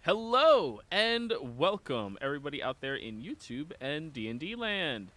Hello and welcome everybody out there in YouTube and D&D land.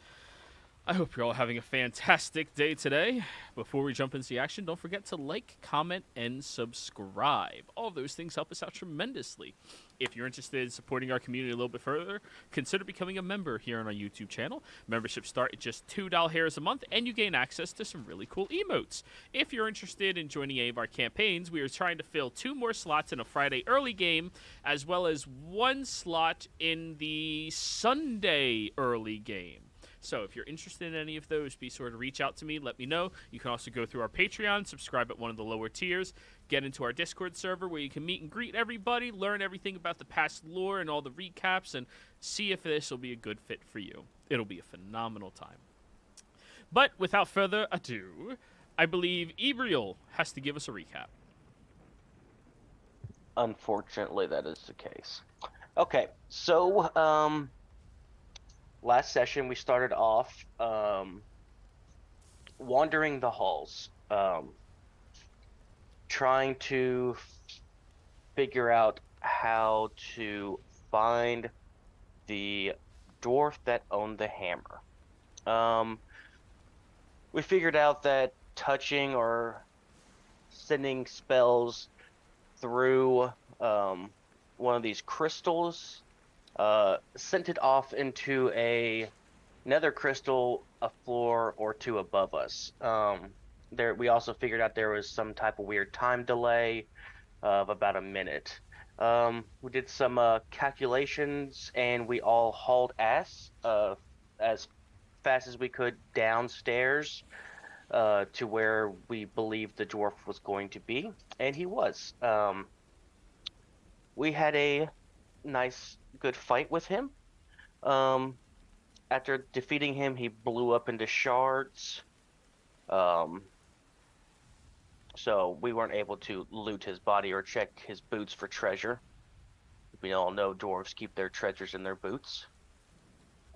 I hope you're all having a fantastic day today. Before we jump into the action, don't forget to like, comment, and subscribe. All of those things help us out tremendously. If you're interested in supporting our community a little bit further, consider becoming a member here on our YouTube channel. Memberships start at just $2 a month, and you gain access to some really cool emotes. If you're interested in joining any of our campaigns, we are trying to fill 2 more slots in a Friday early game, as well as 1 slot in the Sunday early game. So if you're interested in any of those, be sure to reach out to me, let me know. You can also go through our Patreon, subscribe at one of the lower tiers, get into our Discord server where you can meet and greet everybody, learn everything about the past lore and all the recaps, and see if this will be a good fit for you. It'll be a phenomenal time. But without further ado, I believe Ebriel has to give us a recap. Unfortunately, that is the case. Okay, so, last session we started off, wandering the halls, trying to figure out how to find the dwarf that owned the hammer. We figured out that touching or sending spells through one of these crystals sent it off into another crystal a floor or 2 above us. We also figured out there was some type of weird time delay of about a minute. We did some calculations, and we all hauled ass as fast as we could downstairs to where we believed the dwarf was going to be, and he was. We had a nice, good fight with him. After defeating him, he blew up into shards. So we weren't able to loot his body or check his boots for treasure. We all know dwarves keep their treasures in their boots.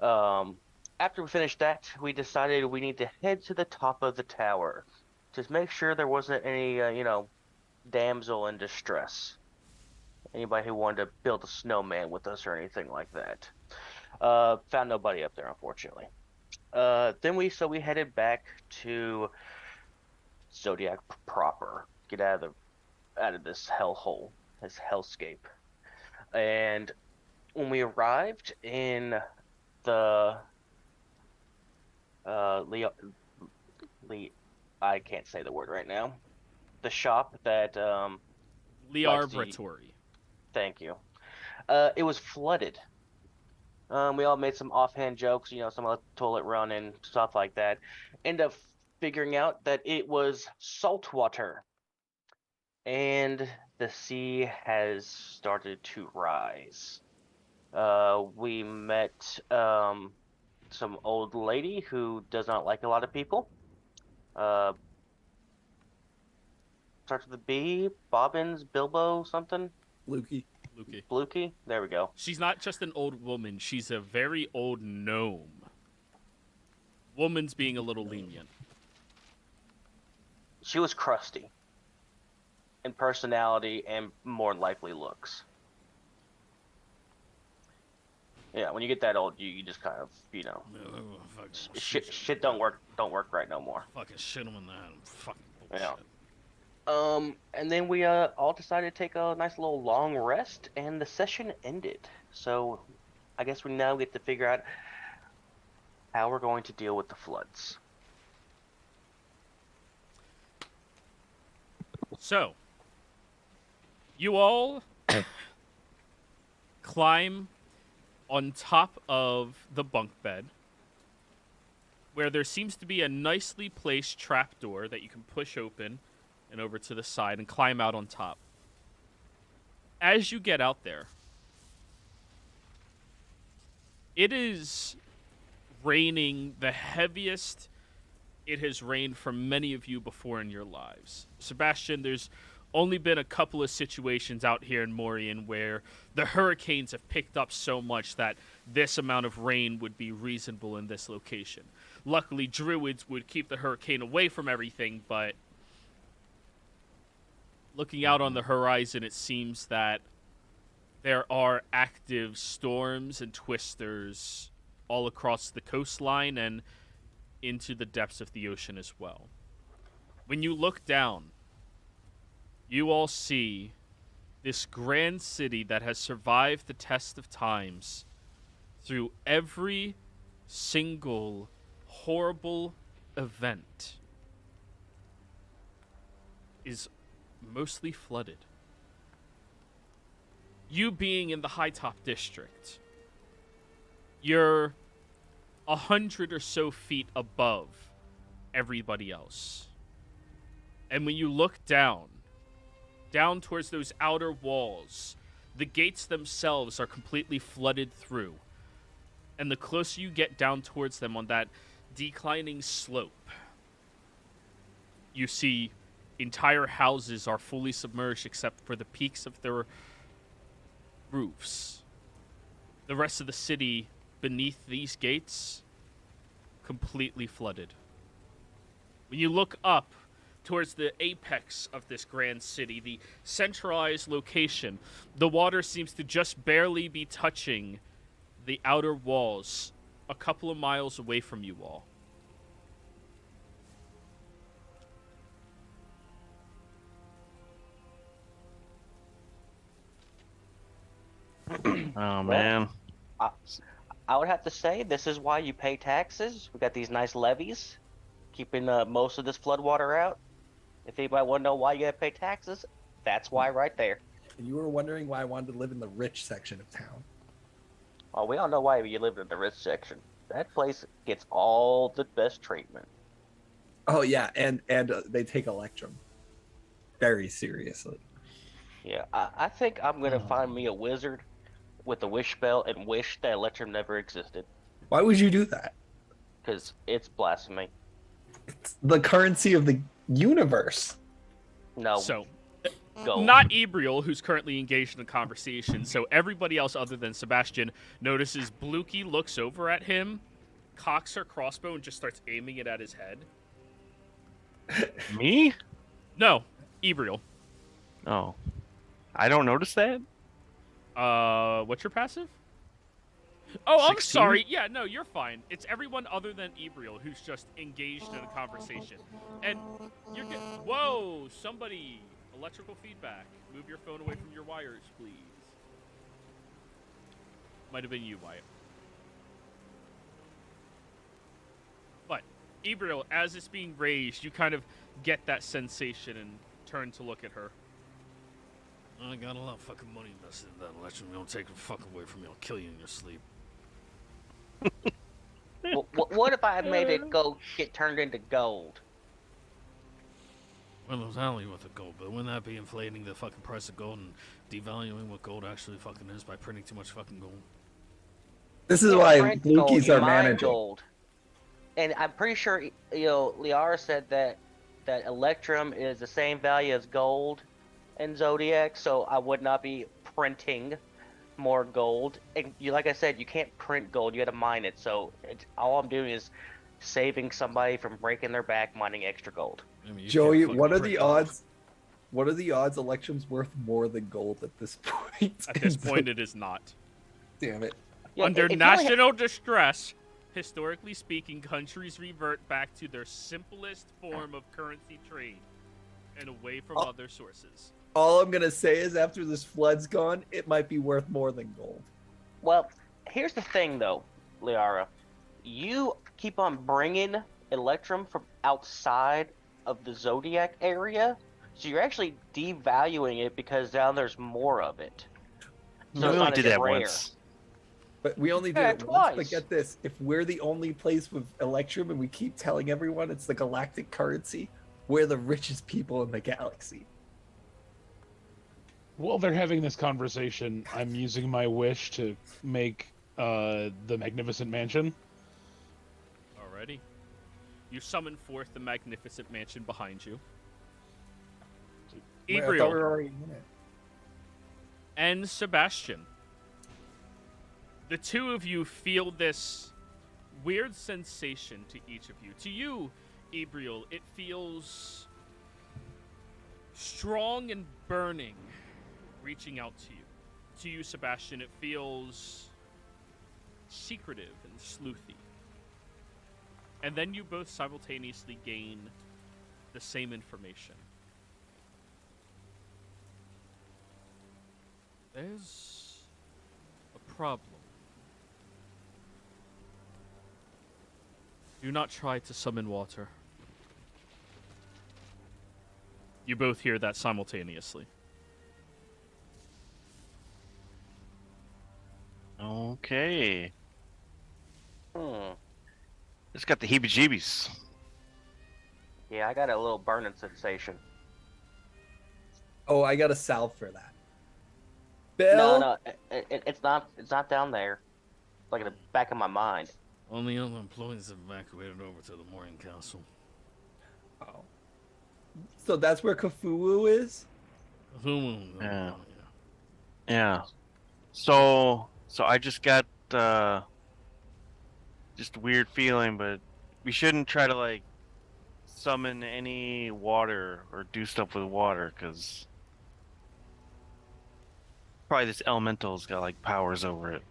After we finished that, we decided we need to head to the top of the tower. Just make sure there wasn't any, damsel in distress. Anybody who wanted to build a snowman with us or anything like that. Found nobody up there, unfortunately. Then we headed back to Zodiac proper. Get out of this hellhole, this hellscape. And when we arrived in the I can't say the word right now. The shop that Liarbratory. Thank you. It was flooded. We all made some offhand jokes, some of the toilet run and stuff like that. End up figuring out that it was salt water. And the sea has started to rise. We met some old lady who does not like a lot of people. Starts with a B, Bobbins, Bilbo, something? Lukey. Blukey? There we go. She's not just an old woman, she's a very old gnome. Woman's being a little lenient. She was crusty in personality and more likely looks. Yeah, when you get that old, you just kind of, shit don't work right no more. Fucking shit him in the head. Fucking bullshit. Yeah. And then we all decided to take a nice little long rest, and the session ended. So I guess we now get to figure out how we're going to deal with the floods. So, you all climb on top of the bunk bed, where there seems to be a nicely placed trapdoor that you can push open and over to the side and climb out on top. As you get out there, it is raining the heaviest it has rained for many of you before in your lives. Sebastian, there's only been a couple of situations out here in Morian where the hurricanes have picked up so much that this amount of rain would be reasonable in this location. Luckily, druids would keep the hurricane away from everything, but looking out on the horizon, it seems that There are active storms and twisters all across the coastline and into the depths of the ocean as well. When you look down, you all see this grand city that has survived the test of times through every single horrible event is mostly flooded. You being in the High Top District, you're 100 or so feet above everybody else. And when you look down towards those outer walls, the gates themselves are completely flooded through. And the closer you get down towards them on that declining slope, you see entire houses are fully submerged except for the peaks of their roofs. The rest of the city beneath these gates, completely flooded. When you look up towards the apex of this grand city, the centralized location, the water seems to just barely be touching the outer walls a couple of miles away from you all. Oh, man. I would have to say this is why you pay taxes. We got these nice levees, keeping most of this floodwater out. If anybody want to know why you gotta pay taxes, that's why right there. And you were wondering why I wanted to live in the rich section of town. Oh, we all know why you live in the rich section. That place gets all the best treatment. Oh yeah, and they take Electrum very seriously. Yeah, I think I'm gonna find me a wizard with a wish spell and wish that Electrum never existed. Why would you do that? Because it's blasphemy. It's the currency of the universe. No. So, Go. not Ebriel, who's currently engaged in a conversation, so everybody else other than Sebastian notices Blukey looks over at him, cocks her crossbow, and just starts aiming it at his head. Me? No, Ebriel. Oh. I don't notice that? What's your passive? Oh, I'm 16? sorry. Yeah, no, you're fine. It's everyone other than Ebriel who's just engaged in a conversation. And you're good. Whoa, somebody. Electrical feedback. Move your phone away from your wires, please. Might have been you, Wyatt. But, Ebriel, as it's being raised, you kind of get that sensation and turn to look at her. I got a lot of fucking money invested in that election. Don't take it fucking away from me. I'll kill you in your sleep. What if I had made it get turned into gold? Well, it was only with the gold, but wouldn't that be inflating the fucking price of gold and devaluing what gold actually fucking is by printing too much fucking gold? This is why Print gold, Blukey's you are mine managing. gold. And I'm pretty sure Liara said that Electrum is the same value as gold in Zodiac, so I would not be printing more gold. And like I said, you can't print gold; you got to mine it. So all I'm doing is saving somebody from breaking their back mining extra gold. I mean, Joey, what are the odds? What are the odds Electrum's worth more than gold at this point? At this point, it is not. Damn it. Yeah, Under if you only national distress, historically speaking, countries revert back to their simplest form of currency trade and away from other sources. All I'm gonna say is, after this flood's gone, it might be worth more than gold. Well, here's the thing, though, Liara. You keep on bringing Electrum from outside of the Zodiac area, so you're actually devaluing it because down there's more of it. We So it's only not did as that rare. once. But we only did Yeah, it once. But twice. get this: if we're the only place with Electrum and we keep telling everyone it's the galactic currency, we're the richest people in the galaxy. While they're having this conversation, I'm using my wish to make the Magnificent Mansion. Alrighty. You summon forth the magnificent mansion behind you. Wait, I thought we were Ebriel already in it. and Sebastian. The two of you feel this weird sensation to each of you. To you, Ebriel, it feels strong and burning, reaching out to you. to you, Sebastian, it feels secretive and sleuthy. And then you both simultaneously gain the same information. There's a problem. Do not try to summon water. You both hear that simultaneously. Okay. Hmm. It's got the heebie-jeebies. Yeah, I got a little burning sensation. Oh, I got a salve for that. Bill? No, it's not. It's not down there. It's like in the back of my mind. Only other employees have evacuated over to the Morning Council. Oh. So that's where Cthulhu is? Yeah. Yeah. So I just got just a weird feeling, but we shouldn't try to like summon any water or do stuff with water, because probably this elemental's got like powers over it.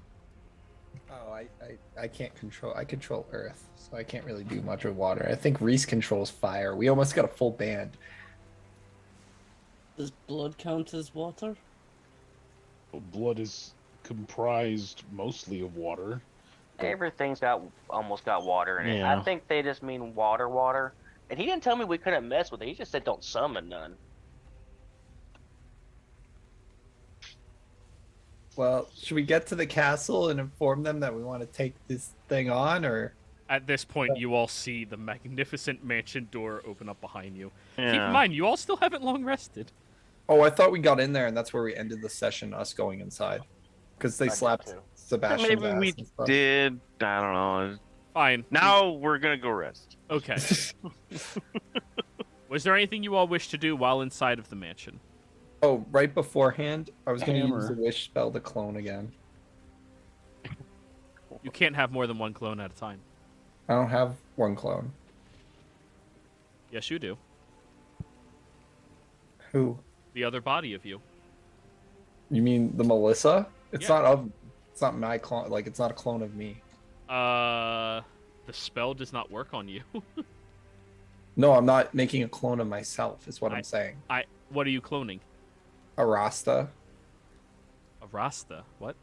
Oh, I can't control. I control Earth, so I can't really do much with water. I think Reese controls fire. We almost got a full band. Does blood count as water? Well, blood is comprised mostly of water. Everything's almost got water in it. Yeah. I think they just mean water. And he didn't tell me we couldn't mess with it. He just said don't summon none. Well, should we get to the castle and inform them that we want to take this thing on, or? At this point, you all see the magnificent mansion door open up behind you. Yeah. Keep in mind, you all still haven't long rested. Oh, I thought we got in there and that's where we ended the session, us going inside. Because they I did slapped too. Sebastian's Maybe ass we and stuff. did. I don't know. Fine. Now we're gonna go rest. Okay. Was there anything you all wish to do while inside of the mansion? Oh, right beforehand, I was going to use Hammer. the wish spell to clone again. You can't have more than one clone at a time. I don't have one clone. Yes, you do. Who? The other body of you. You mean the Melissa? It's Yeah. it's not my clone. Like, it's not a clone of me. The spell does not work on you. No, I'm not making a clone of myself. Is what I'm saying. What are you cloning? A Rasta. A Rasta. What?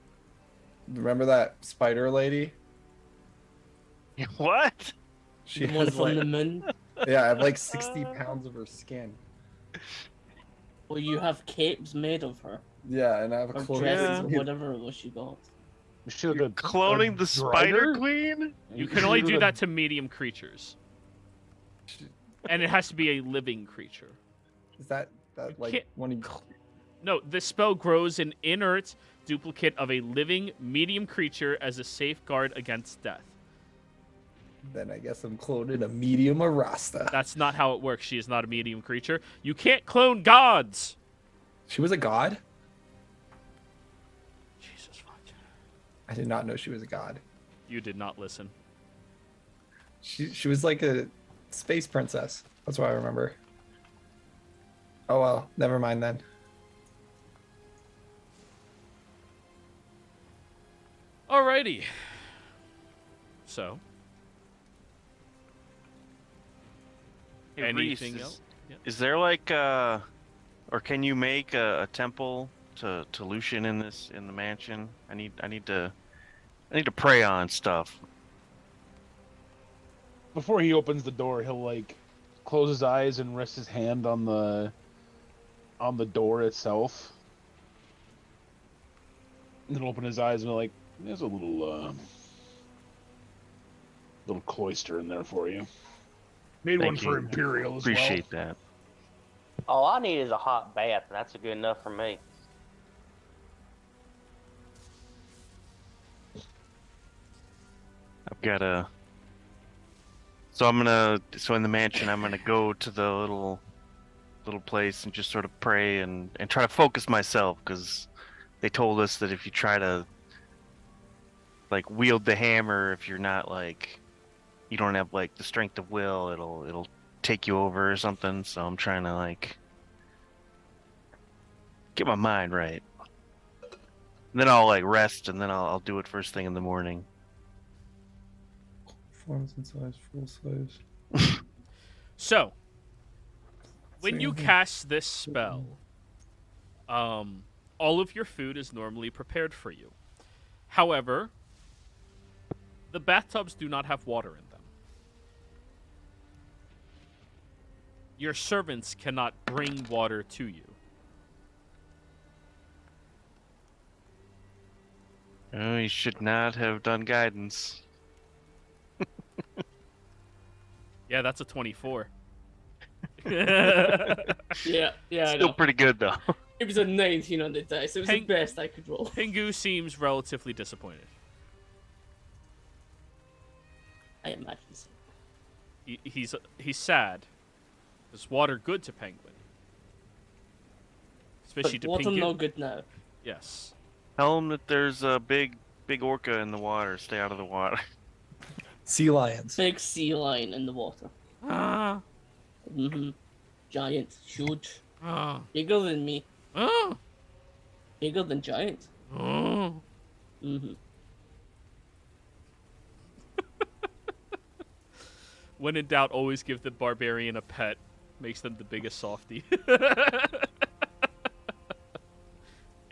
Remember that spider lady? What? She The one has from like, the moon? yeah, I have like 60 pounds of her skin. Well, you have capes made of her. Yeah, and I have a Or clone. dresses, or Yeah. whatever it was you got. Should You're cloning the Spider Queen? You can only do that to medium creatures. And it has to be a living creature. Is that You like can't- one of No, this spell grows an inert duplicate of a living medium creature as a safeguard against death. Then I guess I'm cloning a medium Rasta. That's not how it works. She is not a medium creature. You can't clone gods. She was a god? Jesus fuck. I did not know she was a god. You did not listen. She was like a space princess. That's what I remember. Oh well, never mind then. Alrighty. So, Hey, anything Reese, else? Yeah. Is there like or can you make a temple to Lucian in the mansion? I need to pray on stuff. Before he opens the door, he'll like close his eyes and rest his hand on the door itself. And then open his eyes and be like, "There's a little cloister in there for you. Made Thank one for you. Imperial as Appreciate that. All I need is a hot bath, and that's good enough for me. I've got a. So in the mansion, I'm gonna go to the little place and just sort of pray and try to focus myself, because they told us that if you try to like wield the hammer, if you're not like, you don't have like the strength of will, it'll take you over or something. So I'm trying to like get my mind right. then I'll like rest, and then I'll do it first thing in the morning. Forms and size, full size. So, when So, you yeah. cast this spell, all of your food is normally prepared for you. However, the bathtubs do not have water in them. Your servants cannot bring water to you. Oh, you should not have done guidance. Yeah, that's a 24. Yeah, I Still know. pretty good though. It was a 19 on the dice. It was the best I could roll. Pingu seems relatively disappointed. I imagine so. He's sad. Is water good to Penguin? Especially But to water Pingu. no good now. Yes. Tell them that there's a big orca in the water. Stay out of the water. Sea lions. Big sea lion in the water. Ah. Giant, huge, Ah. bigger than me, Ah. bigger than giant. Ah. When in doubt, always give the barbarian a pet. Makes them the biggest softie.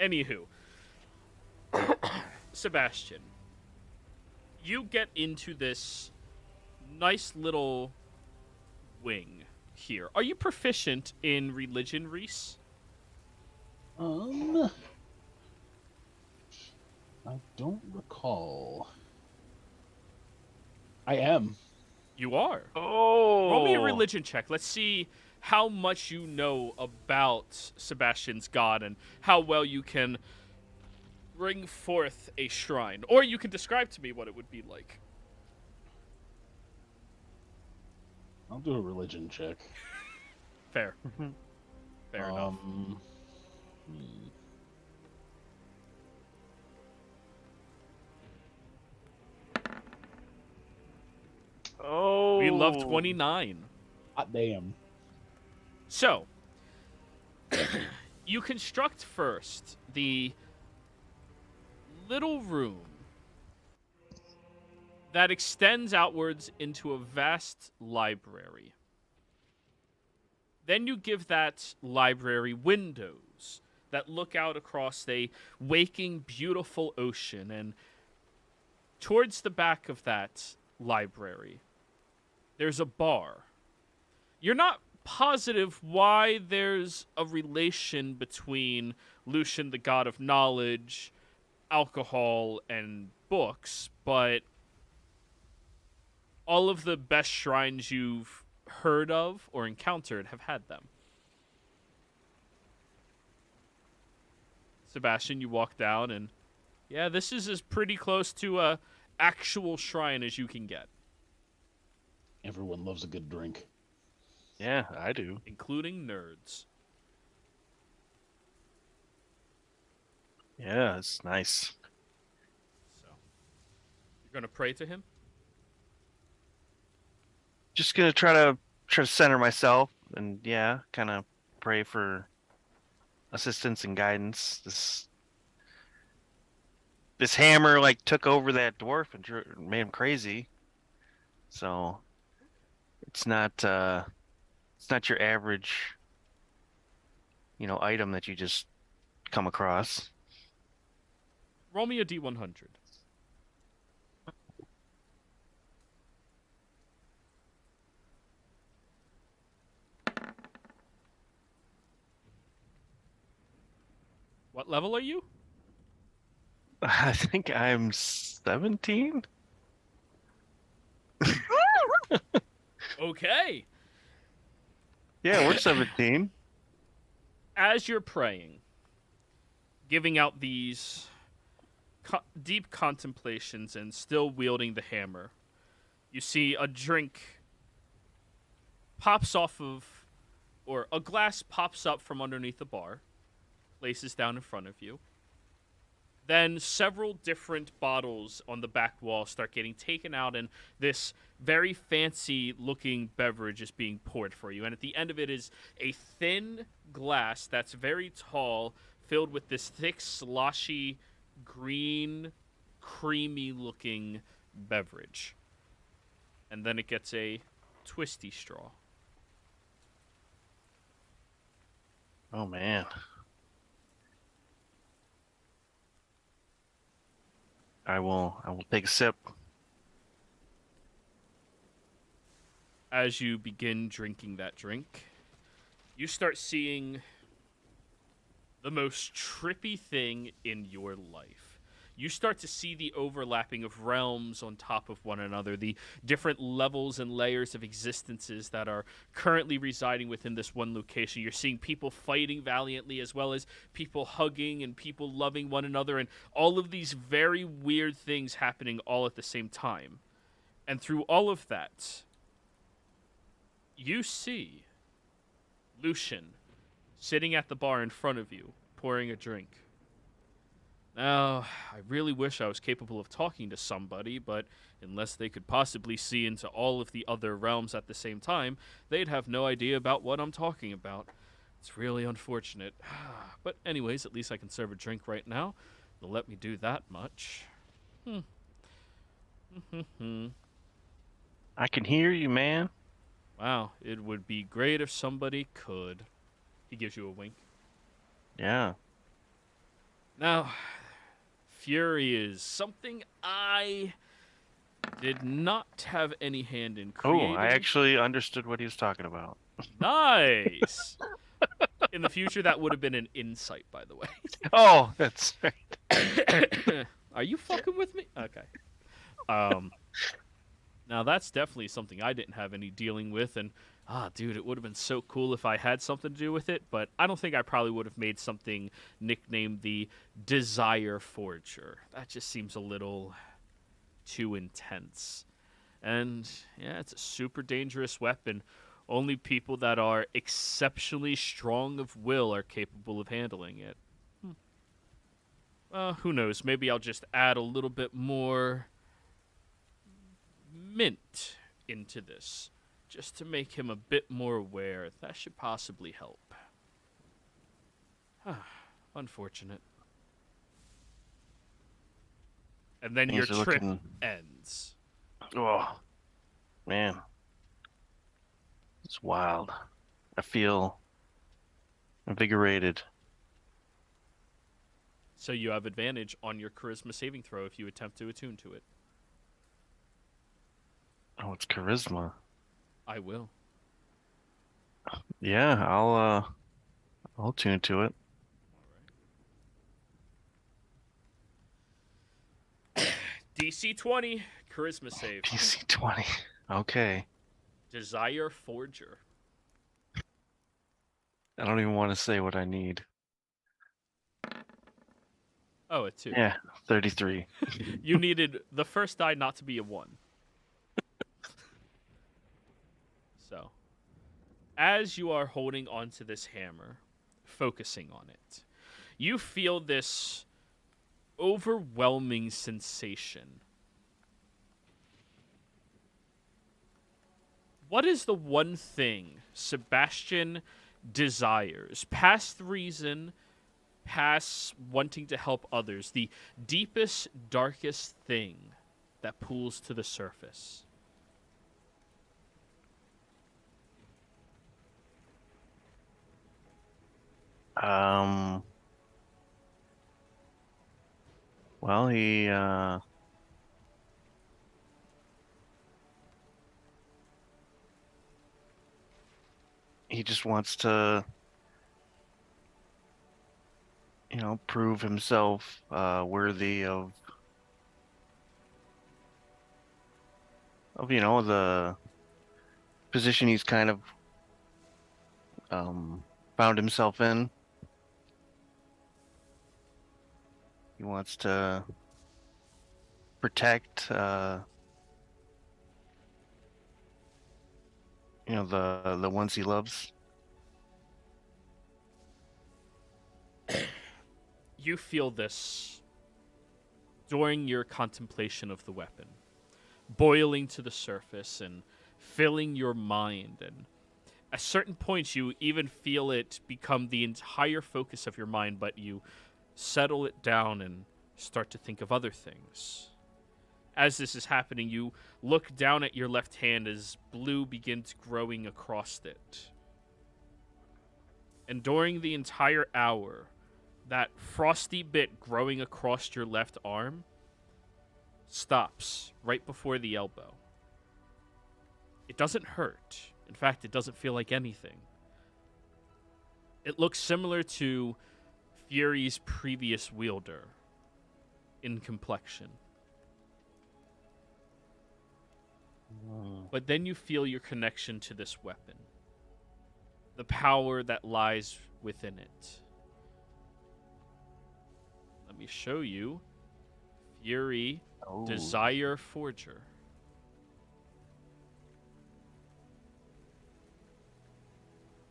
Anywho. Sebastian. You get into this nice little wing here. Are you proficient in religion, Reese? I don't recall. I am. You are. Oh. Roll me a religion check. Let's see how much you know about Sebastian's god and how well you can bring forth a shrine. Or you can describe to me what it would be like. I'll do a religion check. Fair. Fair enough. Oh. We love 29. Hot damn. So, you construct first the little room that extends outwards into a vast library. Then you give that library windows that look out across a waking, beautiful ocean. And towards the back of that library, there's a bar. You're not positive why there's a relation between Lucian, the god of knowledge, alcohol, and books, but all of the best shrines you've heard of or encountered have had them. Sebastian, you walk down and yeah, this is as pretty close to a actual shrine as you can get. Everyone loves a good drink. Yeah, I do. Including nerds. Yeah, it's nice. So, you're gonna pray to him? Just gonna try to center myself and yeah, kind of pray for assistance and guidance. This hammer like took over that dwarf and made him crazy. So it's not your average, item that you just come across. Roll me a D100. What level are you? I think I'm 17. Okay. Yeah, we're 17. As you're praying, giving out these deep contemplations and still wielding the hammer, you see a drink pops off of, or a glass pops up from underneath the bar, places down in front of you. Then several different bottles on the back wall start getting taken out, and this very fancy-looking beverage is being poured for you. And at the end of it is a thin glass that's very tall, filled with this thick, sloshy green, creamy-looking beverage. And then it gets a twisty straw. Oh man. I will take a sip. As you begin drinking that drink, you start seeing the most trippy thing in your life. You start to see the overlapping of realms on top of one another, the different levels and layers of existences that are currently residing within this one location. You're seeing people fighting valiantly, as well as people hugging and people loving one another, and all of these very weird things happening all at the same time. And through all of that, you see Lucian sitting at the bar in front of you, pouring a drink. Now, I really wish I was capable of talking to somebody, but unless they could possibly see into all of the other realms at the same time, they'd have no idea about what I'm talking about. It's really unfortunate. But anyways, at least I can serve a drink right now. They'll let me do that much. I can hear you, man. Wow, it would be great if somebody could. He gives you a wink. Yeah. Now, Fury is something I did not have any hand in creating. Oh, I actually understood what he was talking about. Nice! In the future, that would have been an insight, by the way. Oh, that's right. Are you fucking with me? Okay. Now, that's definitely something I didn't have any dealing with, and, dude, it would have been so cool if I had something to do with it, but I don't think I probably would have made something nicknamed the Desire Forger. That just seems a little too intense. And, yeah, it's a super dangerous weapon. Only people that are exceptionally strong of will are capable of handling it. Who knows? Maybe I'll just add a little bit more mint into this, just to make him a bit more aware. That should possibly help. Unfortunate. And then your Things are trip looking- ends. Oh, man. It's wild. I feel invigorated. So you have advantage on your charisma saving throw if you attempt to attune to it. Oh, it's charisma. I will. Yeah, I'll tune to it. DC 20, charisma save. PC 20. Okay. Desire Forger. I don't even want to say what I need. Oh, a 2. Yeah, 33. You needed the first die not to be a 1. So, as you are holding onto this hammer, focusing on it, you feel this overwhelming sensation. What is the one thing Sebastian desires, past reason, past wanting to help others, the deepest, darkest thing that pulls to the surface? Well, he just wants to, prove himself worthy of the position he's kind of found himself in. He wants to protect the ones he loves. You feel this during your contemplation of the weapon, boiling to the surface and filling your mind, and at certain points you even feel it become the entire focus of your mind, but you settle it down and start to think of other things. As this is happening, you look down at your left hand as blue begins growing across it. And during the entire hour, that frosty bit growing across your left arm stops right before the elbow. It doesn't hurt. In fact, it doesn't feel like anything. It looks similar to Fury's previous wielder in complexion. But then you feel your connection to this weapon. The power that lies within it. Let me show you. Fury Desire Forger.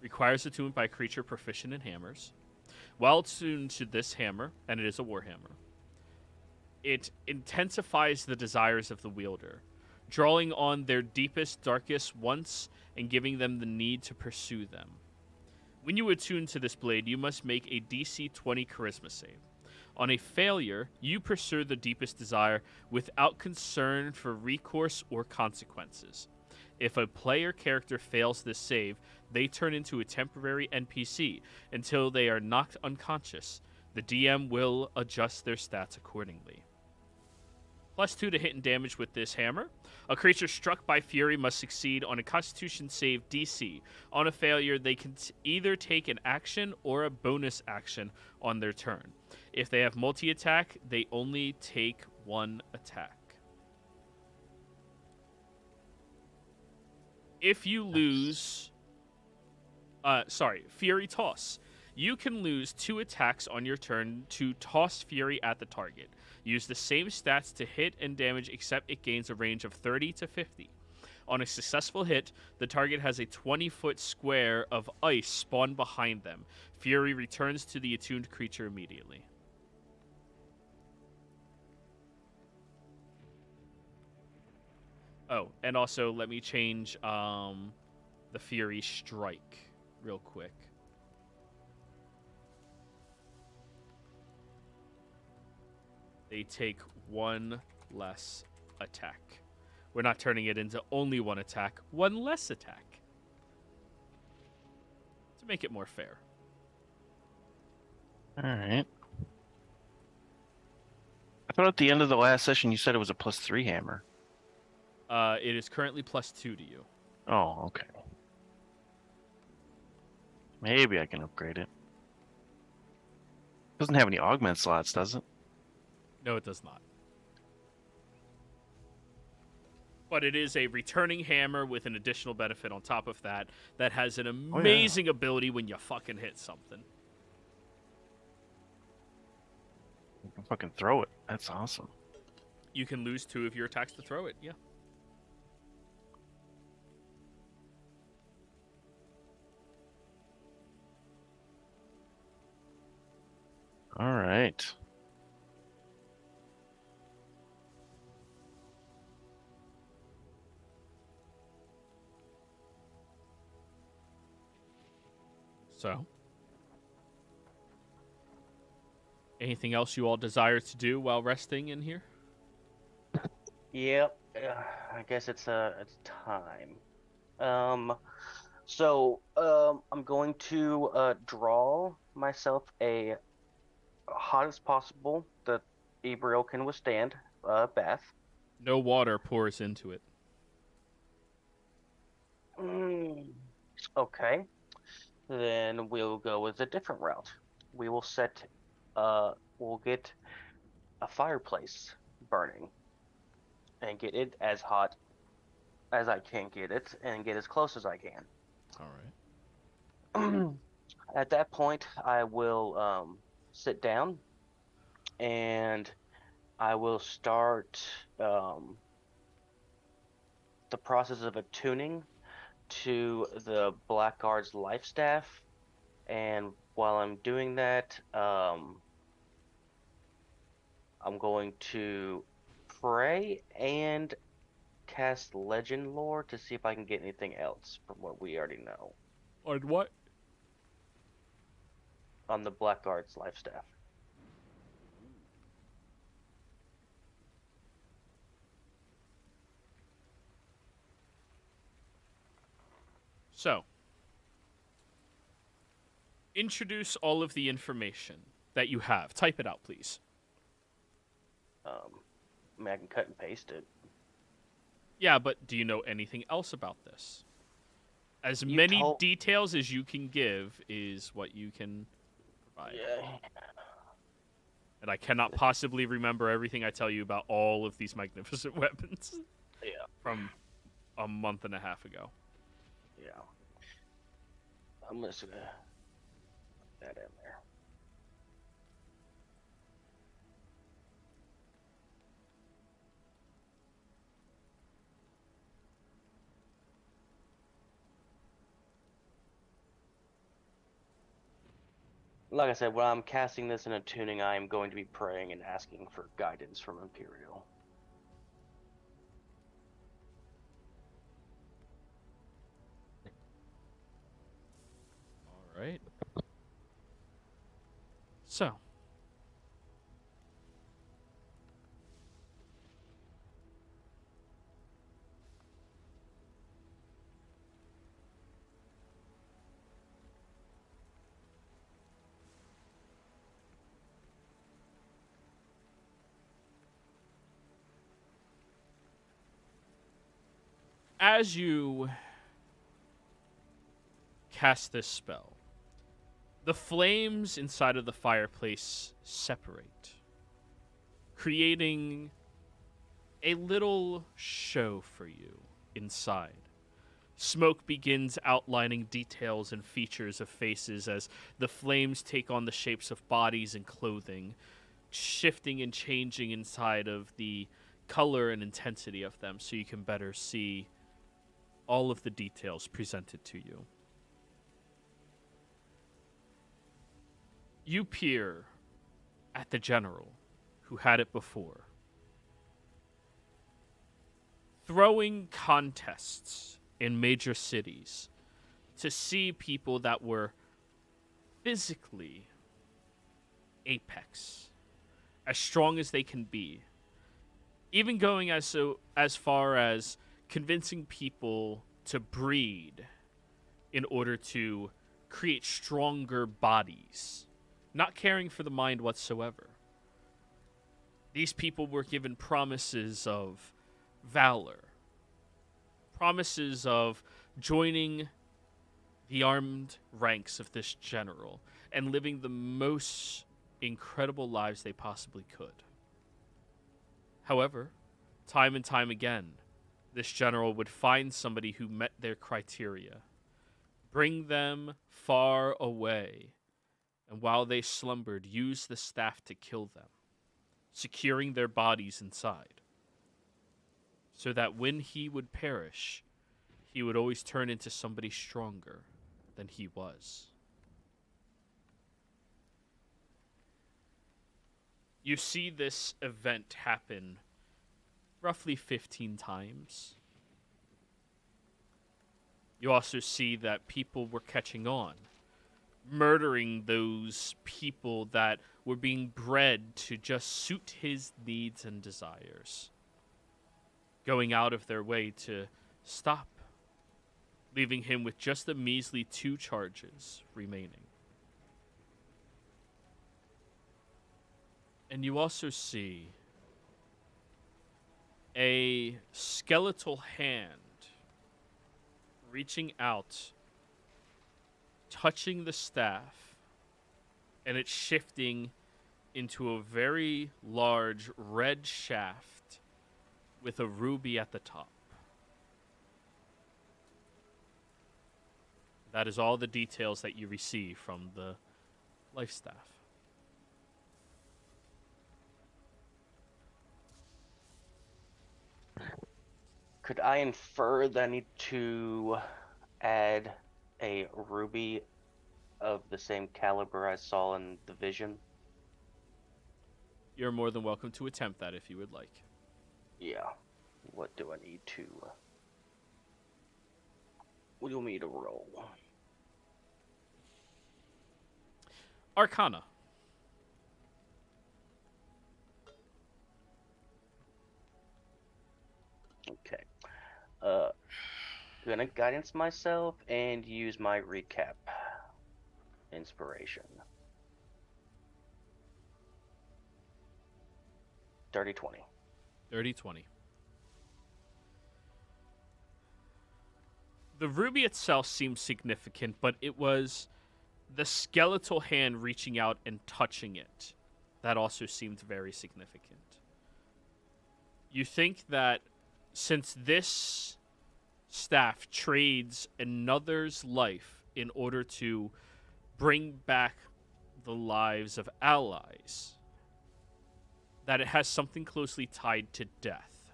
Requires attunement by a creature proficient in hammers. While attuned to this hammer, and it is a warhammer, it intensifies the desires of the wielder, drawing on their deepest, darkest wants and giving them the need to pursue them. When you attune to this blade, you must make a DC 20 Charisma save. On a failure, you pursue the deepest desire without concern for recourse or consequences. If a player character fails this save, they turn into a temporary NPC until they are knocked unconscious. The DM will adjust their stats accordingly. +2 to hit and damage with this hammer. A creature struck by Fury must succeed on a Constitution save DC. On a failure, they can either take an action or a bonus action on their turn. If they have multi-attack, they only take one attack. If you lose... Fury Toss. You can lose 2 attacks on your turn to toss Fury at the target. Use the same stats to hit and damage, except it gains a range of 30 to 50. On a successful hit, the target has a 20-foot square of ice spawn behind them. Fury returns to the attuned creature immediately. Oh, and also let me change the Fury Strike real quick. They take 1 less attack. We're not turning it into only 1 attack, 1 less attack. To make it more fair. Alright. I thought at the end of the last session you said it was a +3 hammer. It is currently +2 to you. Oh, okay. Maybe I can upgrade it. Doesn't have any augment slots, does it? No, it does not. But it is a returning hammer with an additional benefit on top of that that has an amazing ability when you fucking hit something. You can fucking throw it. That's awesome. You can lose 2 of your attacks to throw it, yeah. All right. So, anything else you all desire to do while resting in here? Yep. I guess it's time. I'm going to draw myself a hottest possible that Ebriel can withstand bath. No water pours into it. Okay. Then we'll go with a different route. We will we'll get a fireplace burning and get it as hot as I can get it and get as close as I can. All right. At that point, I will sit down and I will start the process of attuning to the Blackguard's life staff, and while I'm doing that, I'm going to pray and cast Legend Lore to see if I can get anything else from what we already know On what? on the Blackguard's life staff. So, introduce all of the information that you have. Type it out, please. I mean, I can cut and paste it. Yeah, but do you know anything else about this? As You many told- details as you can give is what you can provide. Yeah. And I cannot possibly remember everything I tell you about all of these magnificent weapons Yeah. from a month and a half ago. Yeah. I'm just gonna put that in there. Like I said, when I'm casting this in a tuning, I am going to be praying and asking for guidance from Imperial. All right. So, as you cast this spell, the flames inside of the fireplace separate, creating a little show for you inside. Smoke begins outlining details and features of faces as the flames take on the shapes of bodies and clothing, shifting and changing inside of the color and intensity of them so you can better see all of the details presented to you. You peer at the general who had it before, throwing contests in major cities to see people that were physically apex, as strong as they can be, even going as far as convincing people to breed in order to create stronger bodies, not caring for the mind whatsoever. These people were given promises of valor, promises of joining the armed ranks of this general and living the most incredible lives they possibly could. However, time and time again, this general would find somebody who met their criteria, bring them far away, and while they slumbered, use the staff to kill them, securing their bodies inside, so that when he would perish, he would always turn into somebody stronger than he was. You see this event happen roughly 15 times. You also see that people were catching on, murdering those people that were being bred to just suit his needs and desires, going out of their way to stop, leaving him with just a measly 2 charges remaining. And you also see a skeletal hand reaching out, touching the staff, and it's shifting into a very large red shaft with a ruby at the top. That is all the details that you receive from the life staff. Could I infer that I need to add a ruby of the same caliber I saw in the vision? You're more than welcome to attempt that if you would like. Yeah. What do I need to... What do you want me to roll? Arcana. Okay. gonna guidance myself and use my recap inspiration. Dirty 20. Dirty 20. The ruby itself seemed significant, but it was the skeletal hand reaching out and touching it. That also seemed very significant. You think that since this staff trades another's life in order to bring back the lives of allies, that it has something closely tied to death.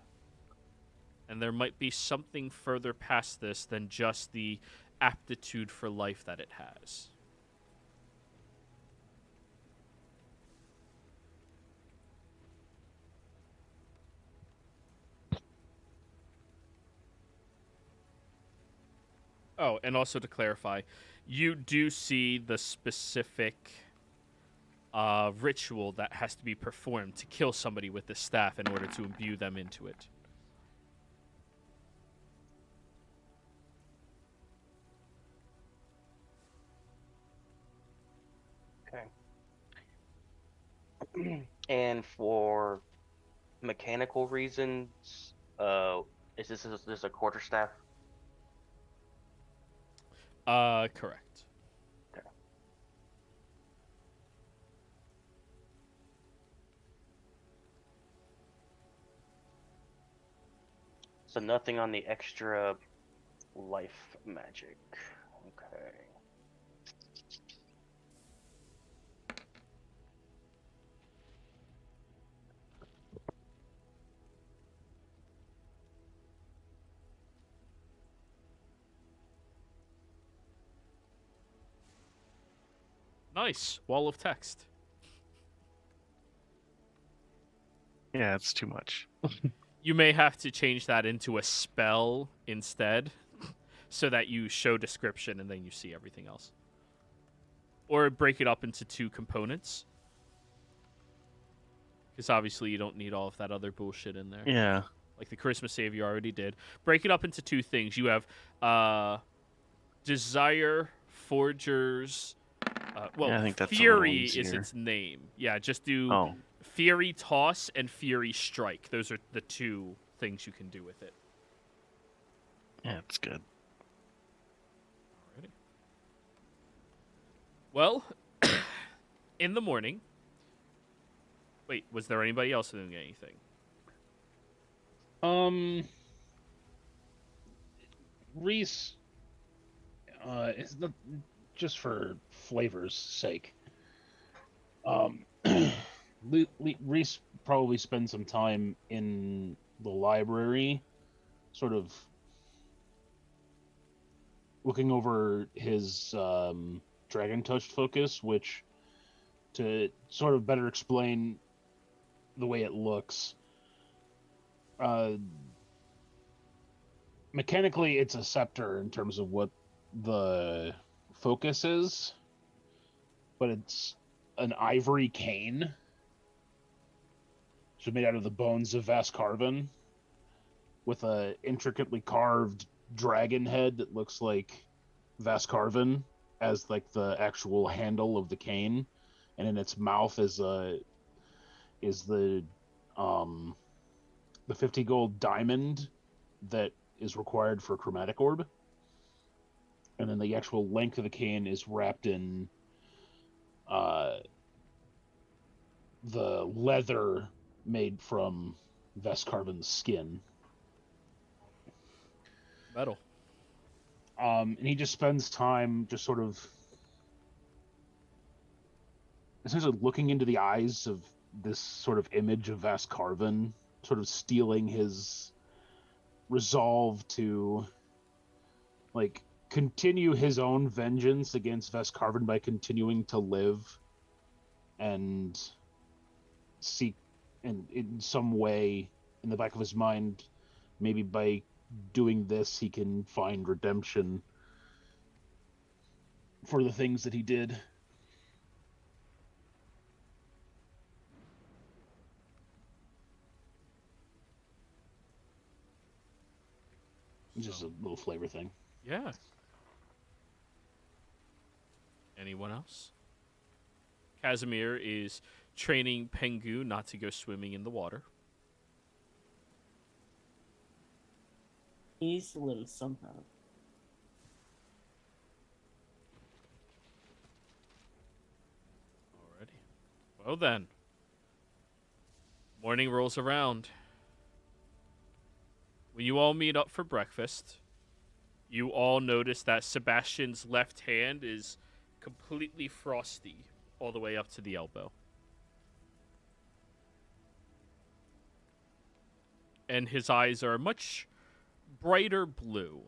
And there might be something further past this than just the aptitude for life that it has. Oh, and also to clarify, you do see the specific ritual that has to be performed to kill somebody with the staff in order to imbue them into it. Okay. And for mechanical reasons, is this a quarterstaff? Correct. Okay. So nothing on the extra life magic. Okay. Nice. Wall of text. Yeah, it's too much. You may have to change that into a spell instead so that you show description and then you see everything else. Or break it up into two components. Because obviously you don't need all of that other bullshit in there. Yeah. Like the Christmas save you already did. Break it up into two things. You have Desire, Forgers... Yeah, I think that's a little Fury is easier. its name. Yeah, just do Oh, Fury Toss and Fury Strike. Those are the two things you can do with it. yeah, it's good. Alrighty. Well, in the morning... Wait, was there anybody else doing anything? Reese, is not just for flavor's sake. Reese probably spends some time in the library, sort of looking over his dragon touched focus, which, to sort of better explain the way it looks, mechanically it's a scepter in terms of what the focus is, but it's an ivory cane, so made out of the bones of Vascarvan, with a intricately carved dragon head that looks like Vascarvan as like the actual handle of the cane, and in its mouth is the 50 gold diamond that is required for chromatic orb. And then the actual length of the cane is wrapped in the leather made from Vescarvan's skin. Metal. And he just spends time just sort of essentially looking into the eyes of this sort of image of Vascarvan, sort of stealing his resolve to like continue his own vengeance against Vescarvan by continuing to live and seek, and in some way in the back of his mind, maybe by doing this he can find redemption for the things that he did. as a little flavor thing. Yeah. Anyone else? Casimir is training Pengu not to go swimming in the water. He swims somehow. Alrighty. Well then. Morning rolls around. When you all meet up for breakfast, you all notice that Sebastian's left hand is completely frosty all the way up to the elbow. And his eyes are much brighter blue.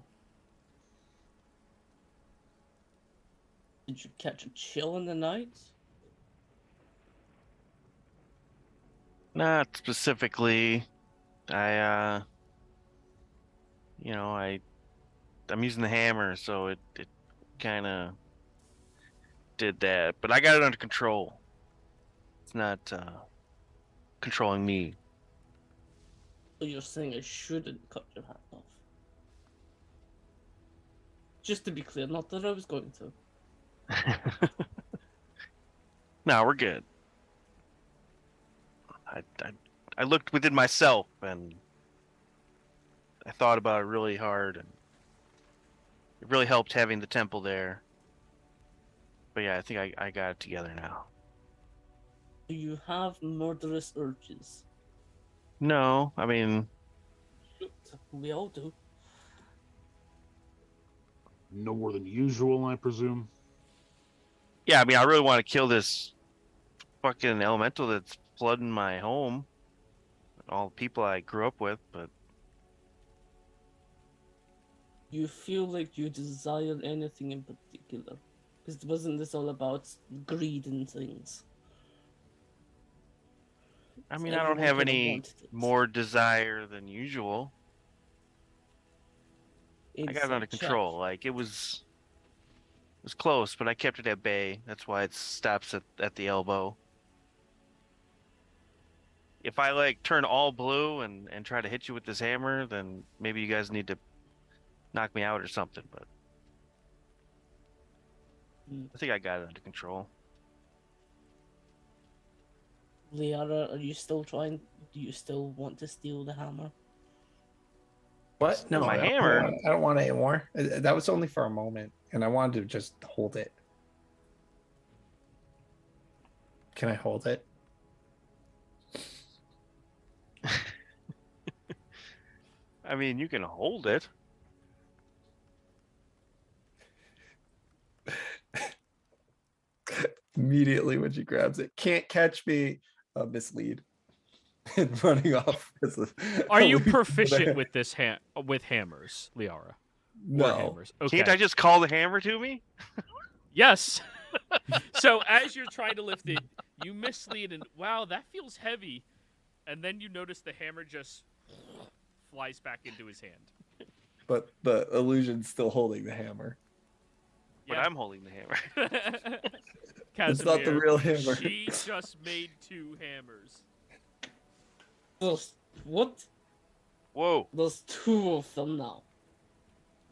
Did you catch a chill in the night? Not specifically. I'm using the hammer, so it kind of did that. But I got it under control. It's not controlling me. So you're saying I shouldn't cut your hand off? Just to be clear, not that I was going to. No, we're good. I looked within myself and I thought about it really hard, and it really helped having the temple there. But yeah, I think I got it together now. Do you have murderous urges? No, I mean, We all do. No more than usual, I presume. yeah, I mean, I really want to kill this fucking elemental that's flooding my home, all the people I grew up with, but You feel like you desire anything in particular? Because wasn't this all about greed and things? I mean, So I don't everyone have kinda any wanted it. more desire than usual. I got it under Inside control. check. Like it was close, but I kept it at bay. That's why it stops at the elbow. If I like turn all blue and try to hit you with this hammer, then maybe you guys need to knock me out or something, but I think I got it under control. Liara, are you still trying? Do you still want to steal the hammer? What? No, My I don't hammer? want- I don't want it anymore. That was only for a moment, and I wanted to just hold it. Can I hold it? I mean, you can hold it. Immediately when she grabs it, can't catch me. Mislead and running off. Are you proficient with this with hammers, Liara? Or No. hammers? Okay. Can't I just call the hammer to me? Yes. So as you're trying to lift it, you mislead and wow, that feels heavy. And then you notice the hammer just flies back into his hand. But the illusion's still holding the hammer. But Yeah. I'm holding the hammer. It's not the Casimir, real hammer. She just made 2 hammers. What? Whoa. There's 2 of them now.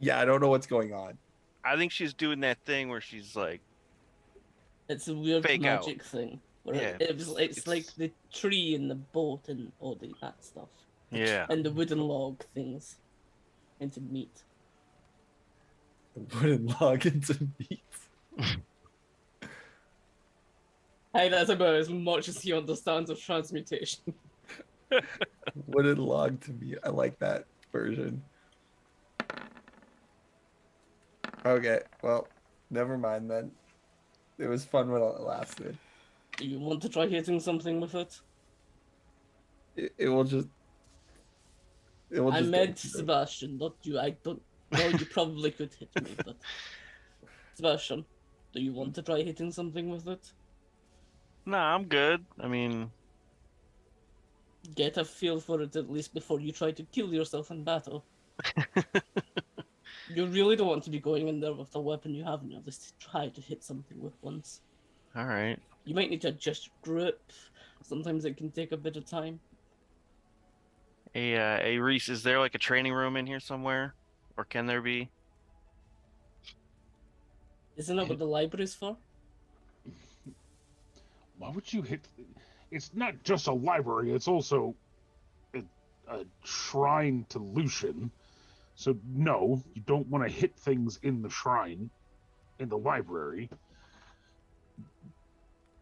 Yeah, I don't know what's going on. I think she's doing that thing where she's like, It's a weird Fake out. magic thing. Where Yeah, it's like the tree and the boat and all that stuff. yeah. And the wooden log things into meat. Put it log into meat. Hey, that's about as much as he understands of transmutation. Wooden log to meat. I like that version. Okay, well, never mind then. It was fun while it lasted. Do you want to try hitting something with it? It will just. It will I just. meant Sebastian, not you. I don't know. You probably could hit me, but Sebastian, do you want to try hitting something with it? Nah, I'm good. I mean, Get a feel for it at least before you try to kill yourself in battle. You really don't want to be going in there with a weapon you have now. Just try to hit something with once. all right. You might need to adjust your grip. Sometimes it can take a bit of time. Hey, Reese, is there like a training room in here somewhere? Or can there be? Isn't that what the library's for? Why would you hit? It's not just a library. It's also a shrine to Lucian. So no, you don't want to hit things in the shrine, in the library.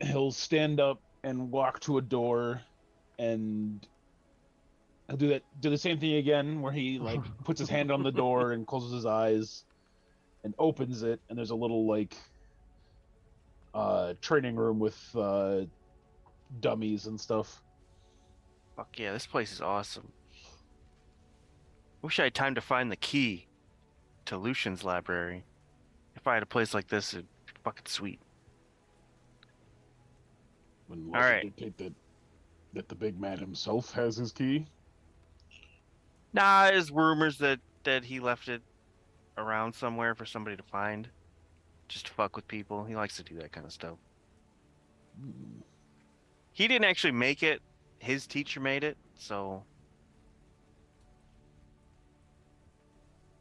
He'll stand up and walk to a door, and he'll do the same thing again, where he like puts his hand on the door and closes his eyes, and opens it, and there's a little like training room with dummies and stuff. Fuck yeah, this place is awesome. Wish I had time to find the key to Lucian's library. If I had a place like this, it'd be fucking sweet. And All right. Dictate that the big man himself has his key. Nah, there's rumors that he left it around somewhere for somebody to find. Just to fuck with people. He likes to do that kind of stuff. He didn't actually make it. His teacher made it, so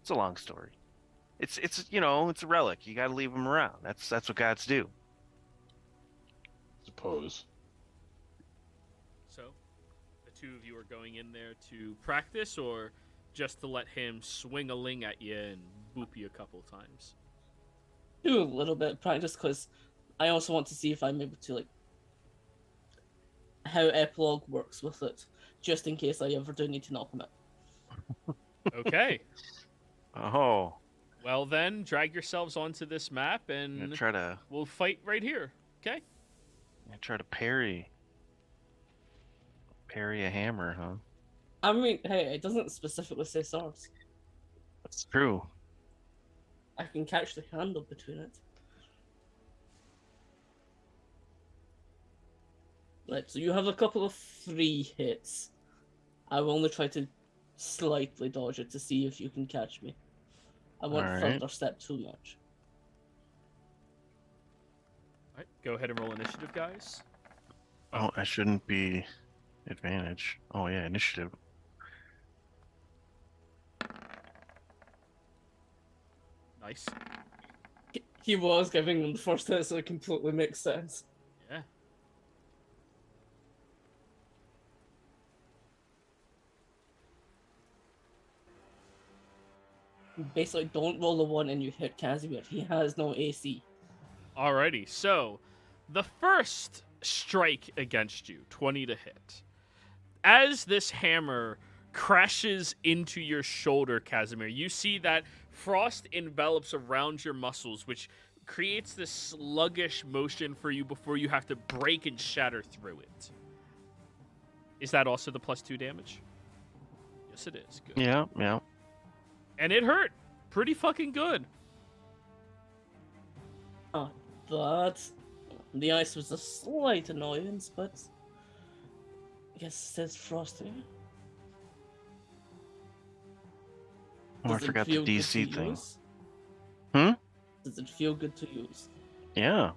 it's a long story. It's it's a relic. You got to leave them around. That's what gods do. Suppose. So, the two of you are going in there to practice, or just to let him swing a ling at you and boop you a couple times? Do a little bit of practice, because I also want to see if I'm able to, like, how Epilogue works with it, just in case I ever do need to knock him out. Okay. Oh. Well then, drag yourselves onto this map, and we'll fight right here. Okay? Try to parry a hammer, huh? I mean, hey, it doesn't specifically say swords. That's true. I can catch the handle between it. Right, so you have a couple of free hits. I will only try to slightly dodge it to see if you can catch me. I won't Alright. further step too much. Alright, go ahead and roll initiative, guys. Oh, I shouldn't be advantage. Oh yeah, initiative. Nice. He was giving them the first hit, so it completely makes sense. Yeah. Basically, don't roll a 1 and you hit Casimir. He has no AC. Alrighty, so the first strike against you, 20 to hit. As this hammer crashes into your shoulder, Casimir, you see that frost envelops around your muscles, which creates this sluggish motion for you before you have to break and shatter through it. Is that also the +2 damage? Yes, it is. Good. Yeah, yeah. And it hurt pretty fucking good. But the ice was a slight annoyance, but I guess it says frosty. Oh, I Does it forgot the feel good DC to thing. use? Hmm? Does it feel good to use? Yeah.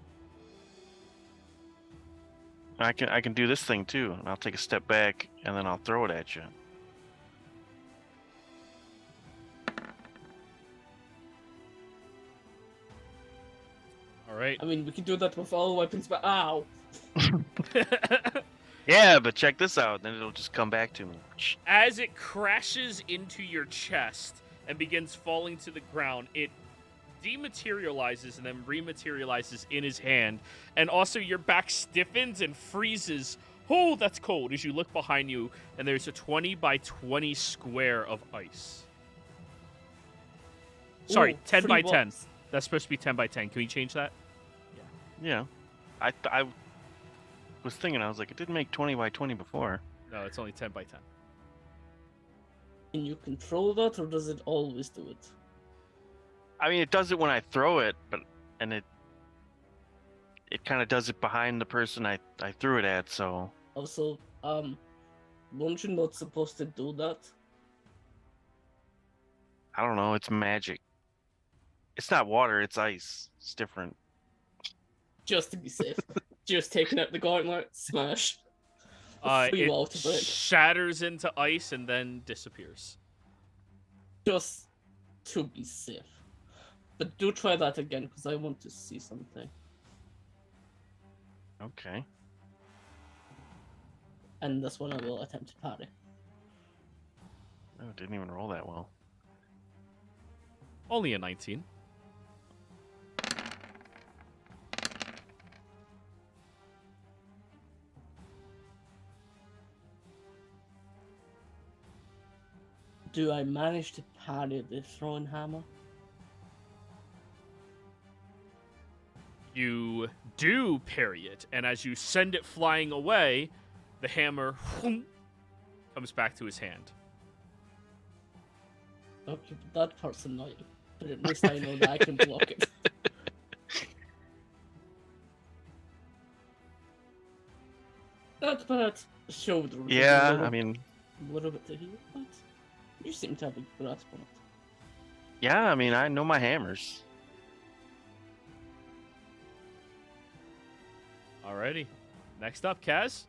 I can do this thing too, and I'll take a step back and then I'll throw it at you. All right. I mean, we can do that with all weapons, but ow! Yeah, but check this out, then it'll just come back to me. As it crashes into your chest and begins falling to the ground, it dematerializes and then rematerializes in his hand. And also your back stiffens and freezes. Oh, that's cold. As you look behind you, and there's a 20 by 20 square of ice. Sorry, Ooh, 10 by free 10. walks. That's supposed to be 10 by 10. Can we change that? Yeah. I was thinking, I was like, it didn't make 20 by 20 before. No, it's only 10 by 10. Can you control that, or does it always do it? I mean, it does it when I throw it, and it kind of does it behind the person I threw it at, so... Also, weren't you not supposed to do that? I don't know, it's magic. It's not water, it's ice. It's different. Just to be safe. Just taking out the gauntlet, smash. Free It wall to break. shatters into ice and then disappears. Just to be safe. But do try that again, because I want to see something. Okay. And this one I will attempt to parry. Oh, it didn't even roll that well. Only a 19. Do I manage to parry the throwing hammer? You do parry it, and as you send it flying away, the hammer comes back to his hand. Okay, but that part's annoying. But at least I know that I can block it. That part shoulder. Was Yeah, a little, I mean, a little bit to heal, but you seem to have a grasp on it. yeah, I mean, I know my hammers. Alrighty. Next up, Kaz.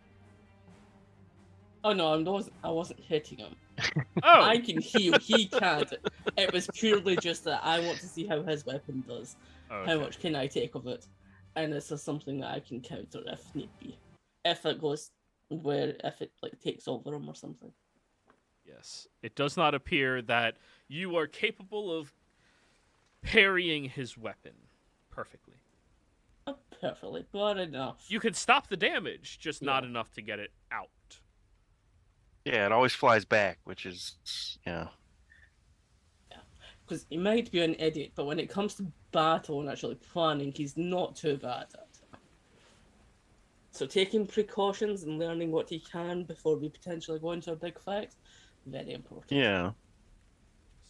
Oh no, I wasn't hitting him. Oh! I can heal, he can't. It was purely just that I want to see how his weapon does. Okay. How much can I take of it? And this is something that I can counter if need be. If it goes if it like takes over him or something. Yes. It does not appear that you are capable of parrying his weapon perfectly. Not perfectly, but enough. You can stop the damage, just not Yeah. enough to get it out. Yeah, it always flies back, which is, yeah. Because he might be an idiot, but when it comes to battle and actually planning, he's not too bad at it. So taking precautions and learning what he can before we potentially go into a big fight, very important. Yeah.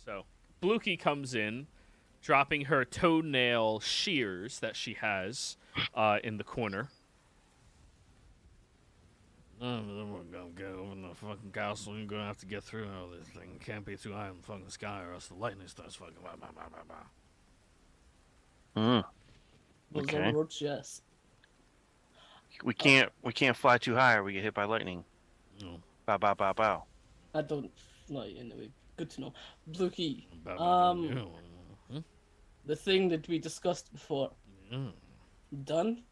So, Bluky comes in, dropping her toenail shears that she has in the corner. We're gonna go over the fucking castle. You're gonna have to get through all this thing. Can't be too high in the fucking sky, or else the lightning starts fucking. Blah, blah, blah, blah, blah. Mm. Those Okay. are words, yes. We can't fly too high or we get hit by lightning. No. Bow, bow, bow, bow. I don't know. Anyway, good to know. Bluky, Blah, blah, blah, yeah. the thing that we discussed before, Yeah. done?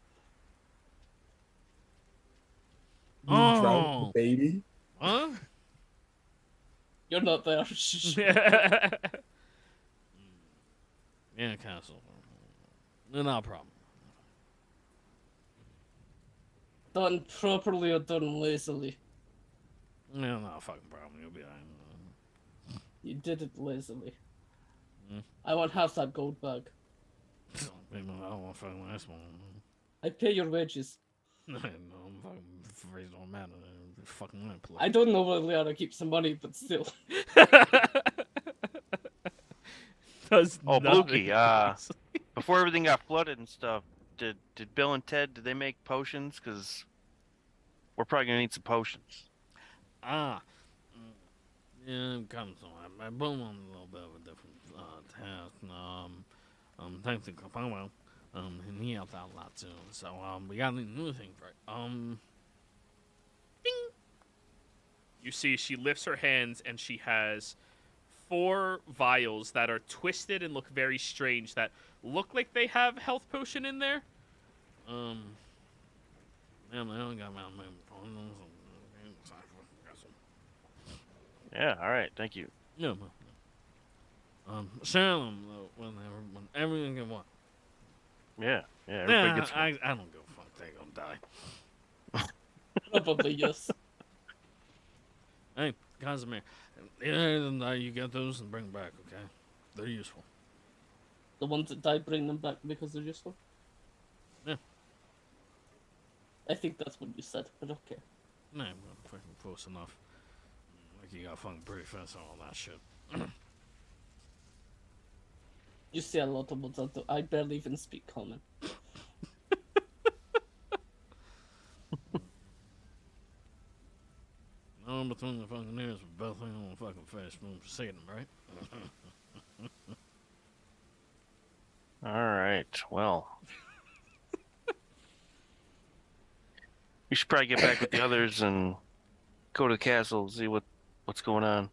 You drowned Oh. the baby. Huh? You're not there. Yeah, castle. No problem. Done properly or done lazily? Yeah, no fucking problem. You'll be alright. You did it lazily. Mm. I want half that gold bag. I don't want to fucking last one. I pay your wages. No, I'm fucking afraid don't matter. Fucking lamp. I don't know where Liara keeps the money, but still. Does Oh, nothing. Bluky, before everything got flooded and stuff, did Bill and Ted, did they make potions? Because we're probably going to need some potions. Ah. Yeah, it comes on. I boom on a little bit of a different task. Thanks to Capamo. And he helped out a lot too. So, we got new things, right? Ding! You see, she lifts her hands and she has 4 vials that are twisted and look very strange. That look like they have health potion in there. Man, they only got my Yeah, all right, thank you. no. Share them whenever you can want. Yeah, everybody Nah, gets one. I don't give a fuck. They gonna die. Probably yes. Hey, Casimir, you get those and bring them back, okay? They're useful. The ones that died, bring them back because they're useful. Yeah. I think that's what you said, but okay. Nah, well, fucking close enough. Like you got fucking pretty fast and all that shit. You say a lot about that. I barely even speak common. No, between the fucking ears, we're both on the fucking fast move to see them, right? All right, well. We should probably get back with the others and go to the castle, see what's going on.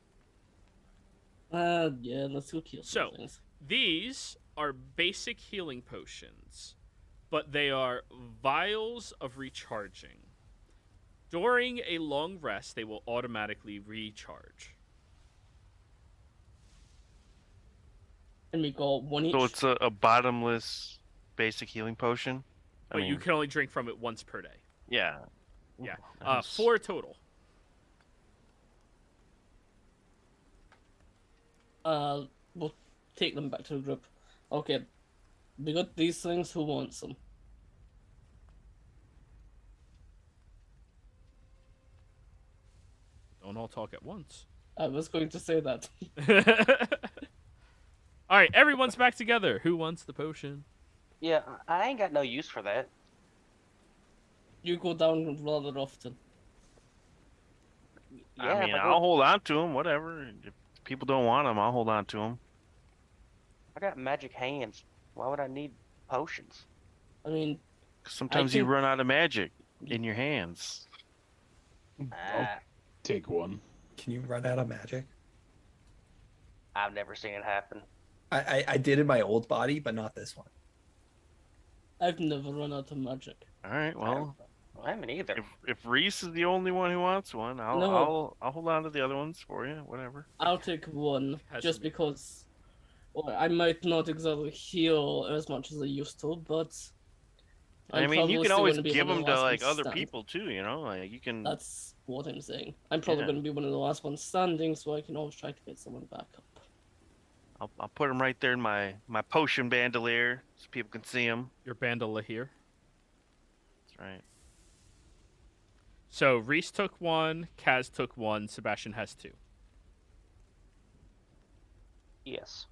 Yeah, let's go kill So- some things. These are basic healing potions, but they are vials of recharging. During a long rest, they will automatically recharge. And we got one each. So it's a bottomless basic healing potion. But you can only drink from it once per day. Yeah. Yeah. Nice. 4 total. We'll take them back to the group. Okay, we got these things. Who wants them? Don't all talk at once. I was going to say that. All right, everyone's back together. Who wants the potion? Yeah, I ain't got no use for that. You go down rather often. Yeah, I mean, if I, I'll go, hold on to them. Whatever. If people don't want them, I'll hold on to them. I got magic hands. Why would I need potions? I mean, Sometimes you think- run out of magic in your hands. Ah, Take one. Can you run out of magic? I've never seen it happen. I did in my old body, but not this one. I've never run out of magic. All right. Well, I haven't either. if Reese is the only one who wants one, I'll hold on to the other ones for you. Whatever. I'll take one Has just to be. because. Well, I might not exactly heal as much as I used to, but. I I'm mean, you probably can still always gonna be give one of them the to last like ones other standing. people too. You know, like you can. That's what I'm saying. I'm probably Yeah. going to be one of the last ones standing, so I can always try to get someone back up. I'll put them right there in my potion bandolier so people can see them. Your bandolier here. That's right. So Reese took 1, Kaz took 1, Sebastian has 2. Yes.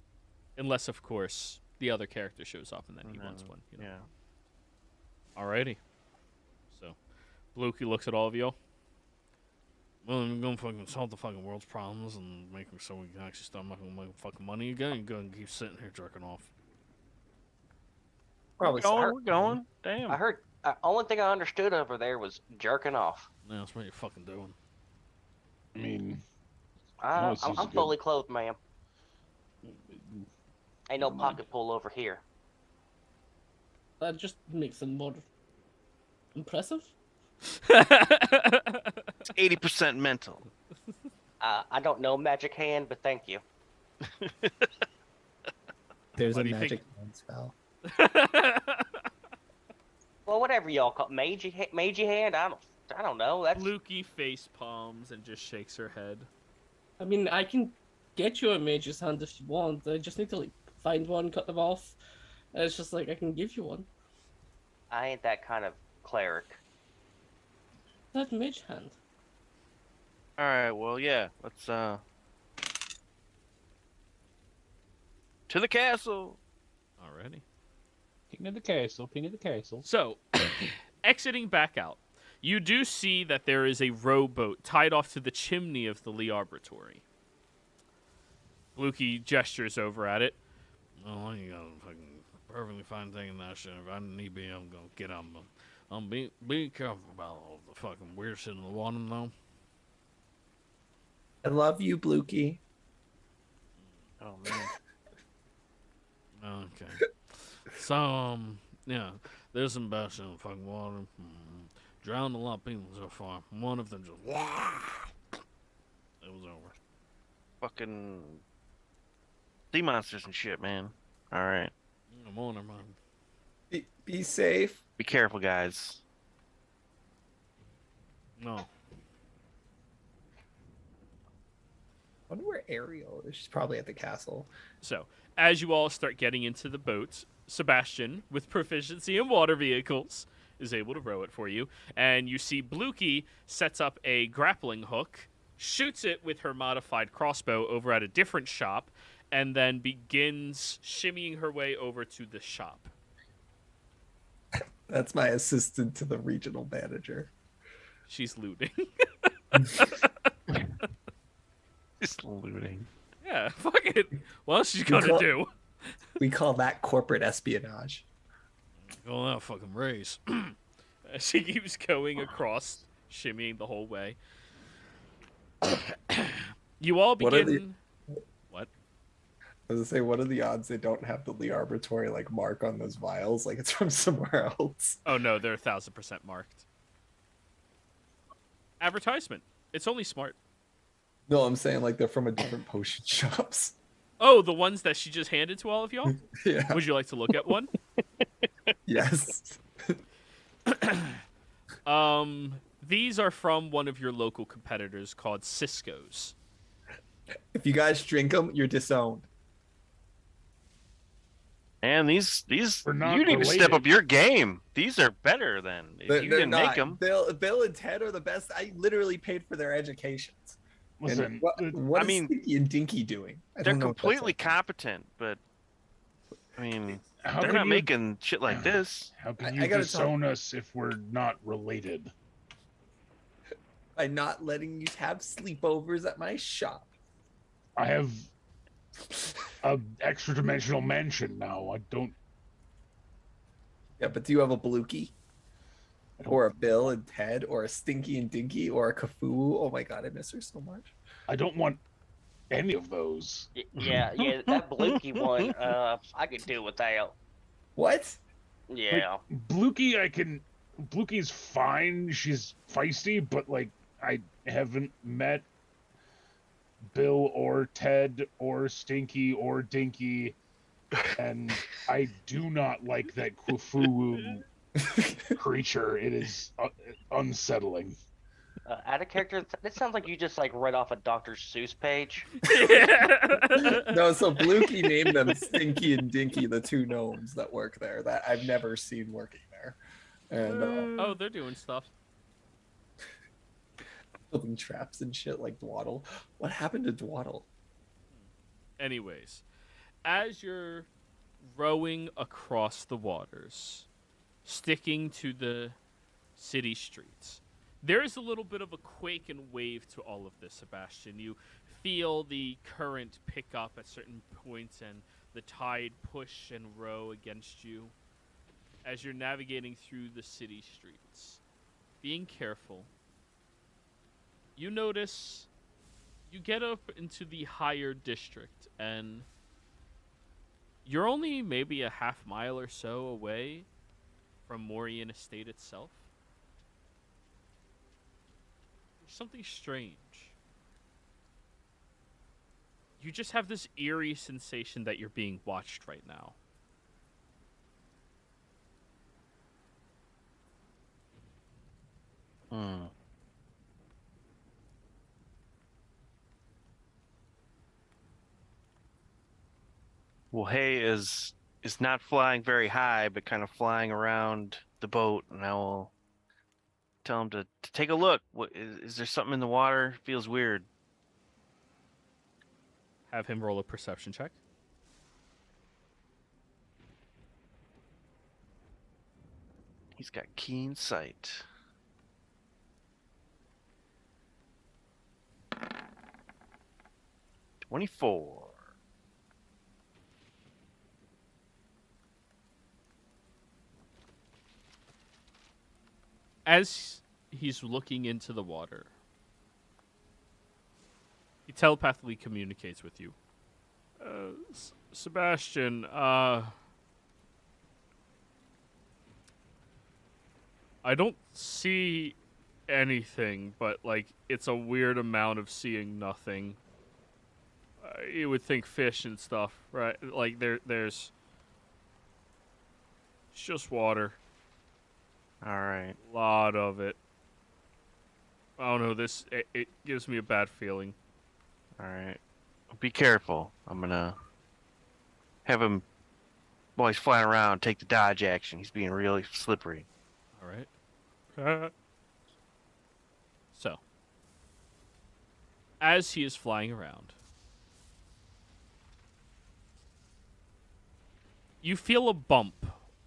Unless, of course, the other character shows up and then he wants one. You know? Yeah. Alrighty. So, Blukey looks at all of you. Well, I'm gonna fucking solve the fucking world's problems and make it so we can actually start making fucking money again. You're gonna keep sitting here jerking off. Probably We're going. Damn. I heard. Only thing I understood over there was jerking off. Yeah, that's what you're fucking doing. I mean, I'm seems good. fully clothed, ma'am. Ain't no pocket pull over here. That just makes them more impressive. It's 80% mental. I don't know magic hand, but thank you. There's Why a do you think- magic hand spell. Well, whatever y'all call magey hand. I don't know. That's Blukey face palms and just shakes her head. I mean, I can get you a mage's hand if you want. I just need to like find one, cut them off. And it's just like I can give you one. I ain't that kind of cleric. That mage hand. All right. Well, yeah. Let's to the castle. Alrighty. King of the castle, king of the castle. So, exiting back out, you do see that there is a rowboat tied off to the chimney of the Lee Arboratory. Blukey gestures over at it. Oh, you got a fucking perfectly fine thing in that shit. If I need be, I'm gonna get on. Be careful about all the fucking weird shit in the water, though. I love you, Blukey. Oh man. Okay. So, yeah, there's some bad shit in the fucking water. Drowned a lot of people so far. One of them just. It was over. Fucking sea monsters and shit, man. All right. I'm on her, man. Be safe. Be careful, guys. No. I wonder where Ariel is. She's probably at the castle. So, as you all start getting into the boat, Sebastian, with proficiency in water vehicles, is able to row it for you. And you see Blukey sets up a grappling hook, shoots it with her modified crossbow over at a different shop, and then begins shimmying her way over to the shop. That's my assistant to the regional manager. She's looting. Just looting. Yeah, fuck it. What else she's gonna call- do? We call that corporate espionage. Oh, that fucking race. She keeps going across, shimmying the whole way. You all What are begin. What? I was gonna say, what are the odds they don't have the Lee Arbitrary like mark on those vials, like it's from somewhere else? Oh no, they're 1,000% marked. Advertisement. It's only smart. No, I'm saying like they're from a different potion shops. Oh, the ones that she just handed to all of y'all? Yeah. Would you like to look at one? Yes. These are from one of your local competitors called Cisco's. If you guys drink them, you're disowned. And these We're not you need to step up related. your game. These are better than if you They're didn't not. make them. Bill and Ted are the best. I literally paid for their educations. Listen, And what I is mean, Stinky and Dinky doing? I They're don't know if that's completely like- competent, but I mean, how they're can not you, making shit like this. How can I you gotta disown us if we're not related? by not letting you have sleepovers at my shop. I have a extra dimensional mansion now. I don't. Yeah, but do you have a Blukey? I don't- Or a Bill and Ted? Or a Stinky and Dinky? Or a Kafoo? Oh my god, I miss her so much. I don't want any of those. Yeah, that Blukey one, I could do without. What? Yeah. Blukey, Blukey's fine. She's feisty, but like I haven't met Bill or Ted or Stinky or Dinky, and I do not like that Khufu creature. It is unsettling. Out of character, that sounds like you just like read off a Dr. Seuss page. No, so Blukey named them Stinky and Dinky, the two gnomes that work there that I've never seen working there. And Oh, they're doing stuff. building traps and shit like Dwaddle. What happened to Dwaddle? Anyways, as you're rowing across the waters, sticking to the city streets, there is a little bit of a quake and wave to all of this, Sebastian. You feel the current pick up at certain points and the tide push and row against you as you're navigating through the city streets. Being careful, you notice you get up into the higher district and you're only maybe a half mile or so away from Morian Estate itself. There's something strange. You just have this eerie sensation that you're being watched right now. Hmm. Well, Hay is not flying very high, but kind of flying around the boat, and I will tell him to take a look. What is there something in the water? Feels weird. Have him roll a perception check. He's got keen sight. $24. As he's looking into the water, he telepathically communicates with you. Sebastian, I don't see anything, but like it's a weird amount of seeing nothing. You would think fish and stuff, right? Like there's it's just water. All right. A lot of it. I don't know. It gives me a bad feeling. All right. Be careful. I'm gonna have him while he's flying around take the dodge action. He's being really slippery. All right. So, as he is flying around, you feel a bump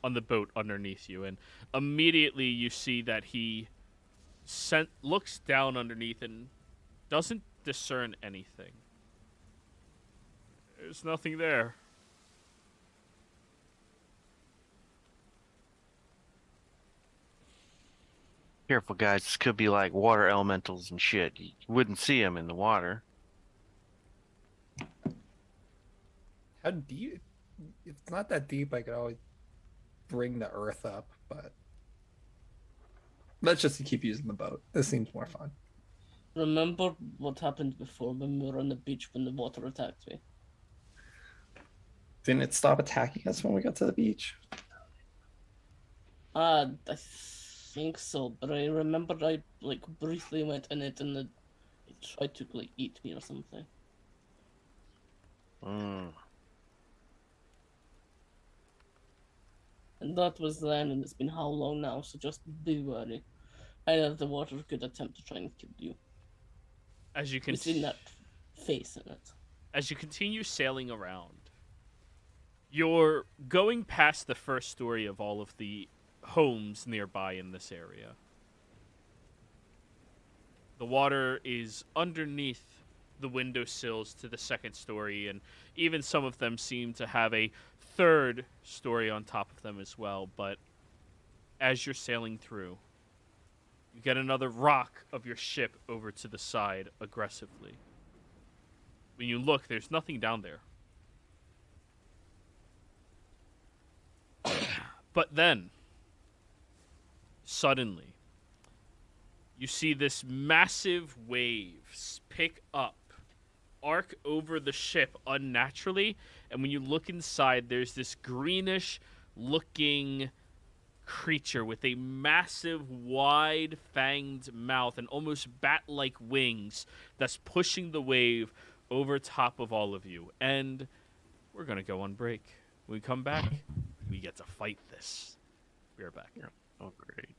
on the boat underneath you, and immediately you see that he looks down underneath and doesn't discern anything. There's nothing there. Careful, guys. This could be like water elementals and shit. You wouldn't see them in the water. How deep? If it's not that deep, I could always bring the earth up, but let's just keep using the boat. This seems more fun. Remember what happened before when we were on the beach when the water attacked me? Didn't it stop attacking us when we got to the beach? I think so, but I remember I like briefly went in it and it tried to like eat me or something. Mm. And that was then, and it's been how long now? So just be wary. Either the water could attempt to try and kill you. As you We've seen that face in it. as you continue sailing around, you're going past the first story of all of the homes nearby in this area. The water is underneath the windowsills to the second story, and even some of them seem to have a third story on top of them as well. But as you're sailing through, you get another rock of your ship over to the side aggressively. When you look, there's nothing down there. But then, suddenly, you see this massive wave pick up, arc over the ship unnaturally, and when you look inside, there's this greenish-looking creature with a massive, wide-fanged mouth and almost bat-like wings that's pushing the wave over top of all of you. And we're going to go on break. When we come back, we get to fight this. We are back. Oh, great.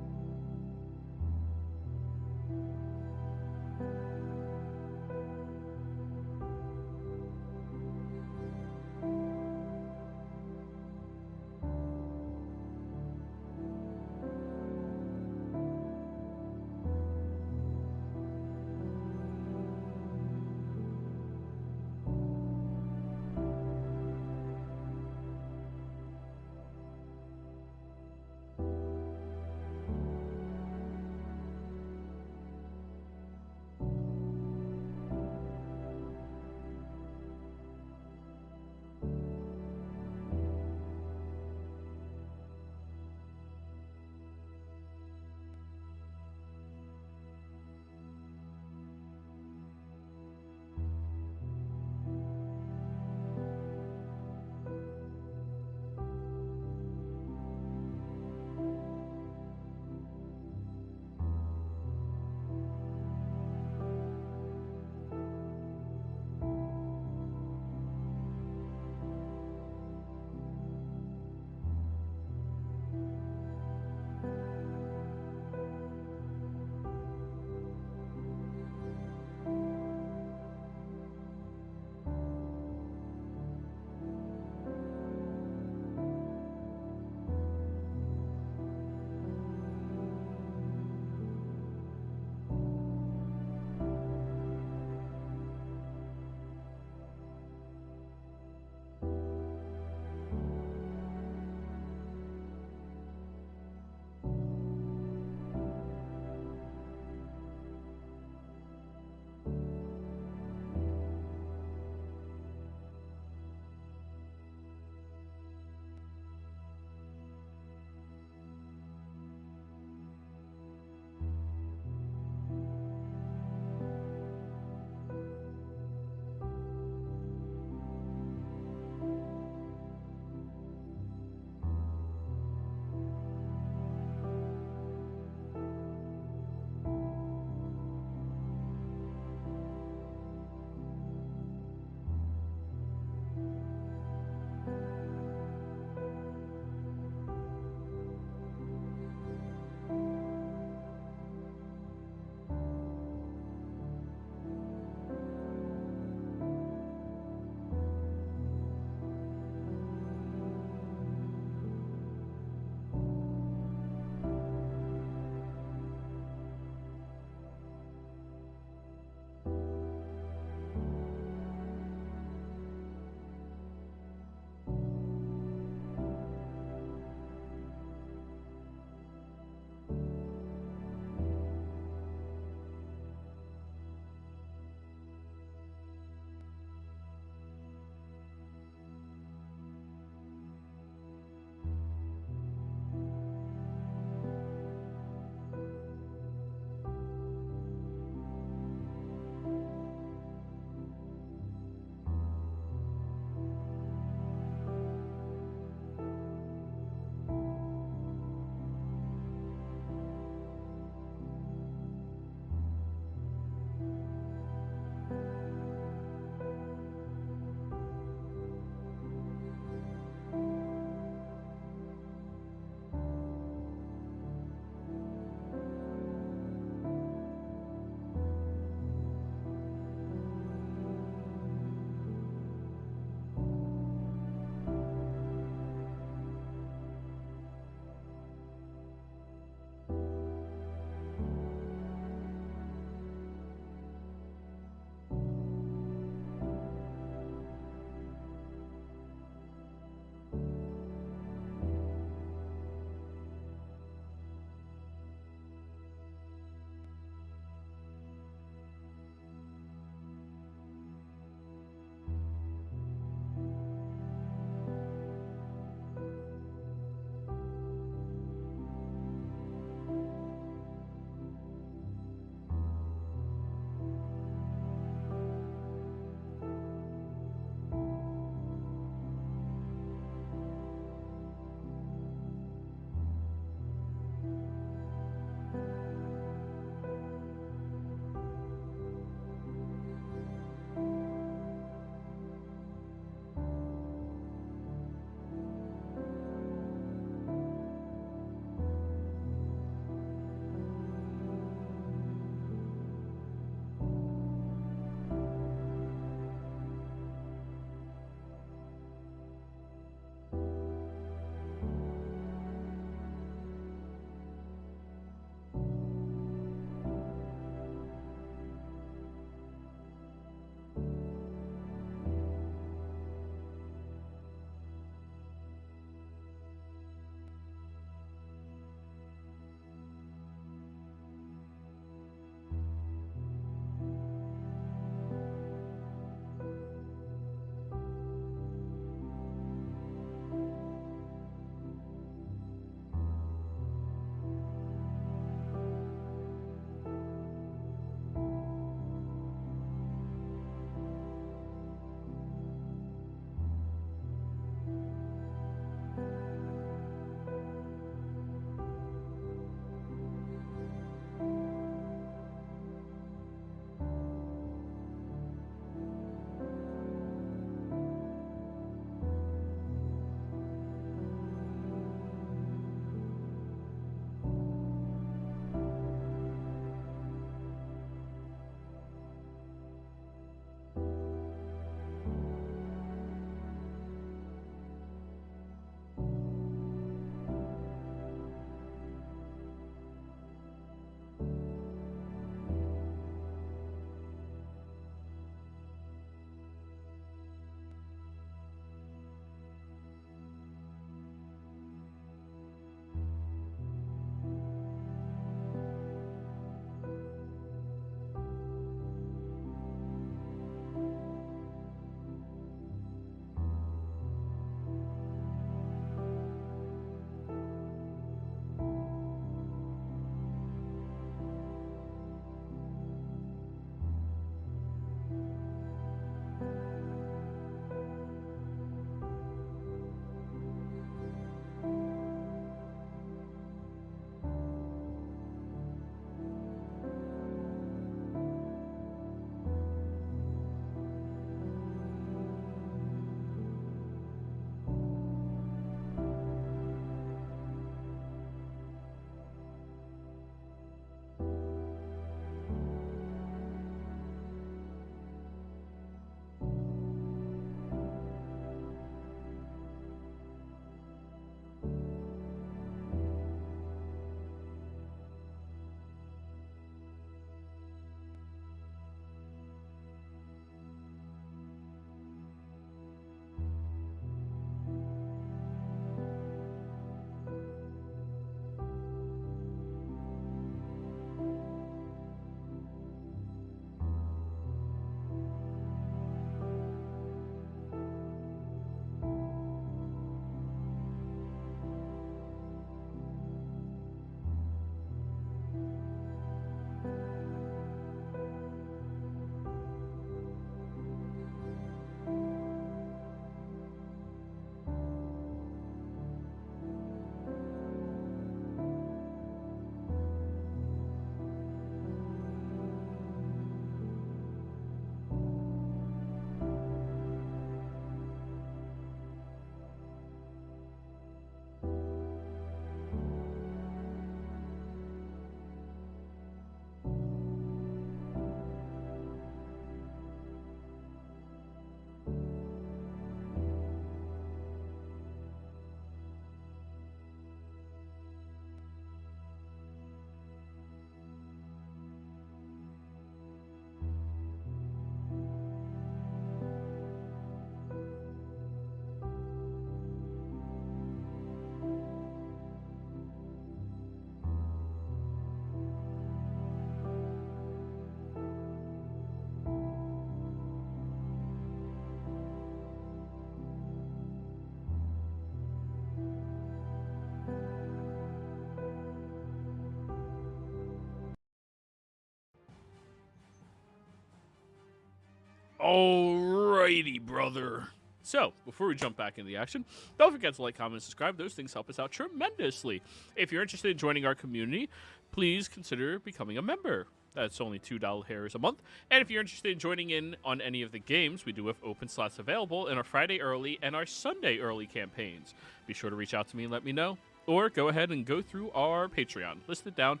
Alrighty, brother. So, before we jump back into the action, don't forget to like, comment, and subscribe. Those things help us out tremendously. If you're interested in joining our community, please consider becoming a member. That's only $2 a month. And if you're interested in joining in on any of the games, we do have open slots available in our Friday early and our Sunday early campaigns. Be sure to reach out to me and let me know. Or go ahead and go through our Patreon, listed down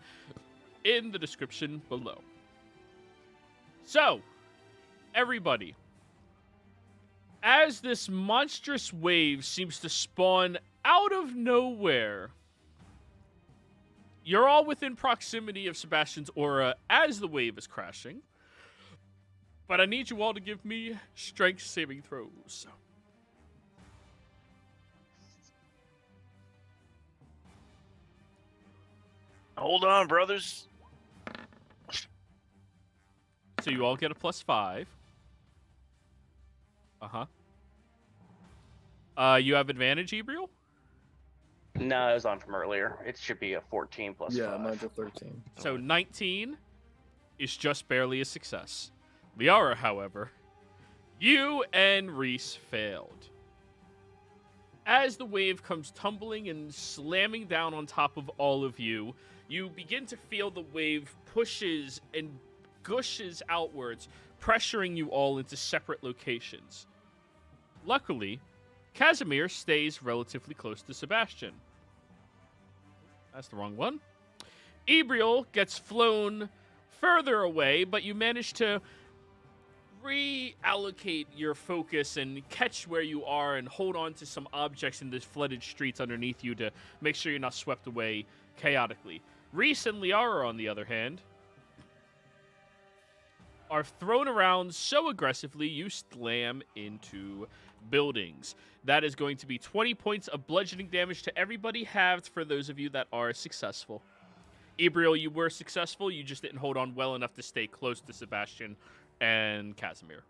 in the description below. So, everybody, as this monstrous wave seems to spawn out of nowhere, you're all within proximity of Sebastian's aura as the wave is crashing. But I need you all to give me strength saving throws. Hold on, brothers. So you all get a +5. You have advantage, Ebriel? No, it was on from earlier. It should be a 14 plus Yeah, 5. mine's a 13. So 19 is just barely a success. Liara, however, you and Reese failed. As the wave comes tumbling and slamming down on top of all of you, you begin to feel the wave pushes and gushes outwards, pressuring you all into separate locations. Luckily, Casimir stays relatively close to Sebastian. That's the wrong one. Ebriel gets flown further away, but you manage to reallocate your focus and catch where you are and hold on to some objects in the flooded streets underneath you to make sure you're not swept away chaotically. Reese and Liara, on the other hand, are thrown around so aggressively you slam into buildings. That is going to be 20 points of bludgeoning damage to everybody, halved for those of you that are successful. Ebriel, you were successful, you just didn't hold on well enough to stay close to Sebastian and Casimir.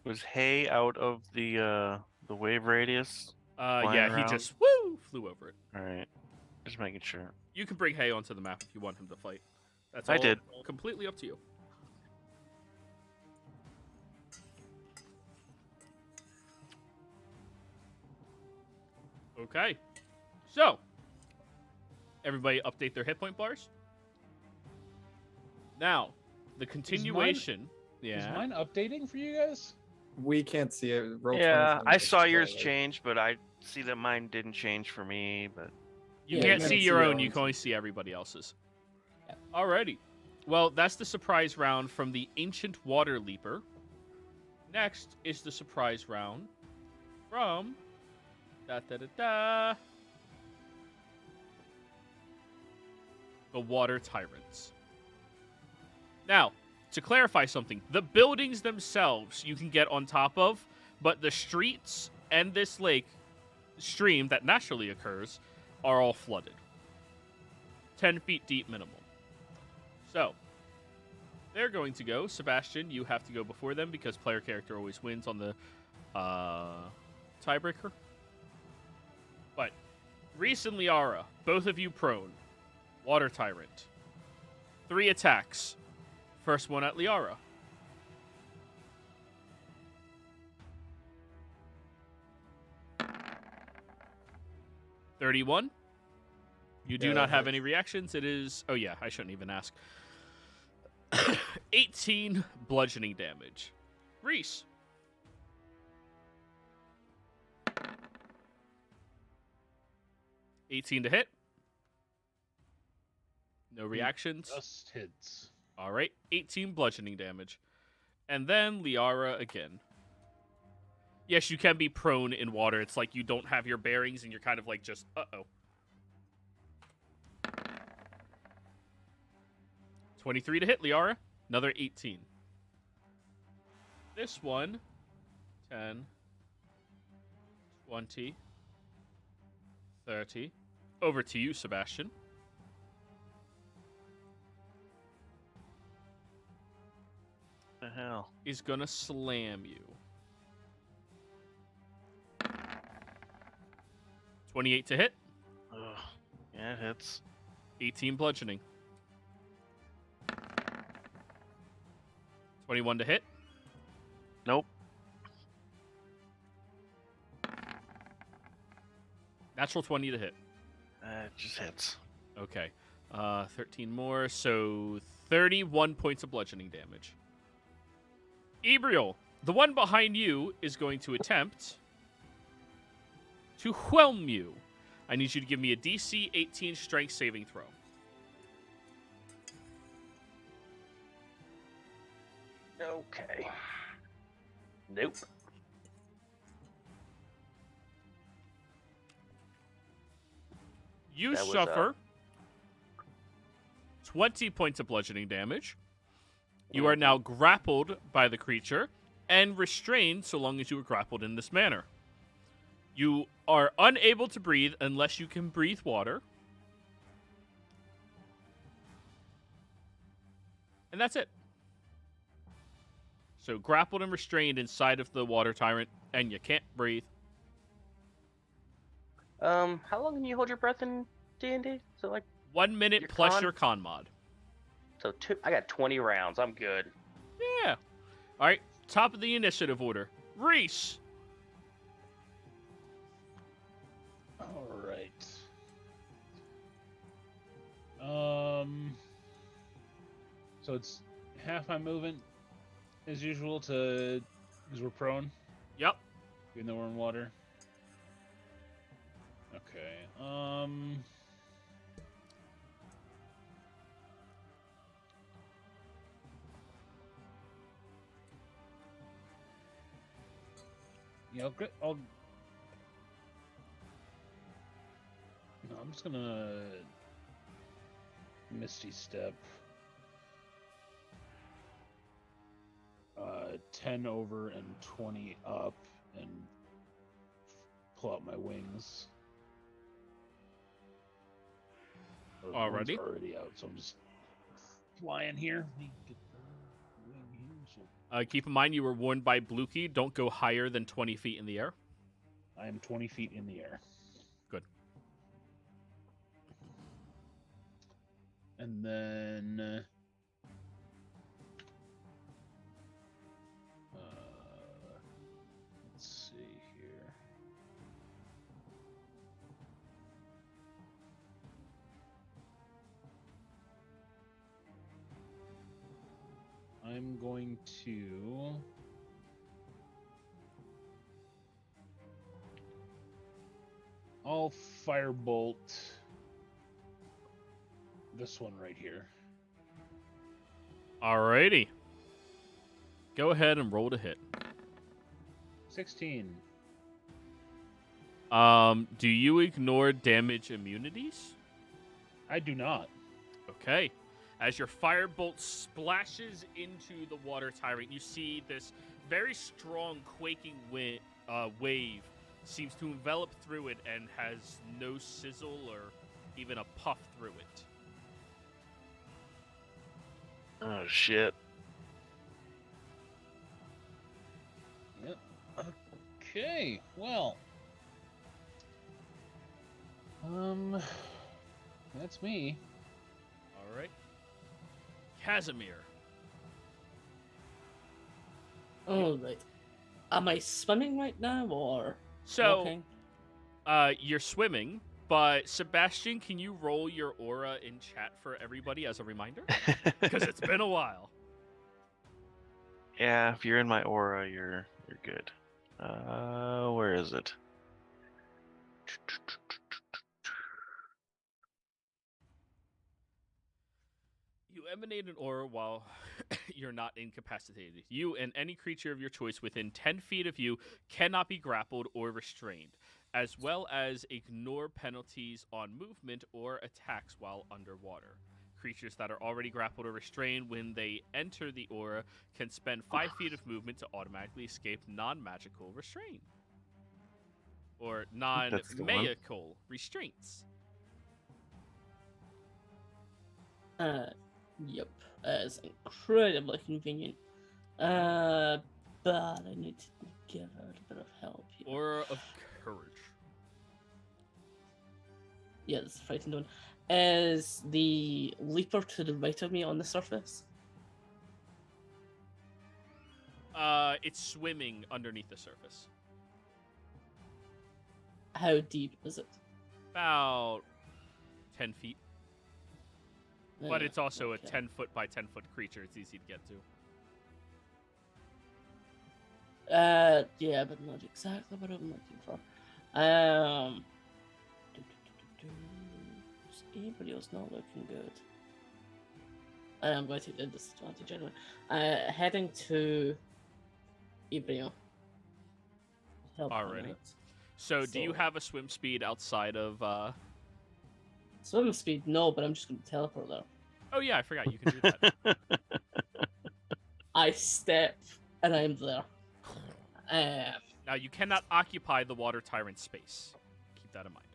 Was Hay out of the wave radius? Yeah, around? he just flew over it. All right, just making sure. You can bring Hay onto the map if you want him to fight. That's I all did. Completely up to you. Okay. So, everybody update their hit point bars. Now, the continuation. Is Yeah. mine updating for you guys? We can't see it. Roll Yeah, 20. I saw yours change, but I see that mine didn't change for me. But You Yeah, can't you see can't your see own, your you own. can only see everybody else's. Yeah. Alrighty. Well, that's the surprise round from the Ancient Water Leaper. Next is the surprise round from the Water Tyrants. Now, to clarify something, the buildings themselves you can get on top of, but the streets and this lake stream that naturally occurs are all flooded. 10 feet deep minimum. So, they're going to go. Sebastian, you have to go before them because player character always wins on the tiebreaker. But Reese and Liara, both of you prone. Water Tyrant. 3 attacks. First one at Liara. $31. You do Yeah, not that have hits. any reactions. It is... Oh, yeah. I shouldn't even ask. 18 bludgeoning damage. Reese. $18 to hit. No reactions. Just hits. All right. 18 bludgeoning damage. And then Liara again. Yes, you can be prone in water. It's like you don't have your bearings and you're kind of like just, uh-oh. 23 to hit, Liara. Another 18. This one, 10, 20, 30. Over to you, Sebastian. the hell? Is gonna slam you. 28 to hit. Ugh. Yeah, it hits. 18 bludgeoning. 21 to hit. Nope. Natural 20 to hit. It just hits. Okay. 13 more, so 31 points of bludgeoning damage. Ebriel, the one behind you is going to attempt to whelm you. I need you to give me a DC 18 strength saving throw. Okay. Nope. You That was, suffer 20 points of bludgeoning damage. You are now grappled by the creature and restrained so long as you are grappled in this manner. You are unable to breathe unless you can breathe water. And that's it. So grappled and restrained inside of the water tyrant, and you can't breathe. How long can you hold your breath in D&D? So like 1 minute Your plus con? your con mod. so I got 20 rounds. I'm good. Yeah. All right. Top of the initiative order. Reese. All right. So it's half my movement as usual to because we're prone, Yep. even though we're in water. Okay. Yeah, No, I'm just gonna Misty Step. 10 over and 20 up, and pull out my wings. The wings Alrighty. are already out, so I'm just flying here. Let me get the wing here, so Keep in mind you were warned by Blukey. Don't go higher than 20 feet in the air. I am 20 feet in the air. Good. And then let's see here. I'm going to I'll firebolt this one right here. Alrighty. Go ahead and roll to hit. 16. Do you ignore damage immunities? I do not. Okay. As your firebolt splashes into the water tyrant, you see this very strong quaking wave seems to envelop through it and has no sizzle or even a puff through it. Oh shit. Yep. Okay. Well. That's me. All right. Casimir. All right. Am I swimming right now or So, walking? you're swimming, but Sebastian, can you roll your aura in chat for everybody as a reminder? Because it's been a while. Yeah, if you're in my aura, you're good. Where is it? You emanate an aura while you're not incapacitated. You and any creature of your choice within 10 feet of you cannot be grappled or restrained, as well as ignore penalties on movement or attacks while underwater. Creatures that are already grappled or restrained when they enter the aura can spend 5 feet of movement to automatically escape non-magical restraint. Or that's the one. non-magical restraints. Yep. It's incredibly convenient. But I need to get a little bit of help here. Aura of courage. Yeah, that's the fighting done. Is the leaper to the right of me on the surface? It's swimming underneath the surface. How deep is it? About 10 feet. But it's also okay. a 10-foot by 10-foot creature. It's easy to get to. Yeah, but not exactly what I'm looking for. Anybody else not looking good? I'm going to take the disadvantage anyway. Heading to Ibrio. Alrighty. So, do you have a swim speed outside of... Swim speed? No, but I'm just going to teleport there. Oh, yeah, I forgot. You can do that. I step, and I'm there. Now, you cannot occupy the water tyrant space. Keep that in mind.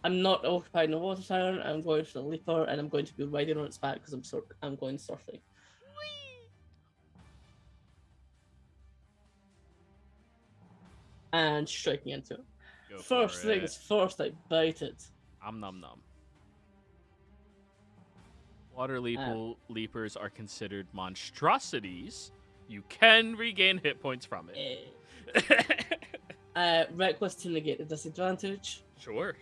I'm not occupying the water tower. I'm going to the leaper, and I'm going to be riding on its back because I'm going surfing. And striking into it. Go First for things it. first, I bite it. Nom. Water leapers are considered monstrosities. You can regain hit points from it. Reckless to negate the disadvantage. Sure.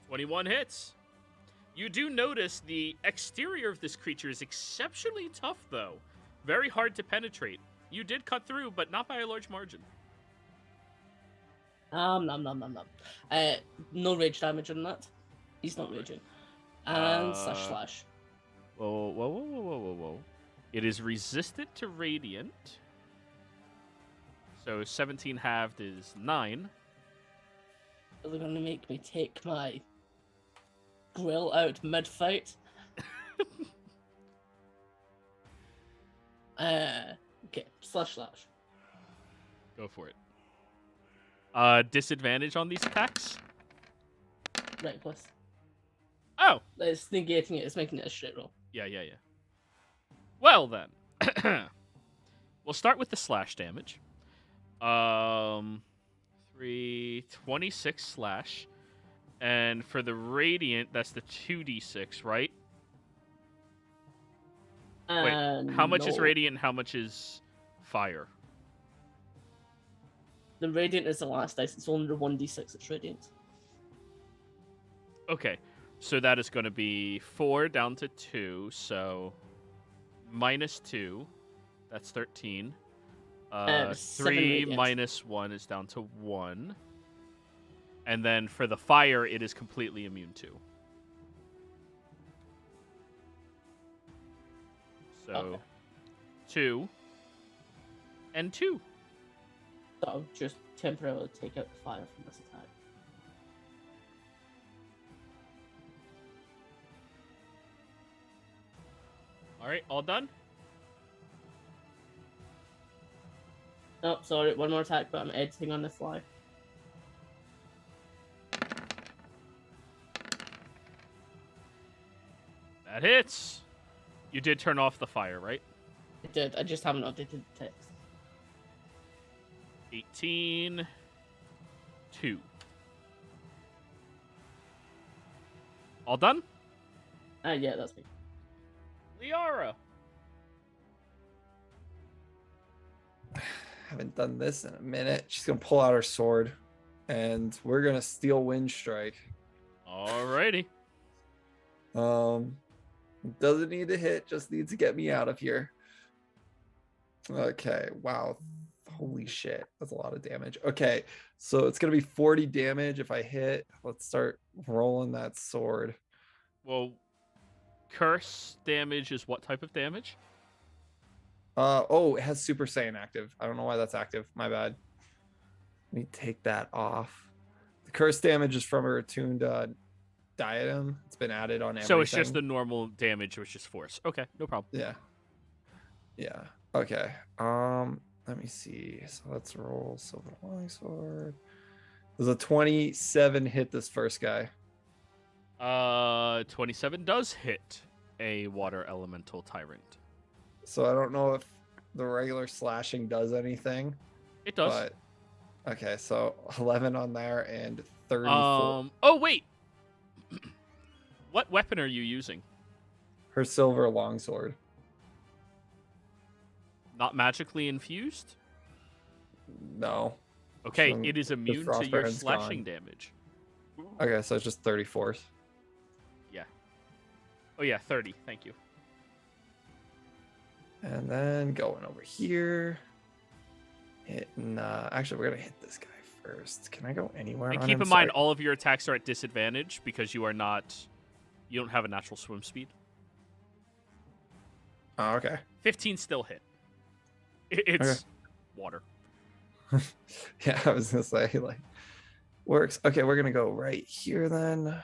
21 hits. You do notice the exterior of this creature is exceptionally tough, though. Very hard to penetrate. You did cut through, but not by a large margin. Nom. No rage damage on that. He's not raging. And slash. Whoa. It is resistant to radiant. So 17 halved is 9. Are they going to make me take my grill out mid-fight? Okay, slash. Go for it. Disadvantage on these attacks? Reckless. Oh! It's negating it, it's making it a straight roll. Yeah. Well, then. We'll start with the slash damage. 26 slash. And for the radiant, that's the 2d6, right? Wait, how much is no. radiant and how much is fire? The radiant is the last dice, it's only the 1d6 it's radiant. Okay, so that is going to be 4 down to 2, so minus 2, that's 13. 7 3 radiant. minus 1 is down to 1. And then for the fire, it is completely immune to. So, Okay. 2 and 2. So I'll just temporarily take out the fire from this attack. All right, all done? Oh, sorry, one more attack, but I'm editing on the fly. That hits. You did turn off the fire, right? I did, I just haven't updated the text. 18. 2. All done? Yeah, that's me. Liara. Haven't done this in a minute. She's gonna pull out her sword, and we're gonna steal wind strike. Alrighty. Doesn't need to hit, just needs to get me out of here. Okay, wow. Holy shit, that's a lot of damage. Okay, so it's gonna be 40 damage if I hit. Let's start rolling that sword. Well, curse damage is what type of damage? Oh, it has Super Saiyan active. I don't know why that's active. My bad. Let me take that off. The curse damage is from her attuned diadem. It's been added on everything. So it's just the normal damage, which is force. Okay, no problem. Yeah. Okay. Let me see. So let's roll Silver Longsword. Does a 27 hit this first guy? 27 does hit a water elemental tyrant. So I don't know if the regular slashing does anything. It does. But okay, so 11 on there and 34. Oh wait. What weapon are you using? Her silver longsword. Not magically infused? No. Okay, So it is the immune to your frostburn's slashing gone. damage. Okay, so it's just 30 force. Yeah. Oh yeah, 30. Thank you. And then going over here. Hitting, actually, we're going to hit this guy first. Can I go anywhere And on keep him? in mind, Sorry. all of your attacks are at disadvantage because you don't have a natural swim speed. Oh, okay. 15 still hit. It's water. Yeah, I was going to say, like, works. Okay, we're going to go right here then. All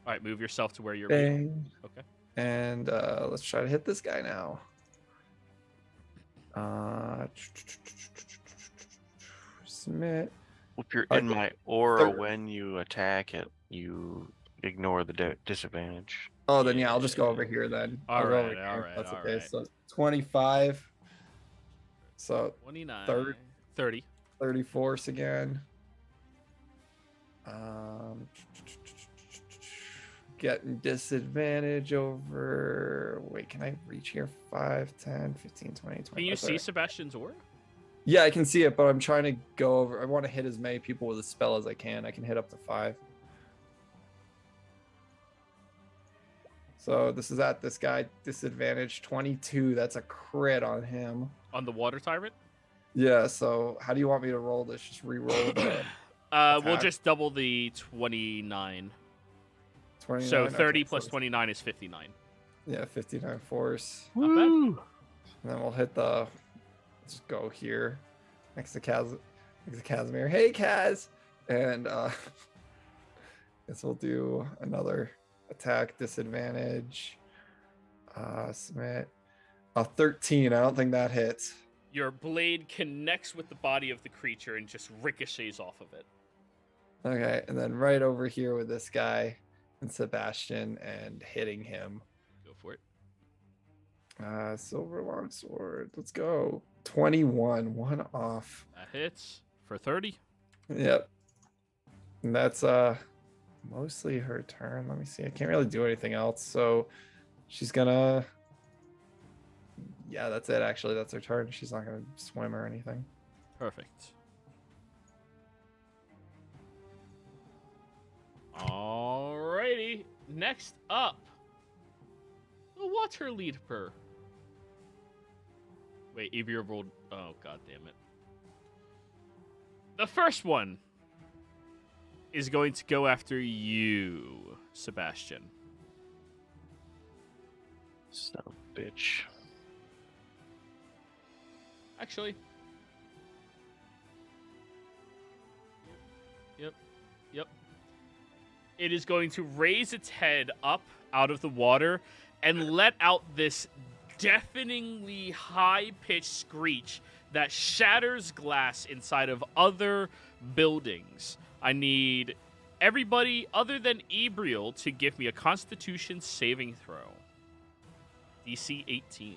right, move yourself to where you're ready. Bang. Okay. And let's try to hit this guy now. Submit. If you're Okay. in my aura Third. when you attack it, you ignore the disadvantage. Oh, then yeah, I'll just go over here then. I'll go over Alright, here. alright, That's okay. alright. So 25. So 29. Third. 30. 30 force again. Getting disadvantage over. Wait, can I reach here? 5, 10, 15, 20, 25. Can you see Sebastian's aura? Yeah, I can see it, but I'm trying to go over. I want to hit as many people with a spell as I can. I can hit up to 5. So this is at this guy, disadvantage 22. That's a crit on him. On the water tyrant? Yeah, so how do you want me to roll this? Just re-roll the We'll attack. just double the 29. 29. So 30 okay, plus so 29 is 59. yeah, 59 force. Not bad. Woo! And then we'll hit the. Let's just go here, next to Casimir. Hey, Kaz, and guess we'll do another attack disadvantage. Submit. 13. I don't think that hits. Your blade connects with the body of the creature and just ricochets off of it. Okay, and then right over here with this guy and Sebastian and hitting him. Go for it. Silver longsword. Let's go. 21. One off. That hits for 30. Yep. And that's mostly her turn. Let me see. I can't really do anything else. So she's gonna. Yeah, that's it. Actually, that's her turn. She's not gonna swim or anything. Perfect. Alrighty. Next up, the water leaper. Wait, Evia rolled. Oh, god damn it. The first one is going to go after you, Sebastian. Son of a bitch. Actually. Yep. It is going to raise its head up out of the water and let out this deafeningly high-pitched screech that shatters glass inside of other buildings. I need everybody other than Ebriel to give me a Constitution saving throw. DC 18.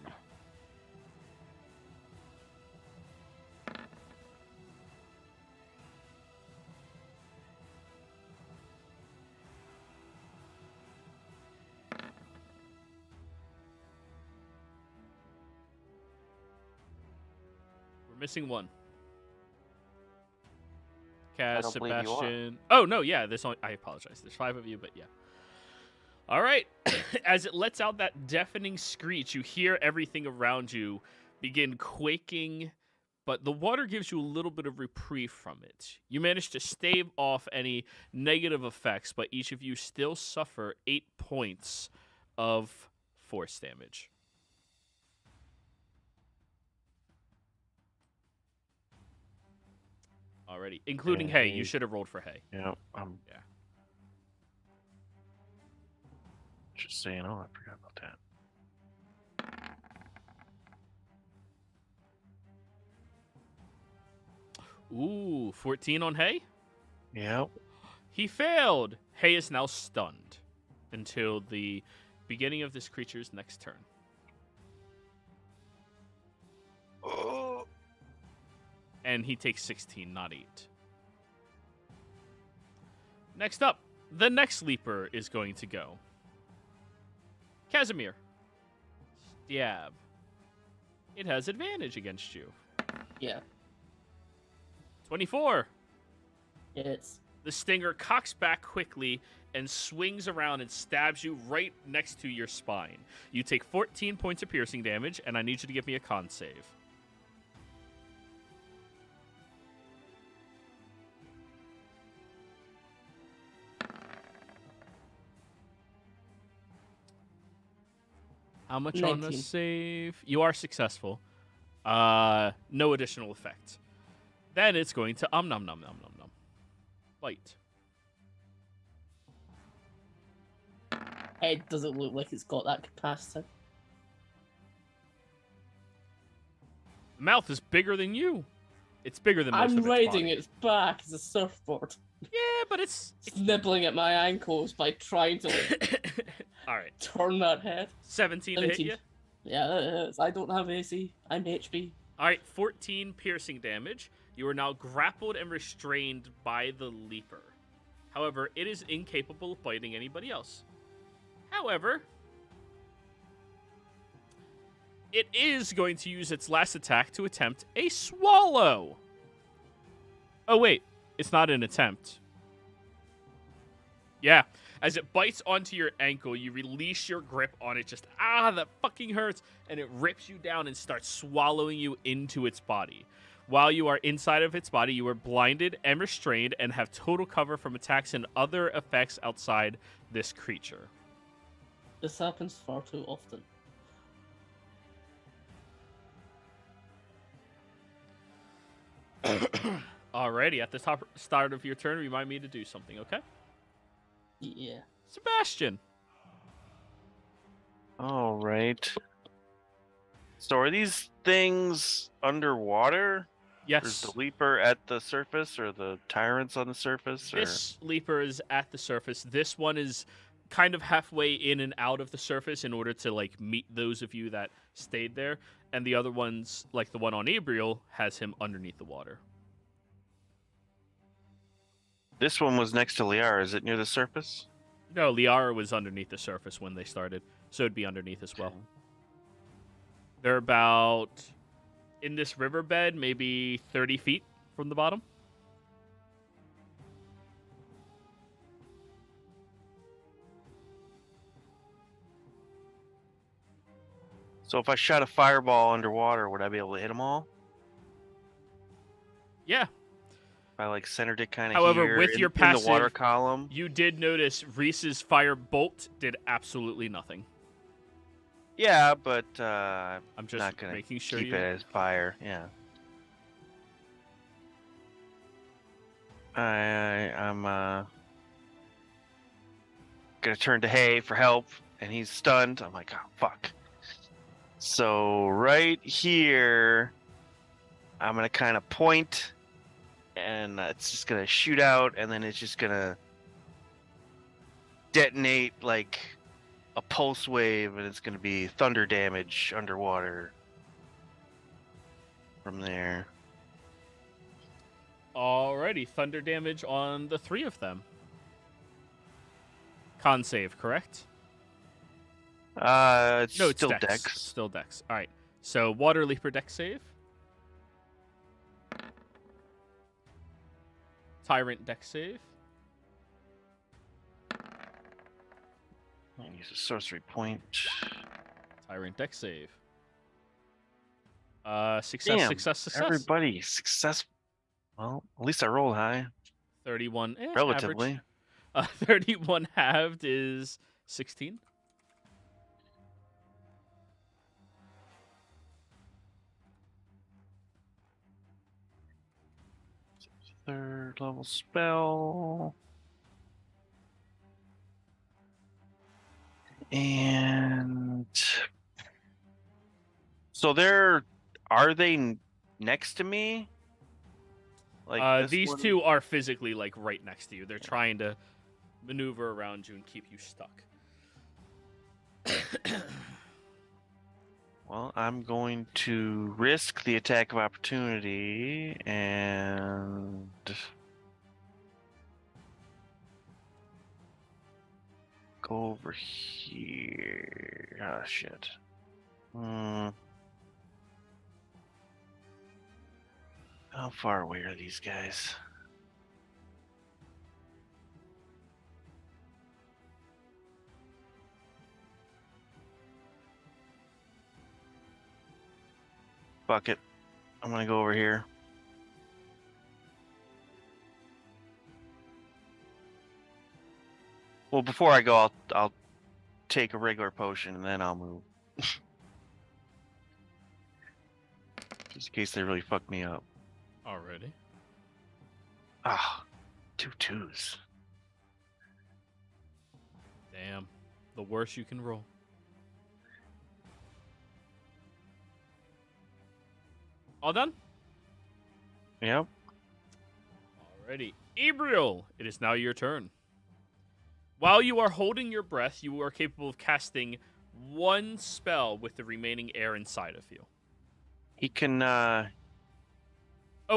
We're missing one. Kaz, don't believe you are. Sebastian. Oh no, yeah. I apologize. There's 5 of you, but yeah. All right. As it lets out that deafening screech, you hear everything around you begin quaking, but the water gives you a little bit of reprieve from it. You manage to stave off any negative effects, but each of you still suffer 8 points of force damage. Already, including Hay. You should have rolled for Hay. Yeah, Yeah. Just saying. Oh, I forgot about that. Ooh, 14 on Hay? Yep. He failed. Hay is now stunned until the beginning of this creature's next turn. Oh. And he takes 16, not 8. Next up, The next leaper is going to go. Casimir. Stab. It has advantage against you. Yeah. 24. It's The stinger cocks back quickly and swings around and stabs you right next to your spine. You take 14 points of piercing damage, and I need you to give me a con save. How much on the 19. save? You are successful. No additional effect. Then it's going to nom nom nom nom nom. Bite. Head doesn't look like it's got that capacity. Mouth is bigger than you. It's bigger than most I'm of its riding body. its back as a surfboard, Yeah, but it's nibbling at my ankles by trying to all right. turn that head. 17 to hit 17. you. Yeah, that is. I don't have AC. I'm HP. All right, 14 piercing damage. You are now grappled and restrained by the leaper. However, it is incapable of biting anybody else. However, it is going to use its last attack to attempt a swallow. Oh, wait. It's not an attempt. Yeah. As it bites onto your ankle, you release your grip on it. Just, that fucking hurts. And it rips you down and starts swallowing you into its body. While you are inside of its body, you are blinded and restrained and have total cover from attacks and other effects outside this creature. This happens far too often. Alrighty, at the start of your turn, remind me to do something, okay? Yeah. Sebastian. All right. So are these things underwater? Or is Yes. the leaper at the surface, or the tyrants on the surface? Or... This leaper is at the surface. This one is kind of halfway in and out of the surface in order to like meet those of you that stayed there. And the other ones, like the one on Abriel, has him underneath the water. This one was next to Liara. Is it near the surface? No, Liara was underneath the surface when they started, so it'd be underneath as well. They're about, in this riverbed, maybe 30 feet from the bottom. So if I shot a fireball underwater, would I be able to hit them all? Yeah. If I like centered it kind of However, here with your in the water passive, column. you did notice Reese's fire bolt did absolutely nothing. Yeah, but I'm just not gonna making sure keep you... it as fire. Yeah. I'm gonna turn to Hay for help, and he's stunned. I'm like, oh fuck. So right here, I'm gonna kind of point, and it's just gonna shoot out, and then it's just gonna detonate like a pulse wave, and it's gonna be thunder damage underwater from there. Alrighty, thunder damage on the three of them. Con save, correct? It's No, it's still Dex. Dex. Still Dex. All right. So Water Leaper Dex save. Tyrant Dex save. Use a sorcery point. Tyrant Dex save. Success, Damn, success, success. Everybody successful. Well, at least I rolled high, 31. relatively. Average. 31 halved is 16. Third level spell. And so are they next to me? Like this These one? two are physically like right next to you. They're trying to maneuver around you and keep you stuck. Well, I'm going to risk the attack of opportunity and go over here. Ah, shit. How far away are these guys? Fuck it. I'm gonna go over here. Well, before I go, I'll take a regular potion and then I'll move. Just in case they really fuck me up. Alrighty. Ah, 2 2s. Damn. The worst you can roll. All done? Yep. Alrighty. Ebriel, it is now your turn. While you are holding your breath, you are capable of casting one spell with the remaining air inside of you. He can, Oh,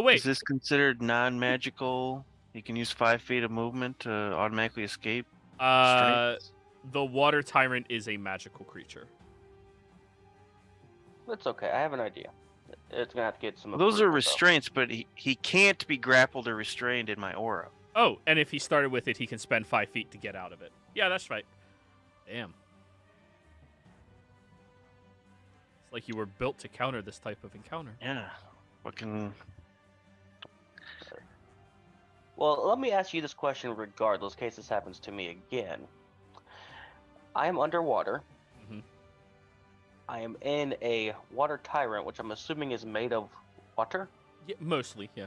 wait. is this considered non-magical? He can use 5 feet of movement to automatically escape? Strength? The water tyrant is a magical creature. That's okay. I have an idea. It's gonna have to get some. Well, those are approval, though. restraints, but he can't be grappled or restrained in my aura. Oh, and if he started with it, he can spend 5 feet to get out of it. Yeah, that's right. Damn. It's like you were built to counter this type of encounter. Yeah. Fucking. Well, let me ask you this question regardless, in case this happens to me again. I am underwater. Mhm. I am in a water tyrant, which I'm assuming is made of water. Yeah, mostly, yeah.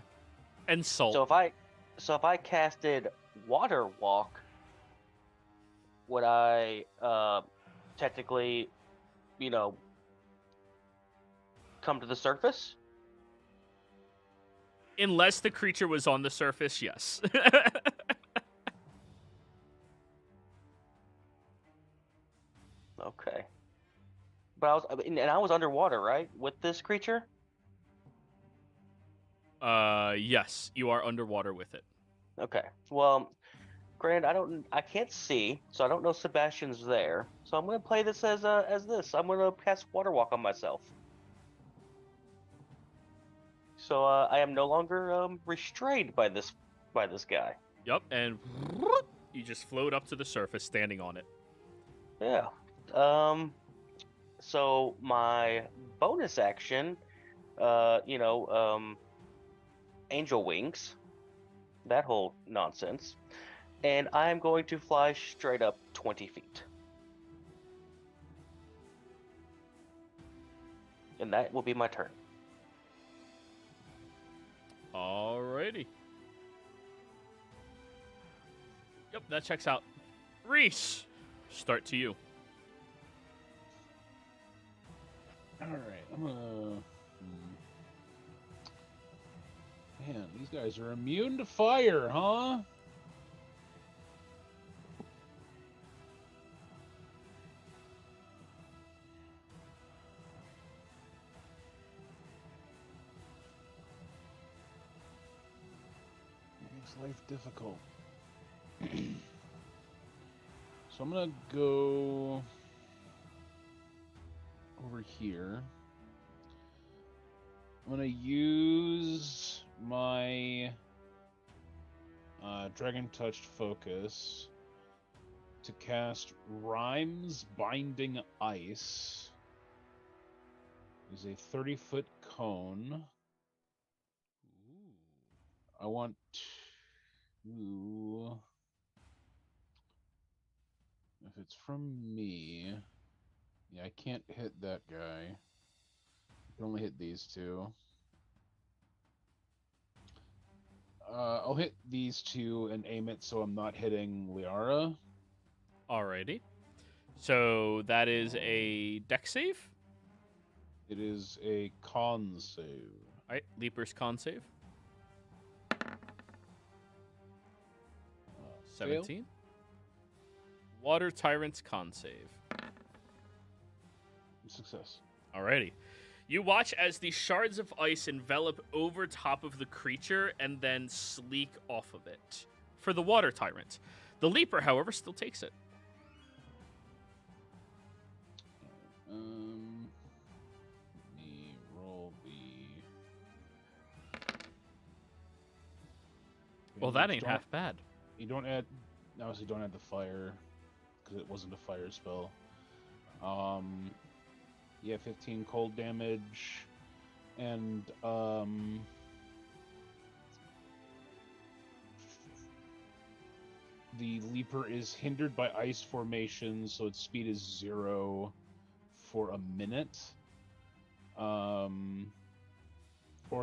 And salt. So if I casted water walk, would I technically, come to the surface? Unless the creature was on the surface, yes. Okay. But I was underwater, right, with this creature? Yes, you are underwater with it. Okay. Well, granted, I can't see, so I don't know Sebastian's there. So I'm gonna play this as this. I'm gonna cast water walk on myself. So I am no longer restrained by this guy. Yep, and you just float up to the surface, standing on it. Yeah. So my bonus action, angel wings, that whole nonsense, and I'm going to fly straight up 20 feet. And that will be my turn. Alrighty. Yep, that checks out. Reese, start to you. All right, I'm gonna. Man, these guys are immune to fire, huh? Makes life difficult. So I'm gonna go over here. I'm gonna use my Dragon Touched Focus to cast Rhyme's Binding Ice. It's a 30-foot cone. I want to... If it's from me... Yeah, I can't hit that guy. I can only hit these two. I'll hit these two and aim it so I'm not hitting Liara. Alrighty. So that is a dex save? It is a con save. Alright, Leaper's con save. 17. Water Tyrant's con save. Success. Alrighty. You watch as the shards of ice envelop over top of the creature and then sleek off of it. For the Water Tyrant. The Leaper, however, still takes it. Let me roll the. Well, that ain't half bad. You don't add. Obviously, don't add the fire because it wasn't a fire spell. Yeah, 15 cold damage, and the leaper is hindered by ice formations, so its speed is 0 for a minute. Or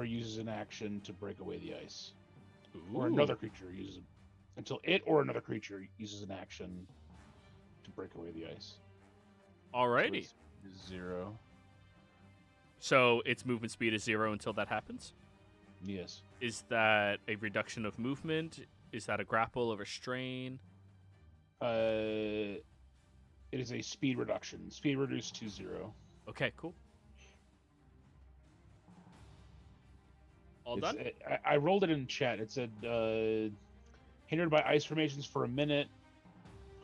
uses an action to break away the ice. Or another creature uses until it or another creature uses an action to break away the ice. Alrighty. So it's 0. So its movement speed is 0 until that happens? Yes. Is that a reduction of movement? Is that a grapple or a restrain? It is a speed reduction. Speed reduced to 0. Okay, cool. All done? I rolled it in chat. It said hindered by ice formations for a minute.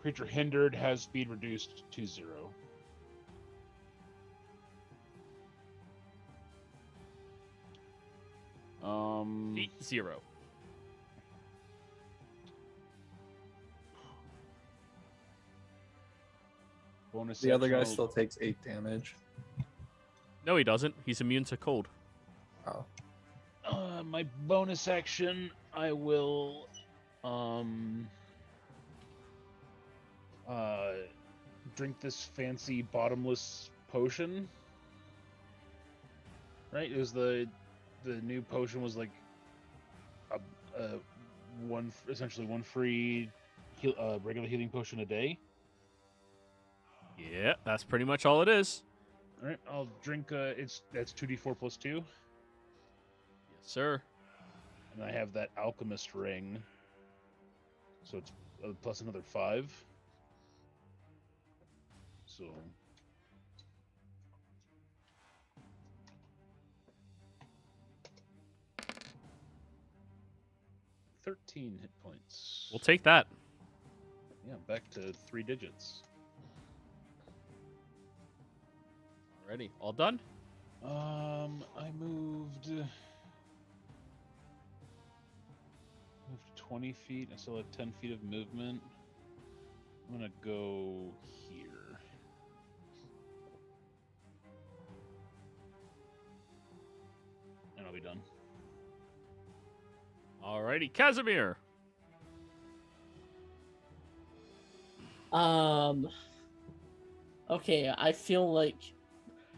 Creature hindered has speed reduced to 0. Feet 0. Bonus The other guy action, still takes 8 damage. No, he doesn't. He's immune to cold. Oh. my bonus action, I will drink this fancy bottomless potion. Right? It was the new potion was like essentially one free regular healing potion a day. Yeah, that's pretty much all it is. All right, I'll drink. That's 2d4 plus 2, Yes, sir. and I have that alchemist ring, so it's plus another 5. So 13 hit points. We'll take that. Yeah, back to 3 digits. Alrighty, all done? I moved 20 feet. I still have 10 feet of movement. I'm gonna go here. And I'll be done. Alrighty, Casimir. Okay, I feel like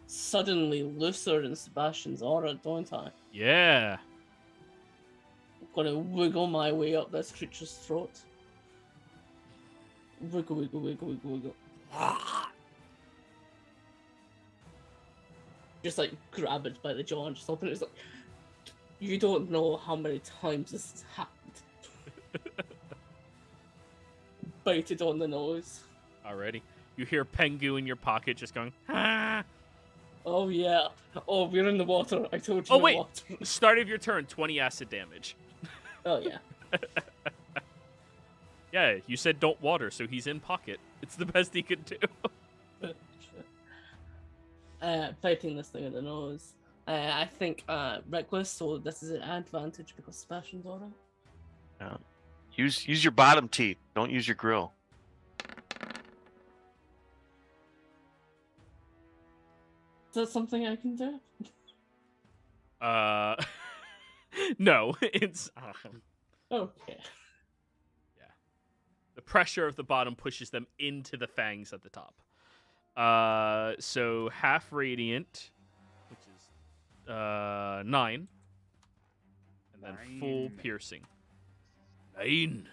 suddenly looser in Sebastian's aura, don't I? Yeah. I'm gonna wiggle my way up this creature's throat. Wiggle, wiggle, wiggle, wiggle, wiggle. Just like grab it by the jaw and just open it. It's like, you don't know how many times this has happened. Bite it on the nose. Alrighty. You hear Pengu in your pocket just going, ah. Oh yeah. Oh, we're in the water. I told you. Oh, no wait. Water. Start of your turn, 20 acid damage. Oh yeah. Yeah, you said don't water, so he's in pocket. It's the best he could do. Biting this thing in the nose. I think reckless, so this is an advantage because Sebastian's aura. Yeah. Use your bottom teeth. Don't use your grill. Is that something I can do? No, it's Okay. the pressure of the bottom pushes them into the fangs at the top. So half radiant, which is 9, and then full 9. piercing. 9.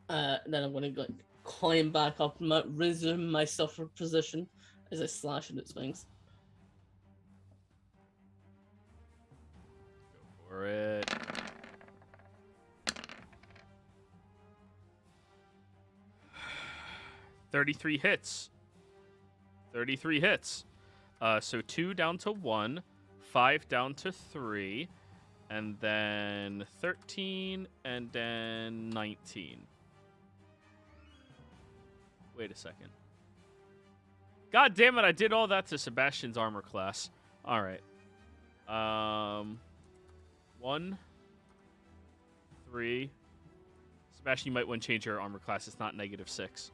Then I'm gonna like climb back up and resume my suffer position as I slash at its wings. Go for it. $33 hits. 33 hits. So 2 down to 1, 5 down to 3, and then 13, and then 19. Wait a second. God damn it! I did all that to Sebastian's armor class. All right. 1, 3. Sebastian, you might want to change your armor class. It's not -6.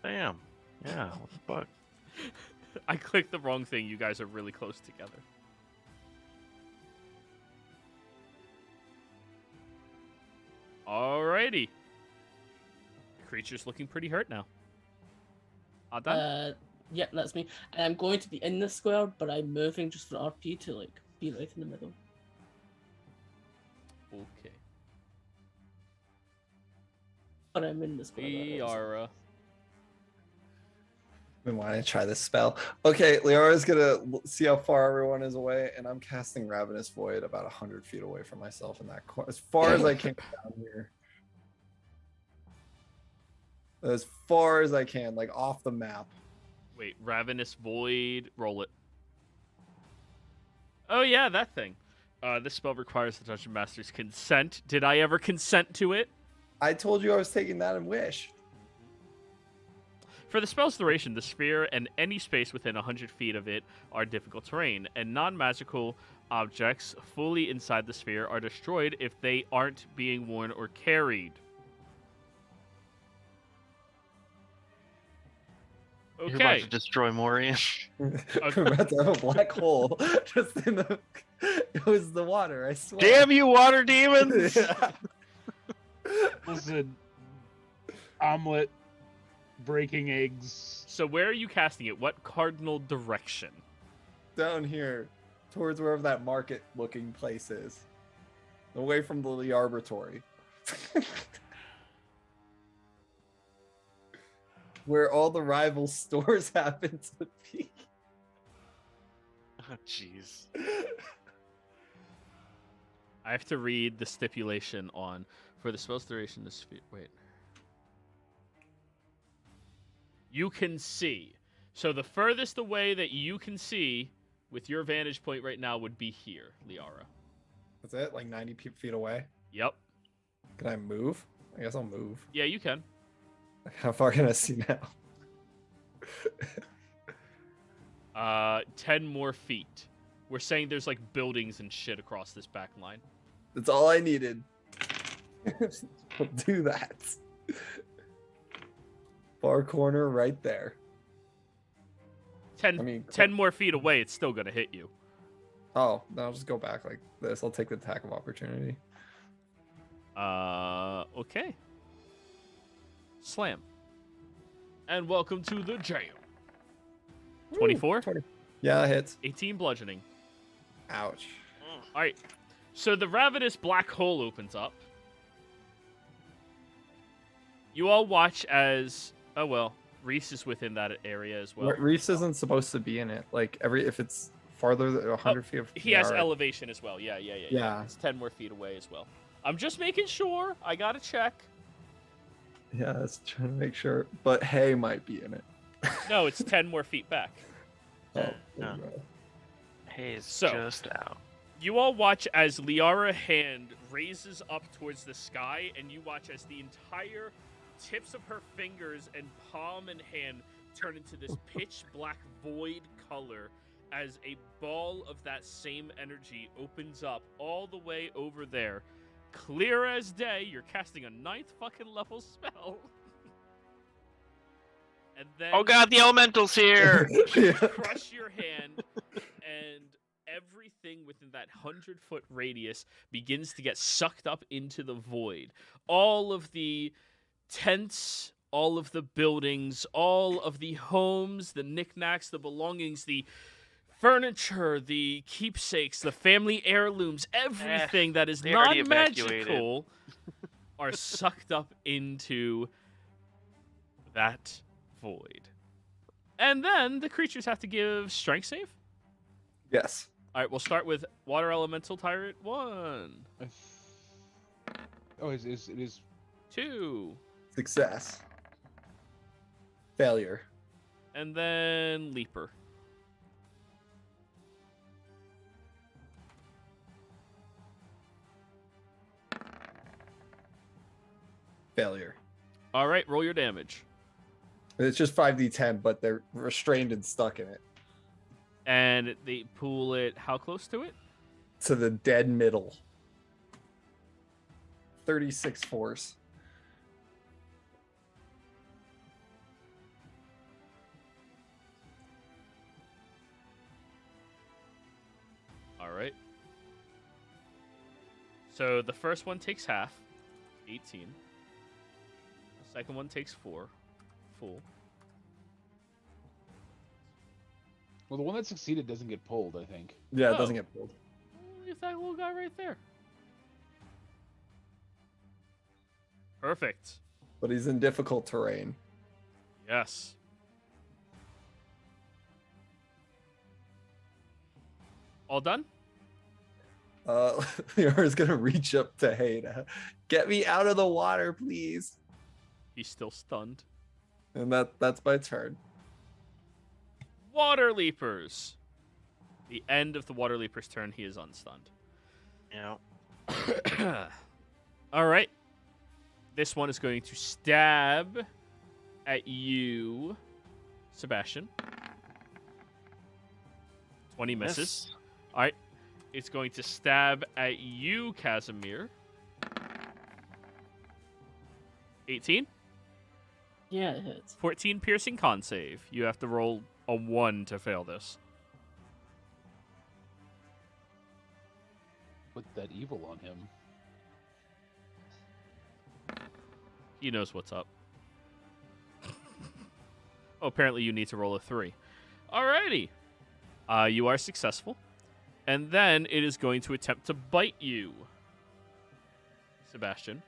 Damn. Yeah. What the fuck? I clicked the wrong thing. You guys are really close together. Alrighty. The creature's looking pretty hurt now. Done? Yep, that's me. And I'm going to be in the square, but I'm moving just for RP to like be right in the middle. Okay. But I'm in the square. Liara. I've been wanting to try this spell. Okay, Liara's gonna see how far everyone is away, and I'm casting Ravenous Void about 100 feet away from myself in that corner, as far as I can down here. As far as I can, like off the map. Wait, Ravenous Void. Roll it. Oh yeah, that thing. This spell requires the Dungeon Master's consent. Did I ever consent to it? I told you I was taking that in Wish. For the spell's duration, the sphere and any space within 100 feet of it are difficult terrain, and non-magical objects fully inside the sphere are destroyed if they aren't being worn or carried. You're about Okay. to destroy Morian. We're about to have a black hole just in the. It was the water, I swear. Damn you, water demons! Yeah. Listen, omelet, breaking eggs. So where are you casting it? What cardinal direction? Down here, towards wherever that market-looking place is, away from the Arboratory. Where all the rival stores happen to be. Oh, jeez. I have to read the stipulation on for the spell's duration. The sphere. Wait. You can see. So the furthest away that you can see with your vantage point right now would be here, Liara. That's it? Like 90 feet away? Yep. Can I move? I guess I'll move. Yeah, you can. How far can I see now? 10 more feet. We're saying there's like buildings and shit across this back line. That's all I needed. I'll do that. Far corner right there. 10 more feet away, it's still gonna hit you. Oh, then I'll just go back like this. I'll take the attack of opportunity. Okay. Slam. And welcome to the jam. 24? 20. Yeah, that hits. 18 bludgeoning. Ouch. Alright. So the ravenous black hole opens up. You all watch as... Oh, well. Reese is within that area as well. Reese isn't supposed to be in it. Like, if it's farther than 100 feet. He has elevation as well. Yeah. Yeah. It's 10 more feet away as well. I'm just making sure. I gotta check. Yeah, I was trying to make sure. But Hay might be in it. No, it's 10 more feet back. Oh, No. Hayes So- just out. You all watch as Liara hand raises up towards the sky, and you watch as the entire tips of her fingers and palm and hand turn into this pitch black void color as a ball of that same energy opens up all the way over there. Clear as day, you're casting a 9th fucking level spell. And then Oh god, the elemental's here! crush your hand, and everything within that 100-foot radius begins to get sucked up into the void. All of the tents, all of the buildings, all of the homes, the knickknacks, the belongings, the furniture, the keepsakes, the family heirlooms, everything that is they already non-magical are sucked up into that void. And then the creatures have to give strength save. Yes. All right, we'll start with Water Elemental Tyrant 1, Oh, it is. 2, Success. Failure. and then Leaper. Failure. All right, roll your damage. It's just 5d10, but they're restrained and stuck in it. And they pull it how close to it? To the dead middle. 36 force. All right. So the first one takes half, 18. The second one takes 4, full. Well, the one that succeeded doesn't get pulled, I think. Yeah, it Oh. doesn't get pulled. Look at that little guy right there. Perfect. But he's in difficult terrain. Yes. All done? Leora's gonna reach up to Haida. Get me out of the water, please. He's still stunned. And that's my turn. Water Leapers. The end of the Water Leaper's turn, he is unstunned. Yeah. All right. This one is going to stab at you, Sebastian. 20 misses. Miss. All right. It's going to stab at you, Casimir. 18. Yeah, it hits. 14 piercing con save. You have to roll a 1 to fail this. Put that evil on him. He knows what's up. Oh, apparently you need to roll a 3. Alrighty. You are successful. And then it is going to attempt to bite you, Sebastian.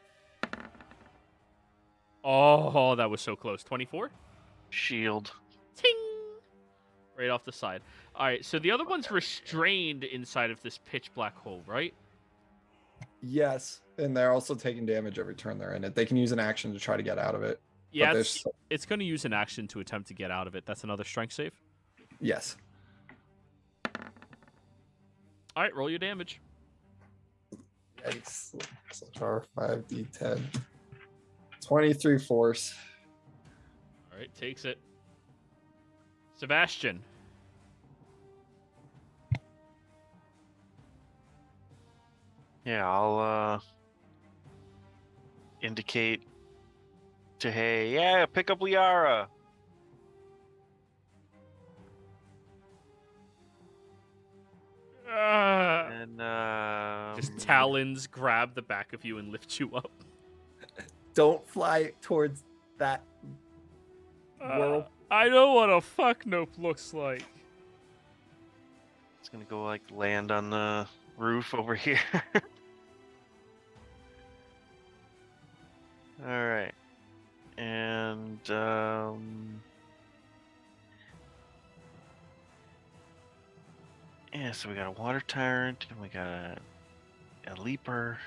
Oh, that was so close. 24? Shield. Ting! Right off the side. Alright, so the other one's restrained inside of this pitch black hole, right? Yes, and they're also taking damage every turn they're in it. They can use an action to try to get out of it. Yeah, But it's, it's going to use an action to attempt to get out of it. That's another strength save. Yes. Alright, roll your damage. Yikes. So jar 5d10. 23 force. Alright, takes it. Sebastian. Yeah, I'll indicate to Hey, yeah, pick up Liara. And Just talons grab the back of you and lift you up. Don't fly towards that world. I know what a fuck nope looks like. it's gonna go like land on the roof over here. All right, and yeah, so we got a water tyrant and we got a leaper.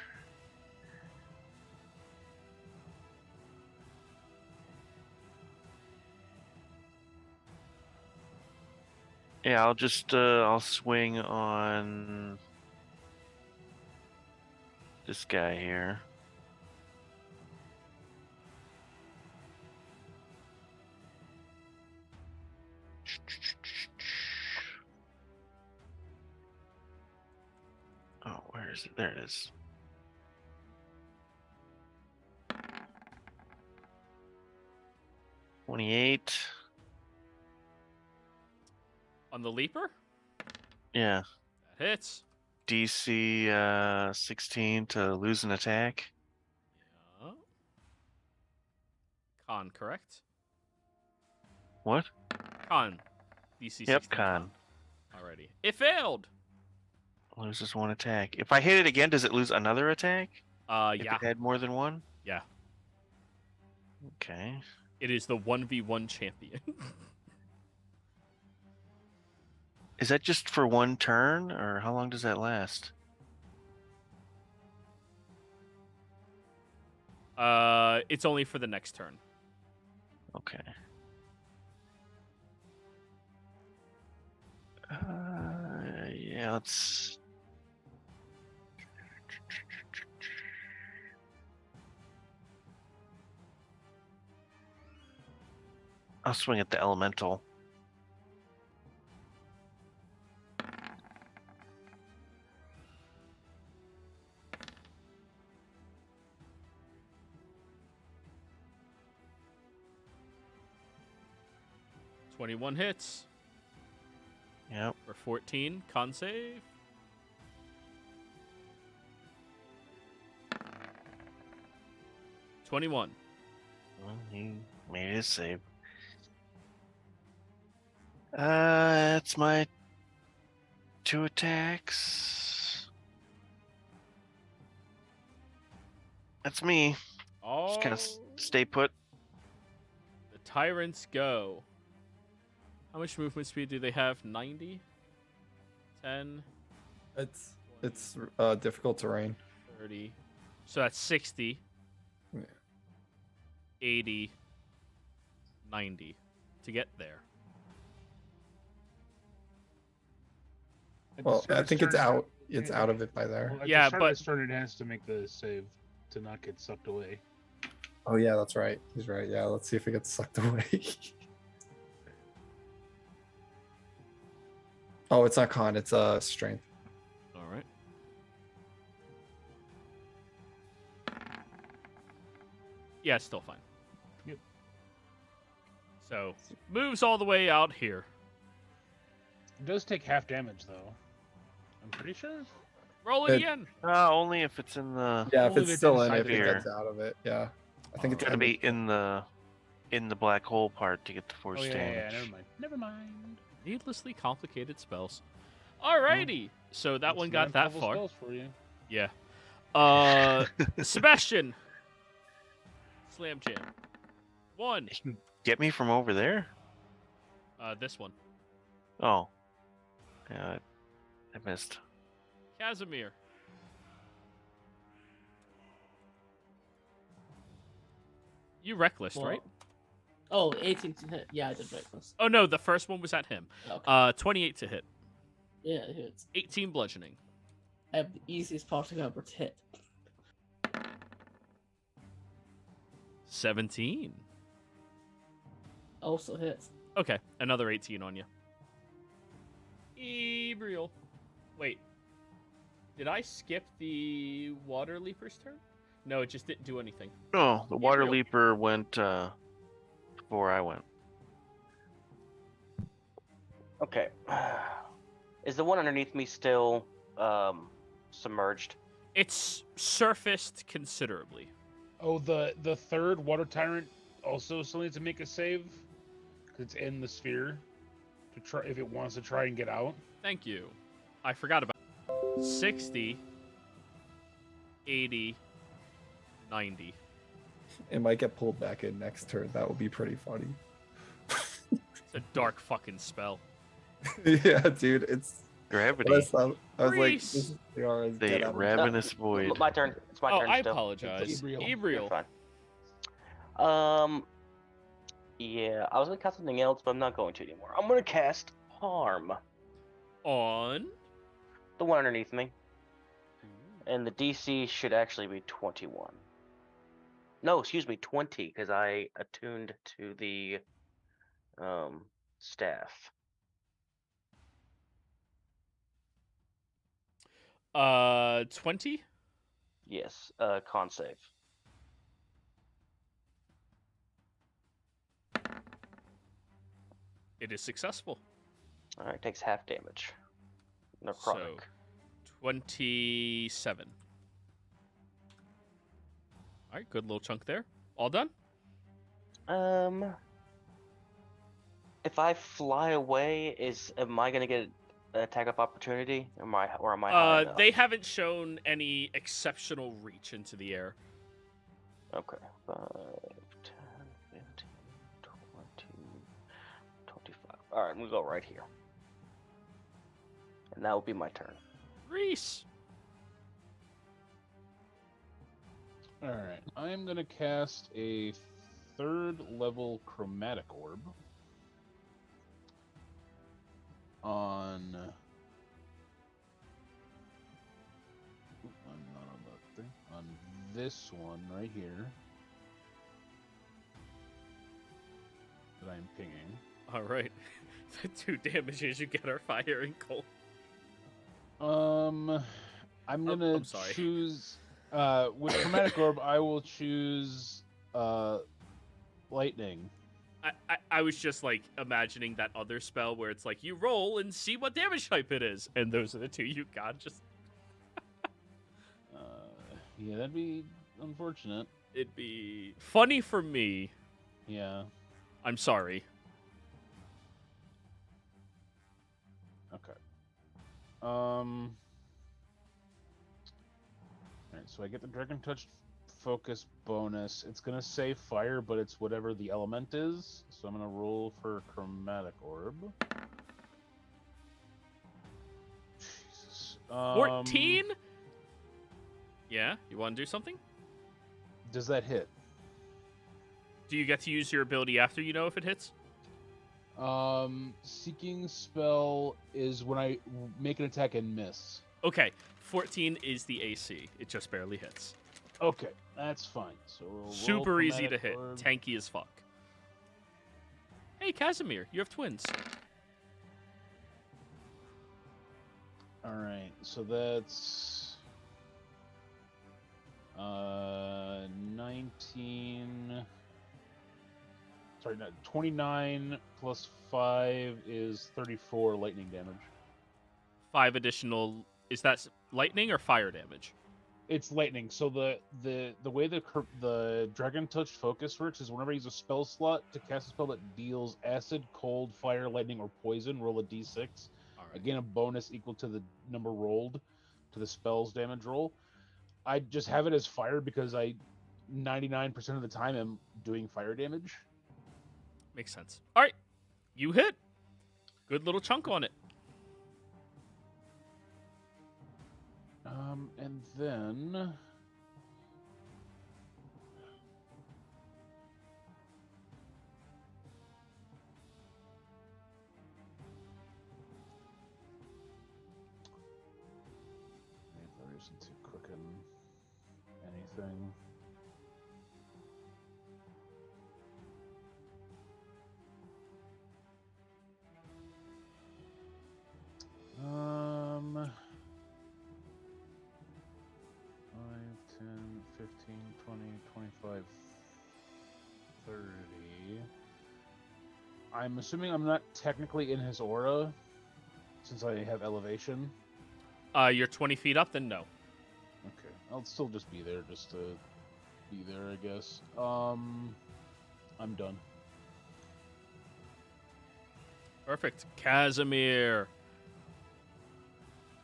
Yeah, I'll just I'll swing on this guy here. Oh, where is it? There it is. $28. On the leaper? Yeah. That hits. DC 16 to lose an attack. Yeah. Con, correct? What? Con. DC 16 Yep, con. Alrighty. It failed. Loses one attack. If I hit it again, does it lose another attack? If Yeah. it had more than one? Yeah. Okay. It is the 1v1 champion. Is that just for one turn, or how long does that last? It's only for the next turn. Okay. Yeah, let's. I'll swing at the elemental. $21 hits Yep. for 14. Con save. $21. Well, he made his save. That's my 2 attacks. That's me. Just kind of stay put. The tyrants go. How much movement speed do they have? 90? 10? It's difficult terrain. 30. So that's 60. Yeah. 80. 90 to get there. Well, I think it's out. It's out of it by there. Well, at Yeah, the start but- of his turn, it has to make the save to not get sucked away. Oh yeah, that's right. He's right. Yeah, let's see if it gets sucked away. Oh, it's not con. It's strength. All right. Yeah, it's still fine. Yep. So, moves all the way out here. It does take half damage, though. I'm pretty sure. Roll it It- again. Only if it's in the. Yeah, if Only it's if it's still in, inside if the it ear. gets out of it. Yeah, I think it's Gotta be in the black hole part to get the force Oh yeah, damage. never mind. Never mind. Needlessly complicated spells. Alrighty. So that That's one got ninth that level far. spells for you. Yeah. Sebastian. Slam jam. 1. Get me from over there? This one. Oh. Yeah, I missed. Casimir. You reckless, right? Oh, 18 to hit. Yeah, I did reckless. Oh no, the first one was at him. Okay. 28 to hit. Yeah, it hits. 18 bludgeoning. I have the easiest parting ever to hit. 17. Also hits. Okay, another 18 on you. Ebriel. Wait. Did I skip the water leaper's turn? No, it just didn't do anything. No, the water real- leaper went before I went. Okay. Is the one underneath me still submerged? It's surfaced considerably. Oh, the third water tyrant also still needs to make a save because it's in the sphere to try if it wants to try and get out. Thank you. I forgot about 60, 80, 90. It might get pulled back in next turn. That would be pretty funny. It's a dark fucking spell. Yeah, dude. It's. Gravity. What I saw, I was like, Reese. this is Liara's The get out of ravenous void. My turn. It's my Oh, turn I still. apologize. Ebriel. You're Ebriel. fine. Yeah, I was gonna cast something else, but I'm not going to anymore. I'm gonna cast Harm. On. The one underneath me. And the DC should actually be 21. No, excuse me, 20, because I attuned to the staff. 20? Yes, con save. It is successful. Alright, takes half damage. Necrotic. 27. Alright, good little chunk there. All done? If I fly away, am I gonna get an attack of opportunity? Am I high enough? They haven't shown any exceptional reach into the air. Okay. 5, 10, 15, 20, 25. Alright, we'll go right here. And that will be my turn. Reese. All right, I'm gonna cast a third level chromatic orb on. I'm not on that thing. On this one right here. that I am pinging. All right. The 2 damages you get are fire and cold. I'm gonna I'm sorry. choose. With chromatic orb, I will choose lightning. I was just like imagining that other spell where it's like you roll and see what damage type it is, and those are the 2 you got. Just Yeah, that'd be unfortunate. it'd be funny for me. Yeah. I'm sorry. Okay. Alright, so I get the Dragon Touch focus bonus. It's gonna say fire, but it's whatever the element is. So I'm gonna roll for chromatic orb. Jesus. 14? Yeah, you want to do something? Does that hit? Do you get to use your ability after you know if it hits? Seeking spell is when I make an attack and miss. Okay, 14 is the AC. It just barely hits. Okay, that's fine. So we'll roll Super easy to chromatic hit. orb. Tanky as fuck. Hey, Casimir, you have twins. All right, so that's 19. Sorry, not 29 plus 5 is 34 lightning damage. 5 additional. Is that lightning or fire damage? It's lightning. So the way the Dragon Touch focus works is whenever I use a spell slot to cast a spell that deals acid, cold, fire, lightning, or poison, roll a d6. All right. Again, a bonus equal to the number rolled to the spell's damage roll. I just have it as fire because I 99% of the time am doing fire damage. Makes sense. All right, you hit. Good little chunk on it. And then there isn't too cooking anything. Um, 5, 10, 15, 20, 25, 30. I'm assuming I'm not technically in his aura since I have elevation. You're 20 feet up, then no. Okay, I'll still just be there, just to be there, I guess. I'm done. Perfect. Casimir.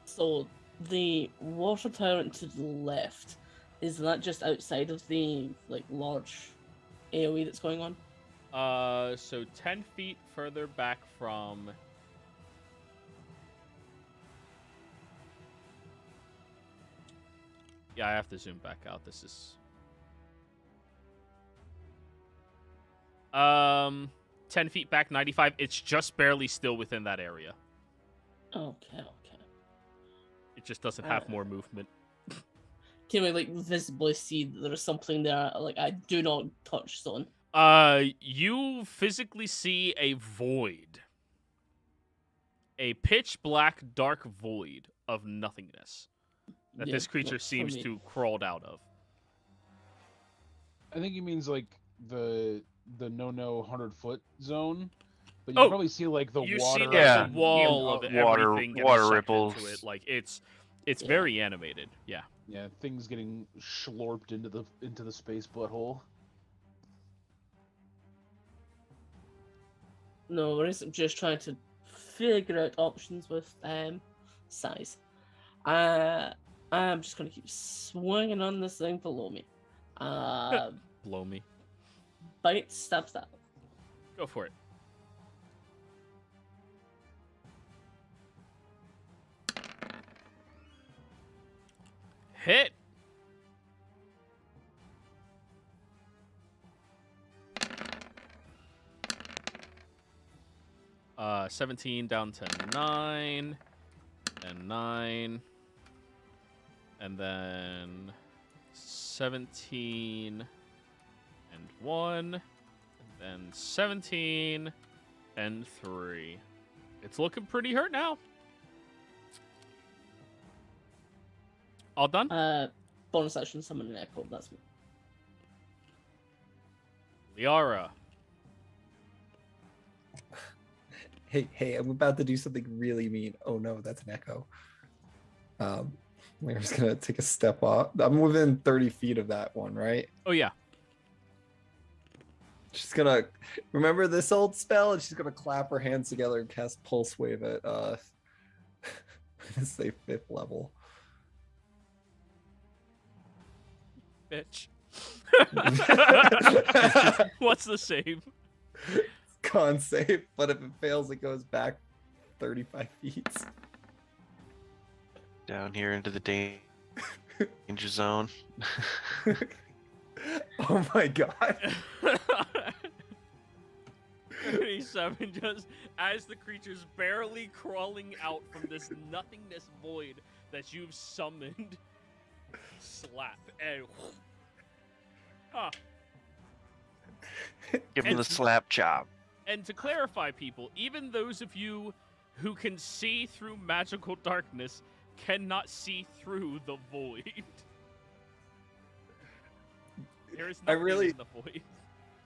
So the water tyrant to the left, is that just outside of the like large AoE that's going on? So 10 feet further back from. Yeah, I have to zoom back out. This is 10 feet back, 95. It's just barely still within that area. Okay. It just doesn't have more movement. Can we like visibly see that there's something there? Like I do not touch zone. You physically see a void. A pitch black, dark void of nothingness that this creature not for seems me. to crawled out of. I think he means like the no 100-foot zone, but you Oh, probably see like the You water. see like Yeah. the wall of Water- everything getting water sucked ripples. into it. Like it's Yeah. very animated. Yeah. Yeah, things getting schlorped into the space butthole. No worries. I'm just trying to figure out options with size. I'm just gonna keep swinging on this thing below me. Blow me. Bite, stab. Go for it. Hit. Uh, 17 down to 9, and 9, and then 17 and 1, and then 17 and 3. It's looking pretty hurt now. All done? Bonus action summon an echo. That's me. Liara. Hey, I'm about to do something really mean. Oh no, that's an echo. We're just gonna take a step off. I'm within 30 feet of that one, right? Oh, yeah. She's gonna remember this old spell, and she's gonna clap her hands together and cast Pulse Wave at say 5th level. Bitch. What's the save? Con save, but if it fails, it goes back 35 feet. Down here into the danger zone. Oh my god. 37, just as the creature's barely crawling out from this nothingness void that you've summoned. Slap and Give him the slap chop. And to clarify, people, even those of you who can see through magical darkness cannot see through the void. There is nothing in the void.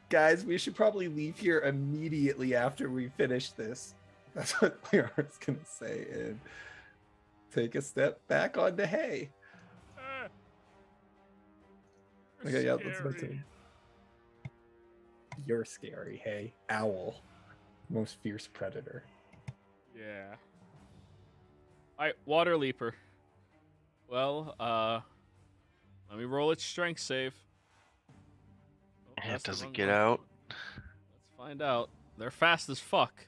Guys, we should probably leave here immediately after we finish this. That's what Liara's gonna say, and take a step back onto hay. Okay, yeah, that's my turn. You're scary, hey. Owl. Most fierce predator. Yeah. Alright, Water Leaper. Well, let me roll its strength save. Oh, And that's it the doesn't wrong get one. out. Let's find out. They're fast as fuck.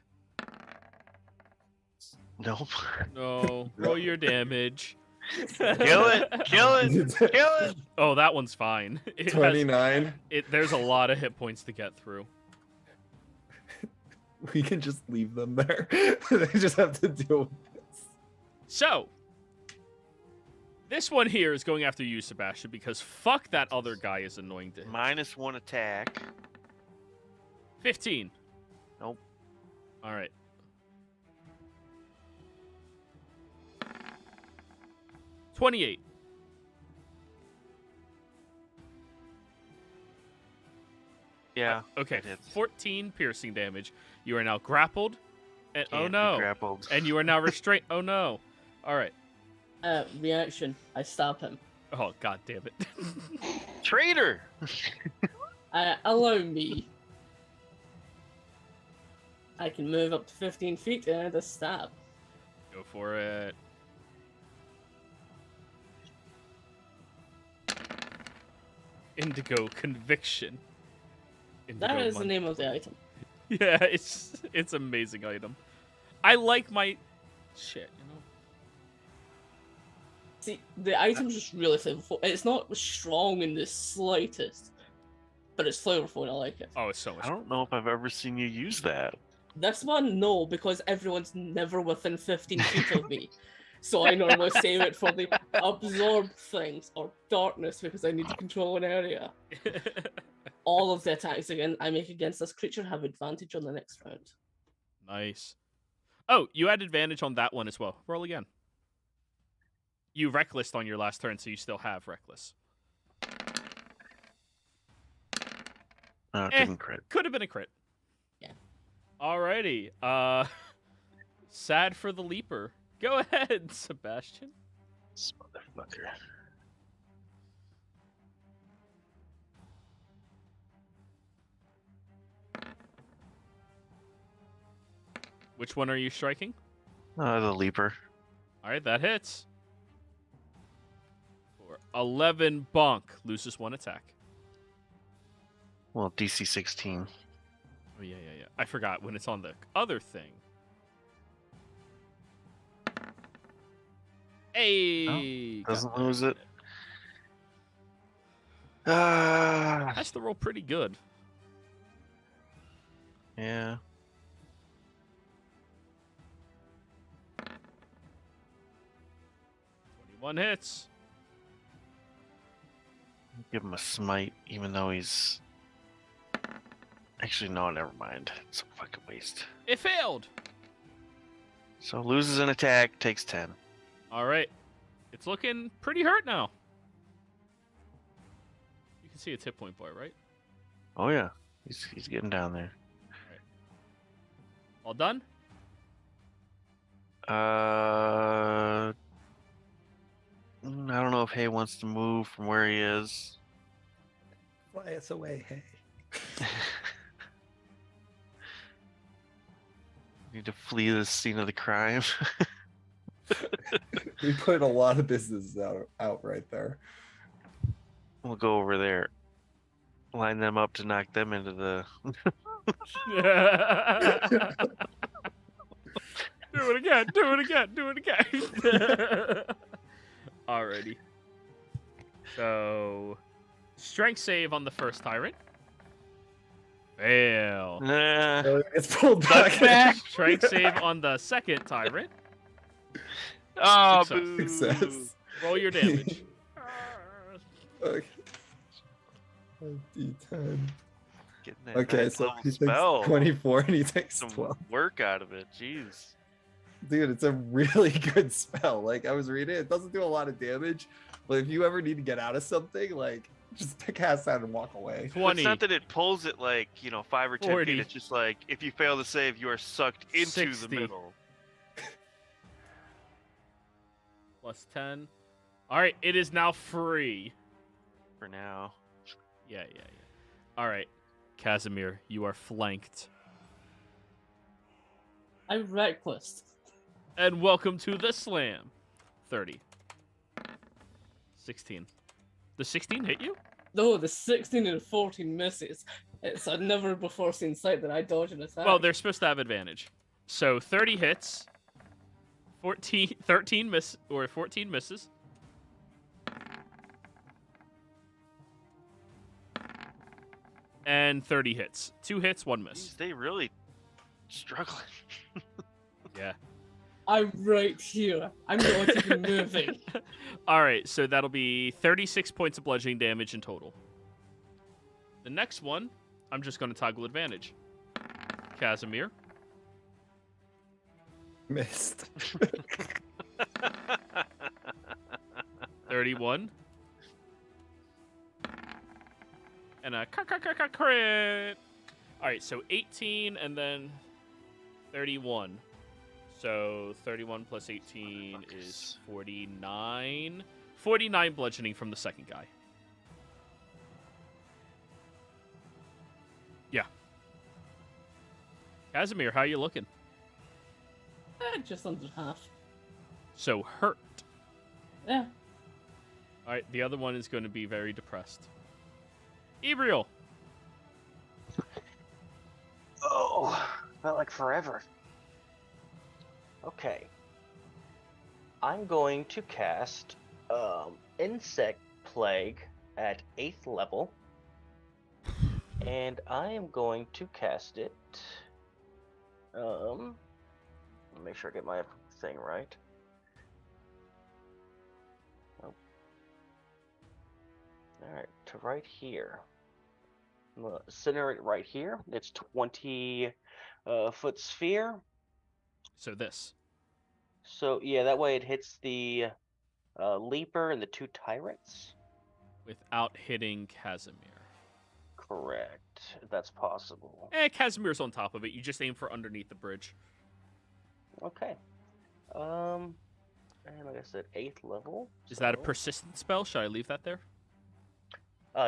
Nope. No, roll your damage. Kill it! Kill it! Kill it! Oh, that one's fine. It has, 29. there's a lot of hit points to get through. We can just leave them there. They just have to deal with this. So, this one here is going after you, Sebastian, because fuck that other guy is annoying to hit. -1 attack. 15. Nope. All right. 28. Yeah. Okay, that hits. 14 piercing damage. You are now grappled. And oh Can't be no. grappled. And you are now restrained. Oh no. All right. Reaction. I stab him. Oh, god damn it. Traitor! Allow me. I can move up to 15 feet and a stab. Go for it. Indigo Conviction. Indigo That is the Mon- name of the item. Yeah, it's amazing item. I like my shit, you know. See, the item's just really flavorful. It's not strong in the slightest, but it's flavorful and I like it. Oh, it's so much. I don't know if I've ever seen you use that. This one, no, because everyone's never within 15 feet of me. So I normally save it for the absorb things or darkness because I need to control an area. All of the attacks again I make against this creature have advantage on the next round. Nice. Oh, you had advantage on that one as well. Roll again. You reckless on your last turn, so you still have reckless. Oh, it didn't crit. Could have been a crit. Yeah. Alrighty. Sad for the leaper. Go ahead, Sebastian. This motherfucker. Which one are you striking? The leaper. Alright, that hits. For 11 bonk. Loses 1 attack. Well, DC 16. Oh, yeah. I forgot when it's on the other thing. Hey! Doesn't got lose it. that. Ah. That's the roll pretty good. Yeah. One hits. Give him a smite, even though he's Actually, no, never mind. It's a fucking waste. It failed. So loses an attack, takes 10. All right. It's looking pretty hurt now. You can see its hit point bar, right? Oh yeah, he's getting down there. All done? I don't know if Hay wants to move from where he is. Fly us away, hey. Need to flee the scene of the crime. We put a lot of business out right there. We'll go over there. Line them up to knock them into the... Do it again. Do it again. Do it again. Alrighty. So, strength save on the first tyrant. Fail. It's pulled back. Strength save on the second tyrant. Oh, Success. boo. Success. Roll your damage. Okay. D10. Getting that Okay, ninth so level he takes spell. 24 and he takes Some 12. work out of it. Jeez. Dude, it's a really good spell. Like, I was reading it doesn't do a lot of damage, but if you ever need to get out of something, like, just cast that and walk away. 20. It's not that it pulls it like, 5 or 10 40. feet. It's just like, if you fail to save, you are sucked into 60. the middle. Plus 10. Alright, it is now free. For now. Yeah. Alright, Casimir, you are flanked. I'm reckless. And welcome to the slam. 30. 16. The 16 hit you? No, the 16 and 14 misses. It's a never before seen sight that I dodge an attack. Well, they're supposed to have advantage. So 30 hits, 13 misses. And 30 hits. 2 hits, 1 miss. Jeez, they really struggling. Yeah. I'm right here. I'm not even moving. Alright, so that'll be 36 points of bludgeoning damage in total. The next one, I'm just going to toggle advantage. Casimir. Missed. 31. And a crit. Alright, so 18 and then 31. So 31 plus 18 is 49. 49 bludgeoning from the second guy. Yeah. Casimir, how you looking? Just under half. So hurt. Yeah. Alright, the other one is going to be very depressed. Ebriel. Oh, felt like forever. Okay. I'm going to cast Insect Plague at 8th level. And I am going to cast it. Let me make sure I get my thing right. Oh. Alright, to right here. I'm gonna center it right here. It's 20 foot sphere. So this. So yeah, that way it hits the leaper and the 2 tyrants. Without hitting Casimir. Correct. If that's possible. Casimir's on top of it. You just aim for underneath the bridge. Okay. And like I said, 8th level. Is that a so- persistent spell? Should I leave that there?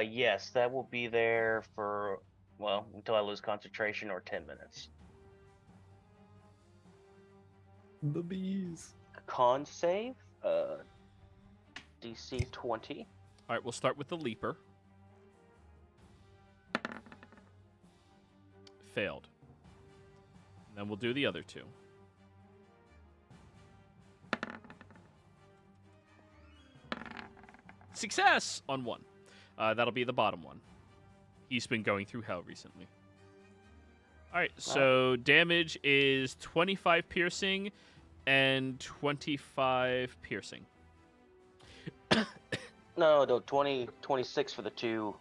Yes, that will be there for, well, until I lose concentration or 10 minutes. The bees. Con save, DC 20. All right, we'll start with the leaper. Failed. And then we'll do the other 2. Success on 1. That'll be the bottom one. He's been going through hell recently. All right, so damage is 25 piercing and 25 piercing. No, 26 for the 2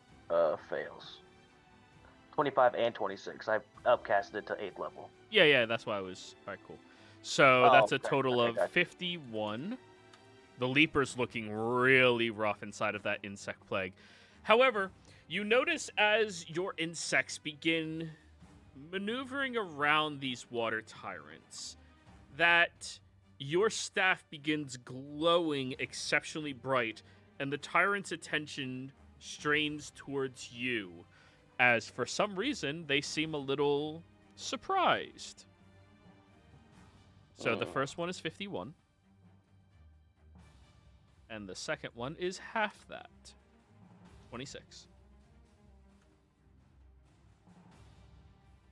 fails. 25 and 26. I upcasted it to 8th level. Yeah, that's why I was. All right, cool. So Oh, that's a okay, total okay, of gotcha. 51. The Leaper's looking really rough inside of that insect plague. However, you notice as your insects begin maneuvering around these water tyrants that your staff begins glowing exceptionally bright, and the tyrant's attention strains towards you, as for some reason they seem a little surprised. So the first one is 51, and the second one is half that, 26.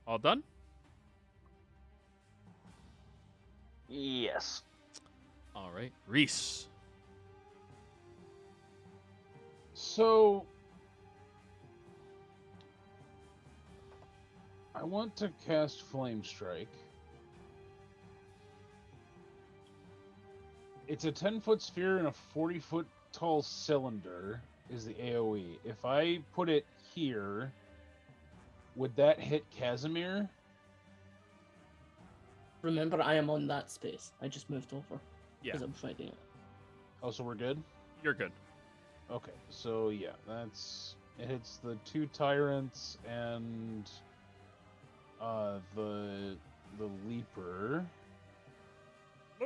All done? Yes. All right, Reese. So I want to cast Flame Strike. It's a 10-foot sphere in a 40-foot tall cylinder is the AoE. If I put it here, would that hit Casimir? Remember, I am on that space. I just moved over. Yeah. Because I'm fighting it. Oh, so we're good? You're good. Okay, so yeah, it hits the 2 tyrants and the leaper.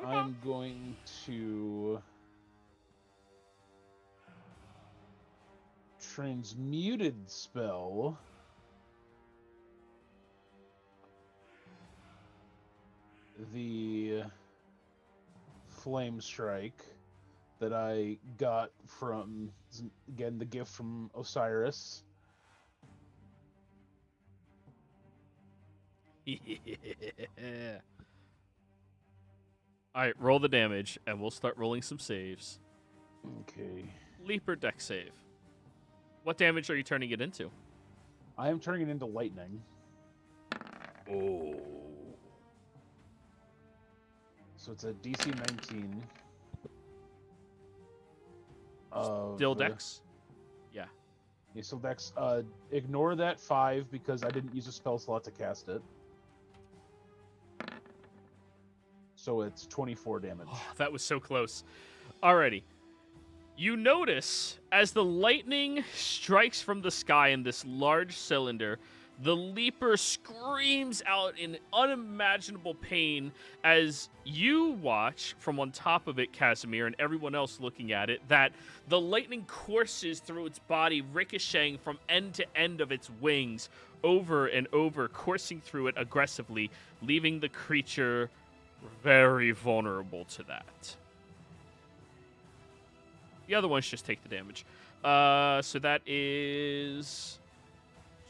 I'm going to transmuted spell the flame strike that I got from, again, the gift from Osiris. Yeah. All right, roll the damage, and we'll start rolling some saves. Okay. Leaper deck save. What damage are you turning it into? I am turning it into lightning. Oh. So it's a DC 19. Still dex? Yeah. Yeah, so dex. Ignore that 5 because I didn't use a spell slot to cast it. So it's 24 damage. Oh, that was so close. Alrighty. You notice as the lightning strikes from the sky in this large cylinder, the leaper screams out in unimaginable pain as you watch from on top of it, Casimir, and everyone else looking at it, that the lightning courses through its body, ricocheting from end to end of its wings, over and over, coursing through it aggressively, leaving the creature very vulnerable to that. The other ones just take the damage. So that is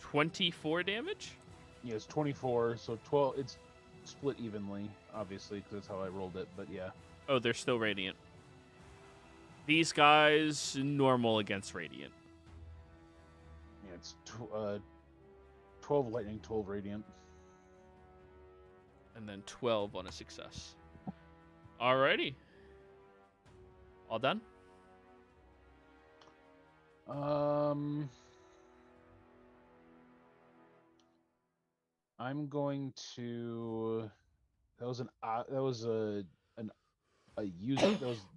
24 damage? Yeah, it's 24, so 12. It's split evenly, obviously, because that's how I rolled it, but yeah. Oh, they're still radiant. These guys, normal against radiant. Yeah, it's 12 lightning, 12 radiant. And then 12 on a success. Alrighty. All done? I'm going to. That was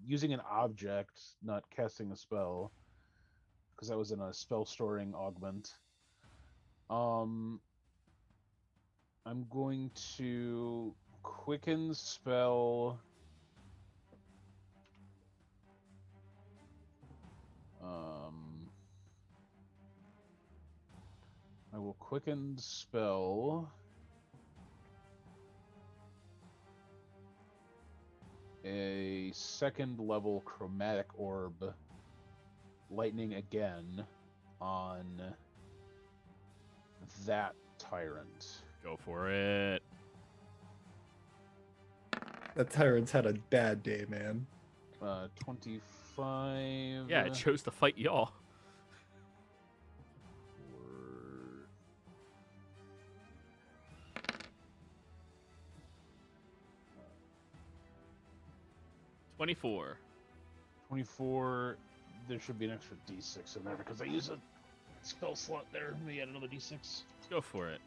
using an object, not casting a spell, because that was in a spell storing augment. I'm going to quicken spell. I will quicken spell a 2nd level chromatic orb lightning again on that tyrant. Go for it. That tyrant's had a bad day, man. 25. Yeah, it chose to fight y'all. Or... 24. 24. There should be an extra d6 in there because I use a spell slot there. Let me add another d6. Go for it.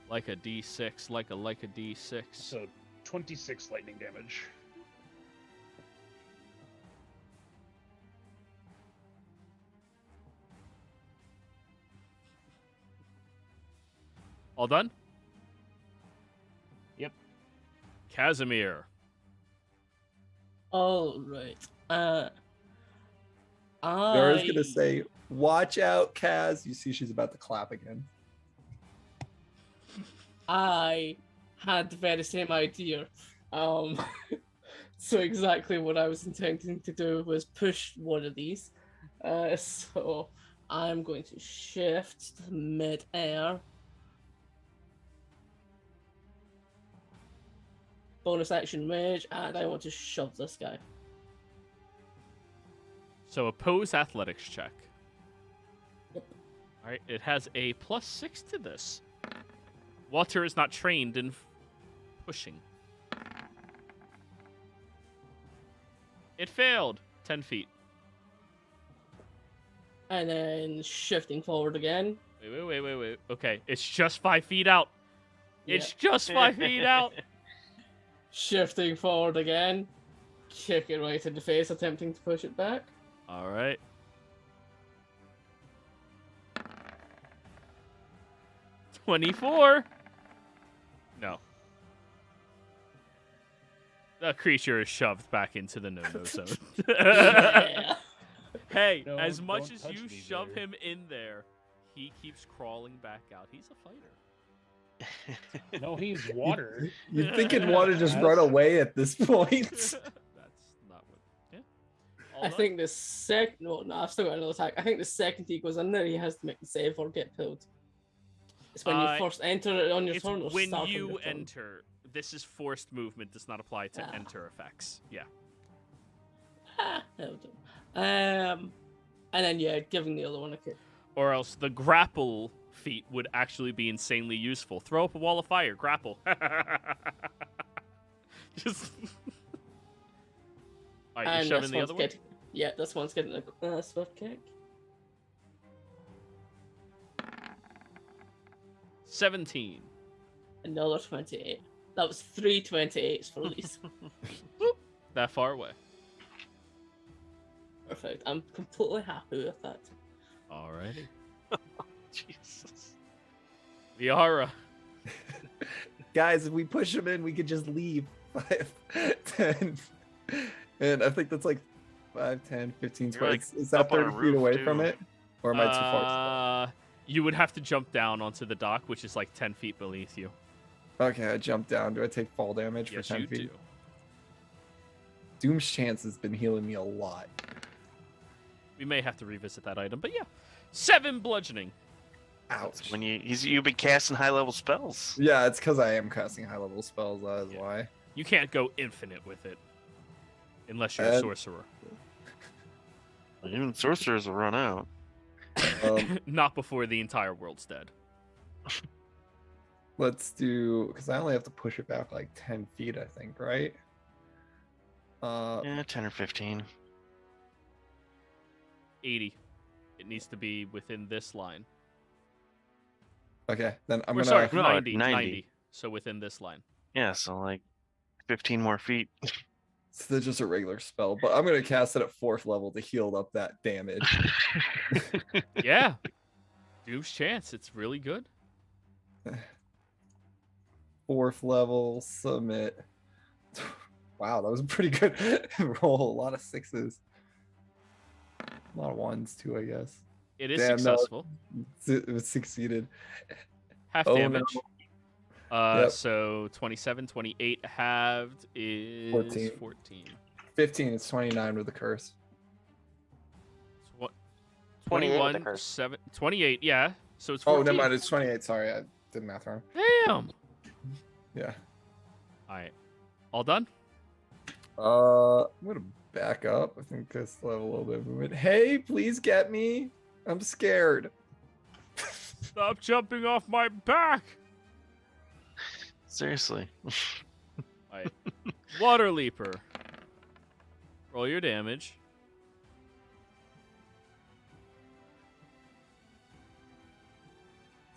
Like a D6, like a D6. So 26 lightning damage. All done? Yep. Casimir. All right. Dara's gonna say, "Watch out, Kaz." You see, she's about to clap again. I had the very same idea. So exactly what I was intending to do was push one of these. So I'm going to shift to mid-air. Bonus action rage, and I want to shove this guy. So oppose athletics check. Yep. All right, it has a +6 to this. Walter is not trained in pushing. It failed. 10 feet. And then shifting forward again. Wait. Okay, it's just 5 feet out. It's just 5 feet out. Shifting forward again. Kick it right in the face, attempting to push it back. All right. $24. No. The creature is shoved back into the no-no zone. Yeah. Hey, No, as much don't as touch you me shove there. him in there, he keeps crawling back out. He's a fighter. No, he's water. You'd think it'd want to just run away at this point. That's not what. Yeah. All I done? think the second. No, I've still got another attack. I think the second he goes in there, he has to make the save or get pulled. It's when you first enter it on your it's turn or when start on you your turn. enter. This is forced movement. Does not apply to Ah. enter effects. Yeah. That'll do. And then yeah, giving the other one a kick. Or else the grapple feat would actually be insanely useful. Throw up a wall of fire. Grapple. Just. All right, And you shoving this the one's other one. Yeah, this one's getting a swift kick. 17. Another 28. That was 3 28s for Elise. That far away. Perfect. I'm completely happy with that. Alrighty. Jesus. Viara. Guys, if we push him in, we could just leave. 5, 10. And I think that's like 5, 10, 15, You're, 20. like, Is that up on a 30 feet roof, away too. from it? Or am I too far? You would have to jump down onto the dock, which is like 10 feet beneath you. Okay, I jumped down. Do I take fall damage Yes, for 10 you feet? do. Doom's Chance has been healing me a lot. We may have to revisit that item, but yeah. 7 bludgeoning. Ouch. When you've been casting high level spells. Yeah, it's because I am casting high level spells. That is Yeah. why. You can't go infinite with it. Unless you're a And- sorcerer. Even sorcerers will run out. Not before the entire world's dead. Let's do, because I only have to push it back like 10 feet, I think, right? Yeah, 10 or 15. 80. It needs to be within this line. Okay, then I'm Or gonna. sorry, No, 90, 90. 90. So within this line. Yeah, so like 15 more feet. It's just a regular spell, but I'm gonna cast it at 4th level to heal up that damage. Yeah. Doom's Chance. It's really good. 4th level, submit. Wow, that was a pretty good roll. A lot of 6s. A lot of 1s too, I guess. It is Damn, no. successful. It was succeeded. Half Oh, no. damage. Yep. So 27, 28 halved is 14. 14. 15 is 29 with the curse. Tw- 28 with the 21, curse. 7, 28, yeah. So it's Oh, 14. never mind. It's 28. Sorry, I did math wrong. Damn. Yeah. All right. All done? I'm gonna back up. I think I still have a little bit of movement. Hey, please get me. I'm scared. Stop jumping off my back. Seriously. All right. Water Leaper. Roll your damage.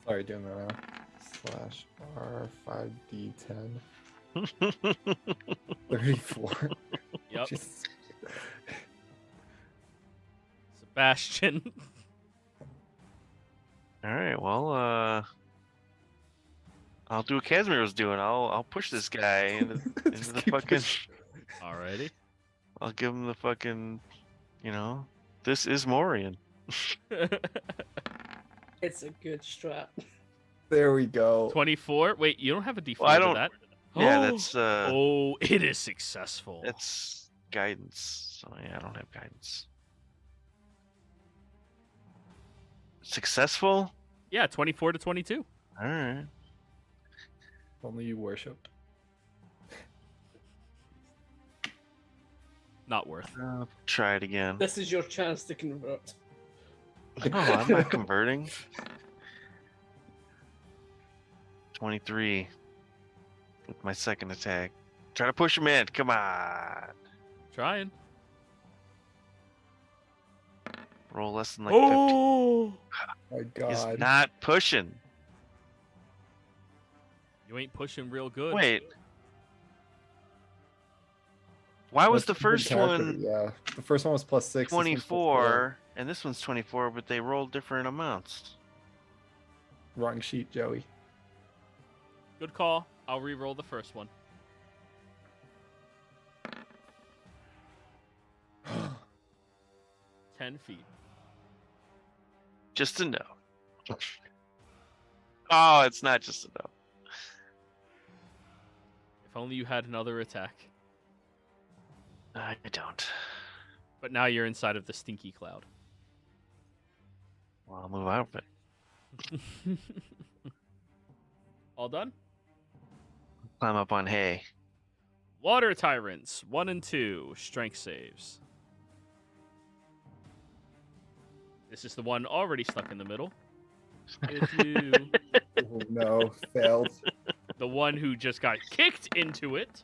Sorry, doing that now. /R5D10. 34. Yep. Jesus. Sebastian. All right, well, I'll do what Casimir was doing. I'll push this guy into Just the keep fucking. pushing. Alrighty. I'll give him the fucking, this is Morian. It's a good strat. There we go. 24. Wait, you don't have a D4 Well, I to don't- that? Yeah, that's Oh, it is successful. that's guidance. So yeah, I don't have guidance. Successful? Yeah, 24 to 22. All right. Only you worshipped. Not worth. I'll try it again. This is your chance to convert. Oh, I'm not converting. 23 with my second attack. Try to push him in. Come on. Trying. Roll less than like 50. Oh! My He's God. not pushing. You ain't pushing real good. Wait. Why was That's the a good first character, one Yeah, the first one was +6. this one's +4. 24 and this one's 24, but they rolled different amounts? Wrong sheet, Joey. Good call. I'll re-roll the first one. Oh, 10 feet. Just a no. Oh, it's not just a no. If only you had another attack. I don't. But now you're inside of the stinky cloud. Well, I'll move out of it. All done? Climb up on hay. Water Tyrants, 1 and 2, strength saves. This is the one already stuck in the middle. If you... Oh, no, failed. the one who just got kicked into it.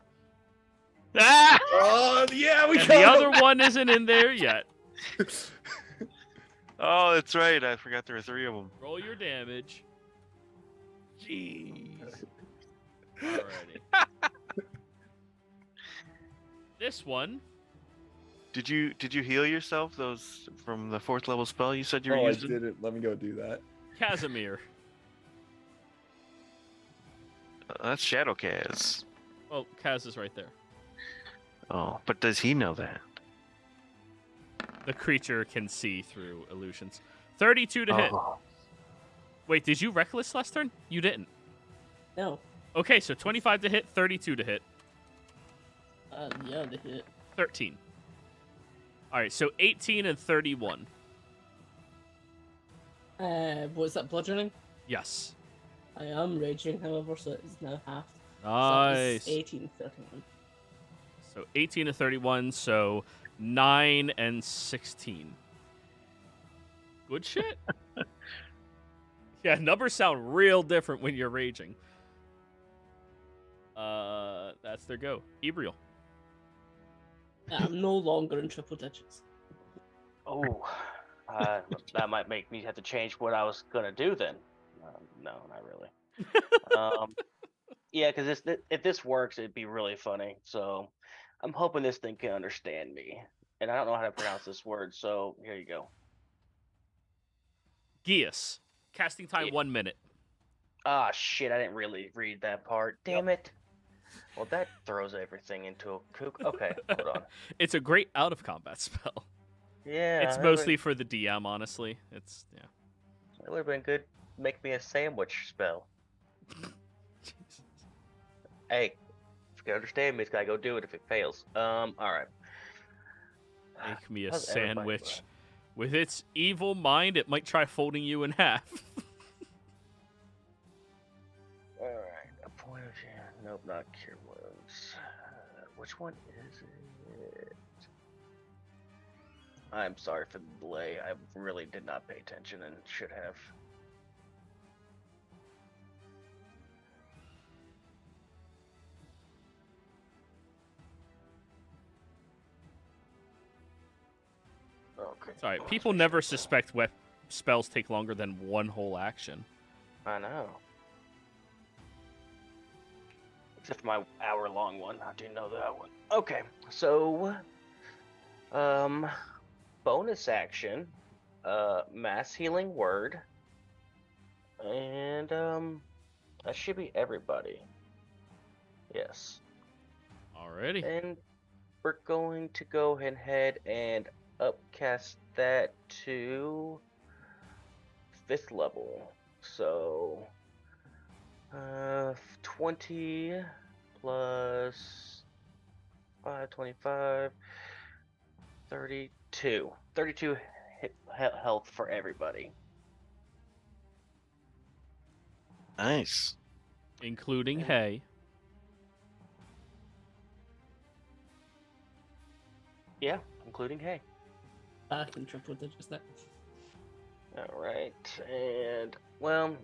Ah! Oh, yeah, we And got the him. other one isn't in there yet. Oh, that's right. I forgot there were 3 of them. Roll your damage. Jeez. Alrighty. This one, Did you heal yourself those from the 4th level spell you said you were Oh, I using? didn't. Let me go do that. Casimir. That's Shadow Kaz. Oh, Kaz is right there. Oh, but does he know that? The creature can see through illusions. 32 to hit. Oh. Wait, did you reckless last turn? You didn't. No. Okay, so 25 to hit, 32 to hit, Yeah, the hit. 13. All right, so 18 and 31. Was that bludgeoning? Yes. I am raging, however, so it's now half. Nice. So 18, 31. So 18 and 31, so 9 and 16. Good shit. Yeah, numbers sound real different when you're raging. That's their go. Ebriel. I'm no longer in triple digits. Oh, that might make me have to change what I was gonna do then. No, not really. Yeah, because if this works, it'd be really funny. So I'm hoping this thing can understand me, and I don't know how to pronounce this word. So here you go. Geas. Casting time Yeah. 1 minute. Ah, shit! I didn't really read that part. Damn it. Well, that throws everything into a kook. Okay, hold on. It's a great out of combat spell. Yeah, It's that mostly for the DM, honestly. It's yeah. It would have been good. Make me a sandwich spell. Jesus. Hey, if you can understand me, it's gotta go do it if it fails. All right. Make me a How's everybody sandwich. doing? With its evil mind, it might try folding you in half. All right. A point of nope, not cure wounds. Which one is it? I'm sorry for the delay. I really did not pay attention and should have. Okay. Sorry, people never suspect spells take longer than one whole action. I know. Except for my hour-long one. I do know that one. Okay, so bonus action, mass healing word, and that should be everybody. Yes. Alrighty. And we're going to go ahead and upcast that to 5th level. So 20 plus 5, 25, 32. 32 health for everybody. Nice. Including And- hay. Yeah, including hay. Back in triple digits there. All right, and well,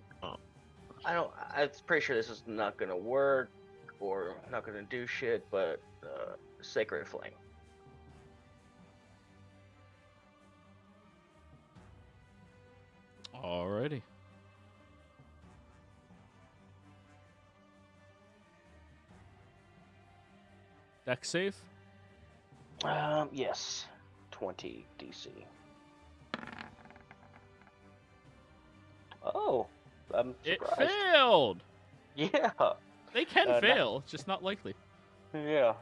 I'm pretty sure this is not gonna work or not gonna do shit, but Sacred Flame. Alrighty. Dex save. Yes, 20 DC. Oh, I'm It surprised. failed. Yeah, They can Not- fail, just not likely. yeah,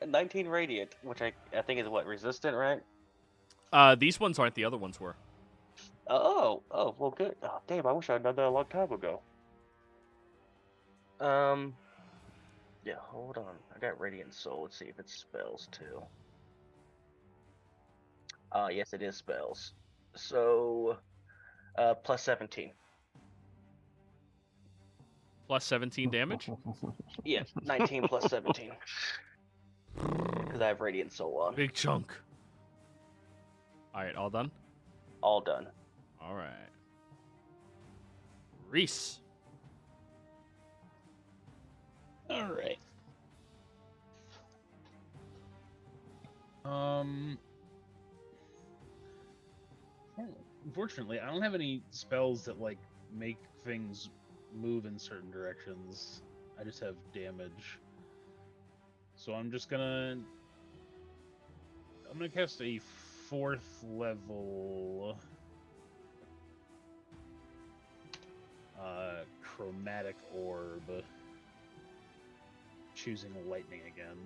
19 radiant, which I think is what, resistant, right? These ones aren't. The other ones were. Oh, well, good. Oh, damn, I wish I'd done that a long time ago. Yeah, hold on. I got Radiant Soul. Let's see if it's spells too. Yes, it is spells. So, plus 17. Plus 17 damage. Yeah, 19 plus 17. Because I have Radiant Soul on. Big chunk. Alright, all done? All done. Alright. Reese. All right. Unfortunately, I don't have any spells that like make things move in certain directions. I just have damage. So I'm gonna cast a 4th level chromatic orb, choosing lightning again.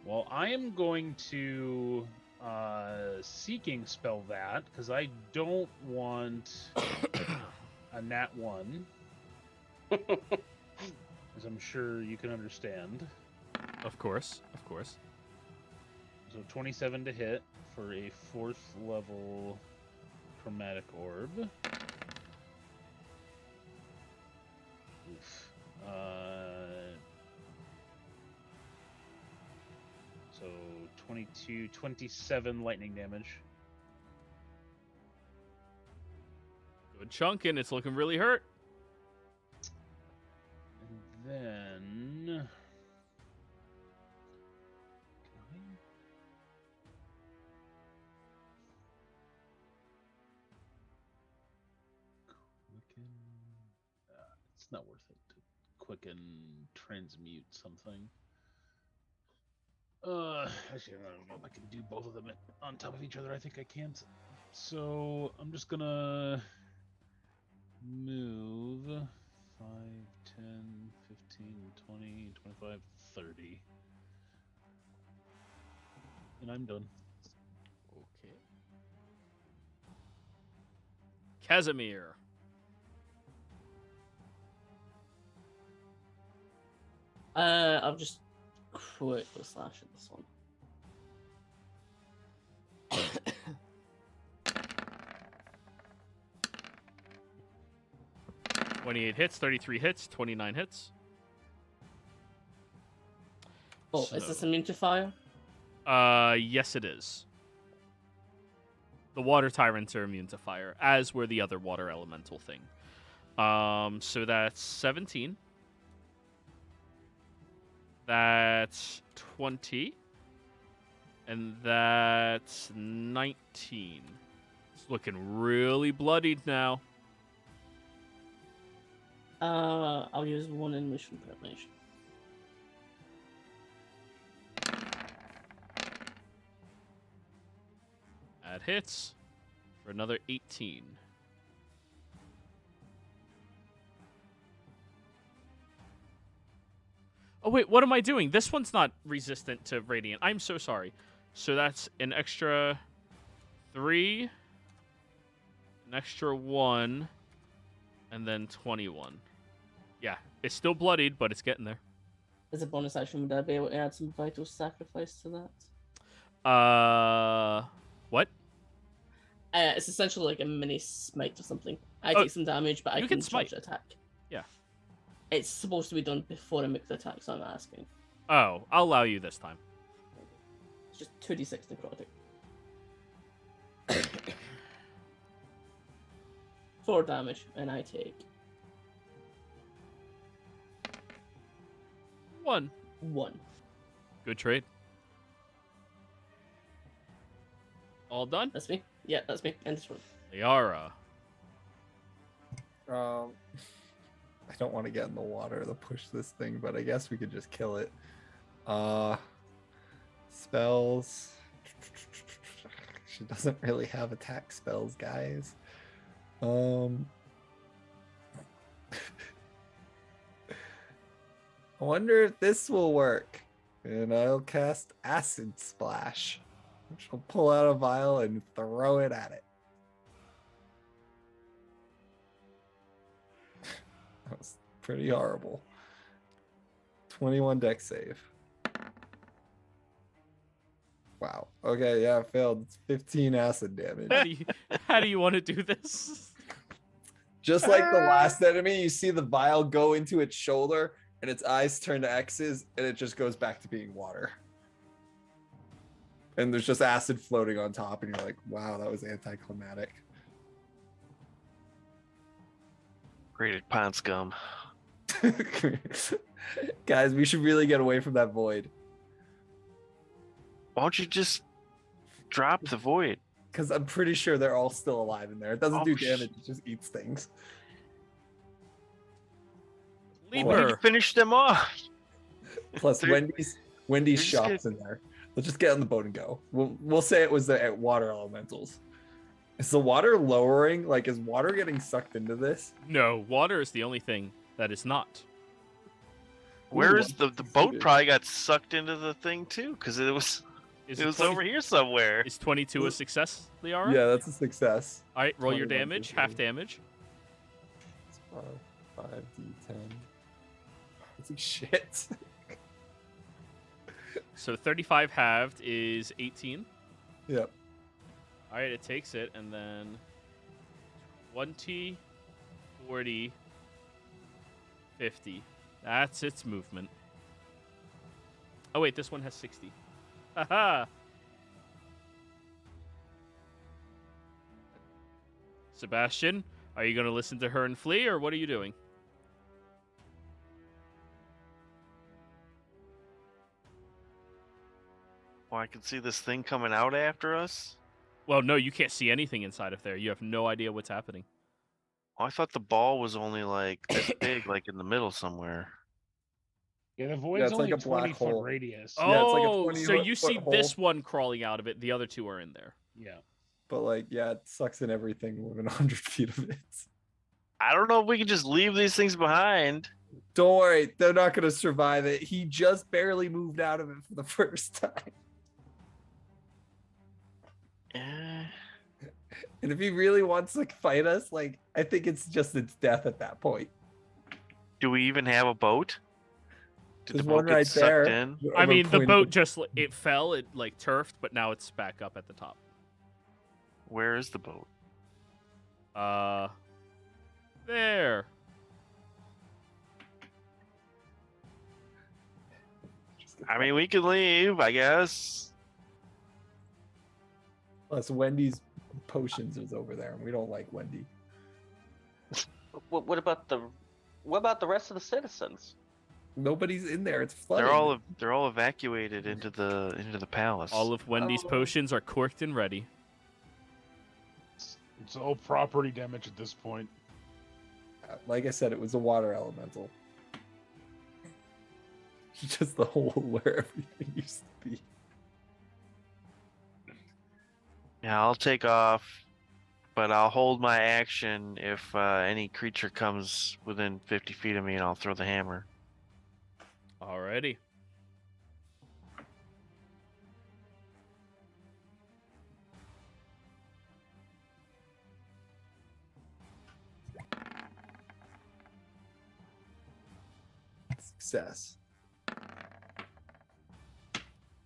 Well, I am going to seeking spell that because I don't want a nat 1, as I'm sure you can understand. Of course, of course. So 27 to hit for a 4th level chromatic orb. Oof. So 27 lightning damage. Good chunking. It's looking really hurt. And then... it's not worth it to quicken transmute something. Actually, I don't know if I can do both of them on top of each other. I think I can't. So I'm just gonna move 5, 10, 15, 20, 25, 30. And I'm done. Okay. Casimir. I'll just quickly slash at this one. 28 hits, 33 hits, 29 hits. Oh, is this immune to fire? Yes, it is. The water tyrants are immune to fire, as were the other water elemental thing. So that's 17. That's 20. And that's 19. It's looking really bloodied now. I'll use one in mission preparation. That hits for another 18. Oh, wait, what am I doing? This one's not resistant to radiant. I'm so sorry. So that's an extra 3, an extra 1, and then 21. Yeah, it's still bloodied, but it's getting there. As a bonus action, would I be able to add some vital sacrifice to that? What? It's essentially like a mini smite or something. I take some damage, but I you can can smite. charge the attack. Yeah. It's supposed to be done before I make the attack, so I'm asking. Oh, I'll allow you this time. It's just 2d6 necrotic. 4 damage, and I take 1. 1. Good trade. All done? That's me. Yeah, that's me. End this one. Liara. I don't want to get in the water to push this thing, but I guess we could just kill it. Spells. She doesn't really have attack spells, guys. I wonder if this will work. And I'll cast Acid Splash, which will pull out a vial and throw it at it. That was pretty horrible. 21 dex save. Wow. Okay, yeah, it failed. It's 15 acid damage. How do you want to do this? Just like the last enemy, you see the vial go into its shoulder and its eyes turn to X's and it just goes back to being water. And there's just acid floating on top and you're like, wow, that was anticlimactic. Grated pond scum. Guys, we should really get away from that void. Why don't you just drop the void? Because I'm pretty sure they're all still alive in there. It doesn't Oh, do damage, it just eats things. Leave Why don't you her. finish them off? Plus They're- Wendy's they're just shop's in there. Let's just get on the boat and go. We'll say it was the water elementals. Is the water lowering? Like, is water getting sucked into this? No, water is the only thing that is not. Where Ooh, is the boat? Probably got sucked into the thing too, because it was Is it was 20 over here somewhere. Is 22 a success, Liara? Yeah, that's a success. All right, roll your 21 damage. is Half good. damage. 5d10. Holy shit. So 35 halved is 18. Yep. All right, it takes it, and then 20, 40, 50. That's its movement. Oh, wait, this one has 60. Haha! Sebastian, are you going to listen to her and flee, or what are you doing? Well, I can see this thing coming out after us. Well, no, you can't see anything inside of there. You have no idea what's happening. Oh, I thought the ball was only like this big, like in the middle somewhere. Yeah, the void's it's only like a black 20-foot hole. radius. Yeah, it's like a Oh, 20 so you see foot this hole. one crawling out of it. The other two are in there. Yeah. But, like, yeah, it sucks in everything within 100 feet of it. I don't know if we can just leave these things behind. Don't worry, they're not going to survive it. He just barely moved out of it for the first time. Eh. And if he really wants to fight us, like, I think it's just its death at that point. Do we even have a boat? Did There's the boat one get right sucked there. in? I I'm mean, the pointing- boat just, it fell, it, like, turfed, but now it's back up at the top. Where is the boat? There. I mean, we can leave, I guess. Plus, Wendy's potions is over there, and we don't like Wendy. What about the rest of the citizens? Nobody's in there. It's flooded. They're all evacuated into the palace. All of Wendy's Oh. potions are corked and ready. It's all property damage at this point. Like I said, it was a water elemental. Just the hole where everything used to be. Yeah, I'll take off, but I'll hold my action if any creature comes within 50 feet of me, and I'll throw the hammer. Alrighty. Success.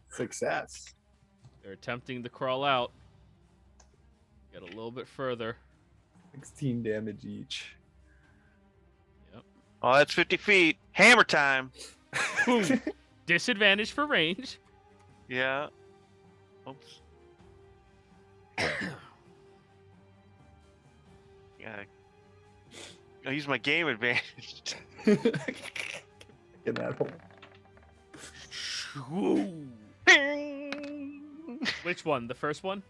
Success. They're attempting to crawl out. Get a little bit further. 16 damage each. Yep. Oh, that's 50 feet. Hammer time. Boom. Disadvantage for range. Yeah. Oops. Yeah. I'll use my game advantage. In that hole. Woo. Which one? The first one?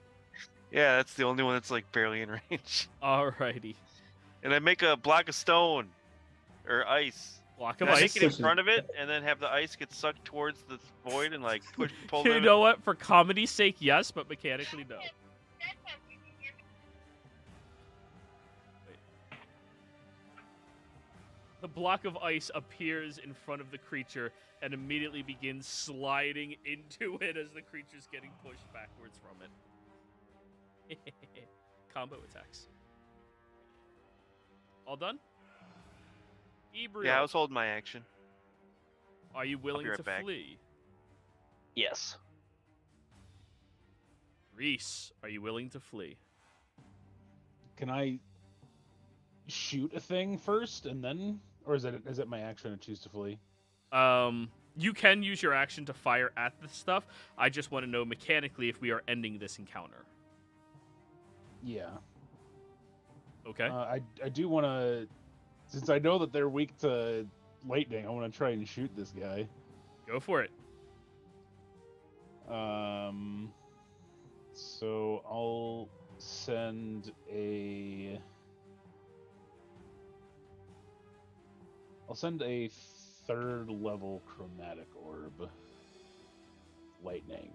Yeah, that's the only one that's like barely in range. Alrighty. And I make a block of stone or ice. Block Can of I ice. make it in front of it and then have the ice get sucked towards the void and like pull You them? know what? For comedy's sake, yes, but mechanically, no. The block of ice appears in front of the creature and immediately begins sliding into it as the creature's getting pushed backwards from it. Combo attacks. All done? Ebrio, Yeah, I was holding my action. are you willing right to back. flee? Yes. Reese, are you willing to flee? Can I shoot a thing first and then, or is it my action to choose to flee? You can use your action to fire at the stuff. I just want to know mechanically if we are ending this encounter. Yeah. Okay. I do want to, since I know that they're weak to lightning, I want to try and shoot this guy. Go for it. So I'll send a third level chromatic orb. Lightning.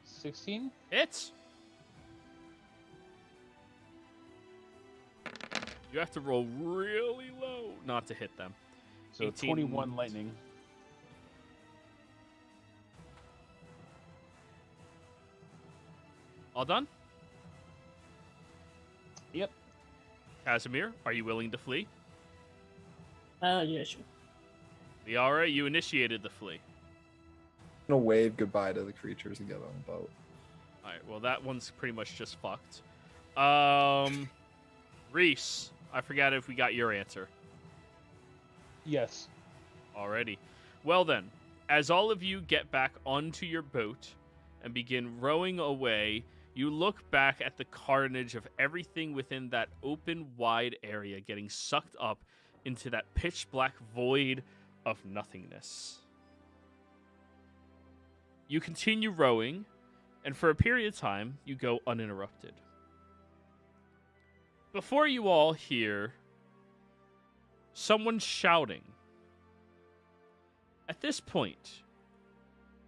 16? Hits. You have to roll really low not to hit them. So 18. 21 lightning. All done? Yep. Casimir, are you willing to flee? Yeah, sure. Liara, you initiated the flee. I'm gonna wave goodbye to the creatures and get on the boat. Alright, well that one's pretty much just fucked. Reese, I forgot if we got your answer. Yes. Alrighty. Well then, as all of you get back onto your boat and begin rowing away, you look back at the carnage of everything within that open, wide area getting sucked up into that pitch black void of nothingness. You continue rowing, and for a period of time, you go uninterrupted. Before you all hear someone shouting. At this point,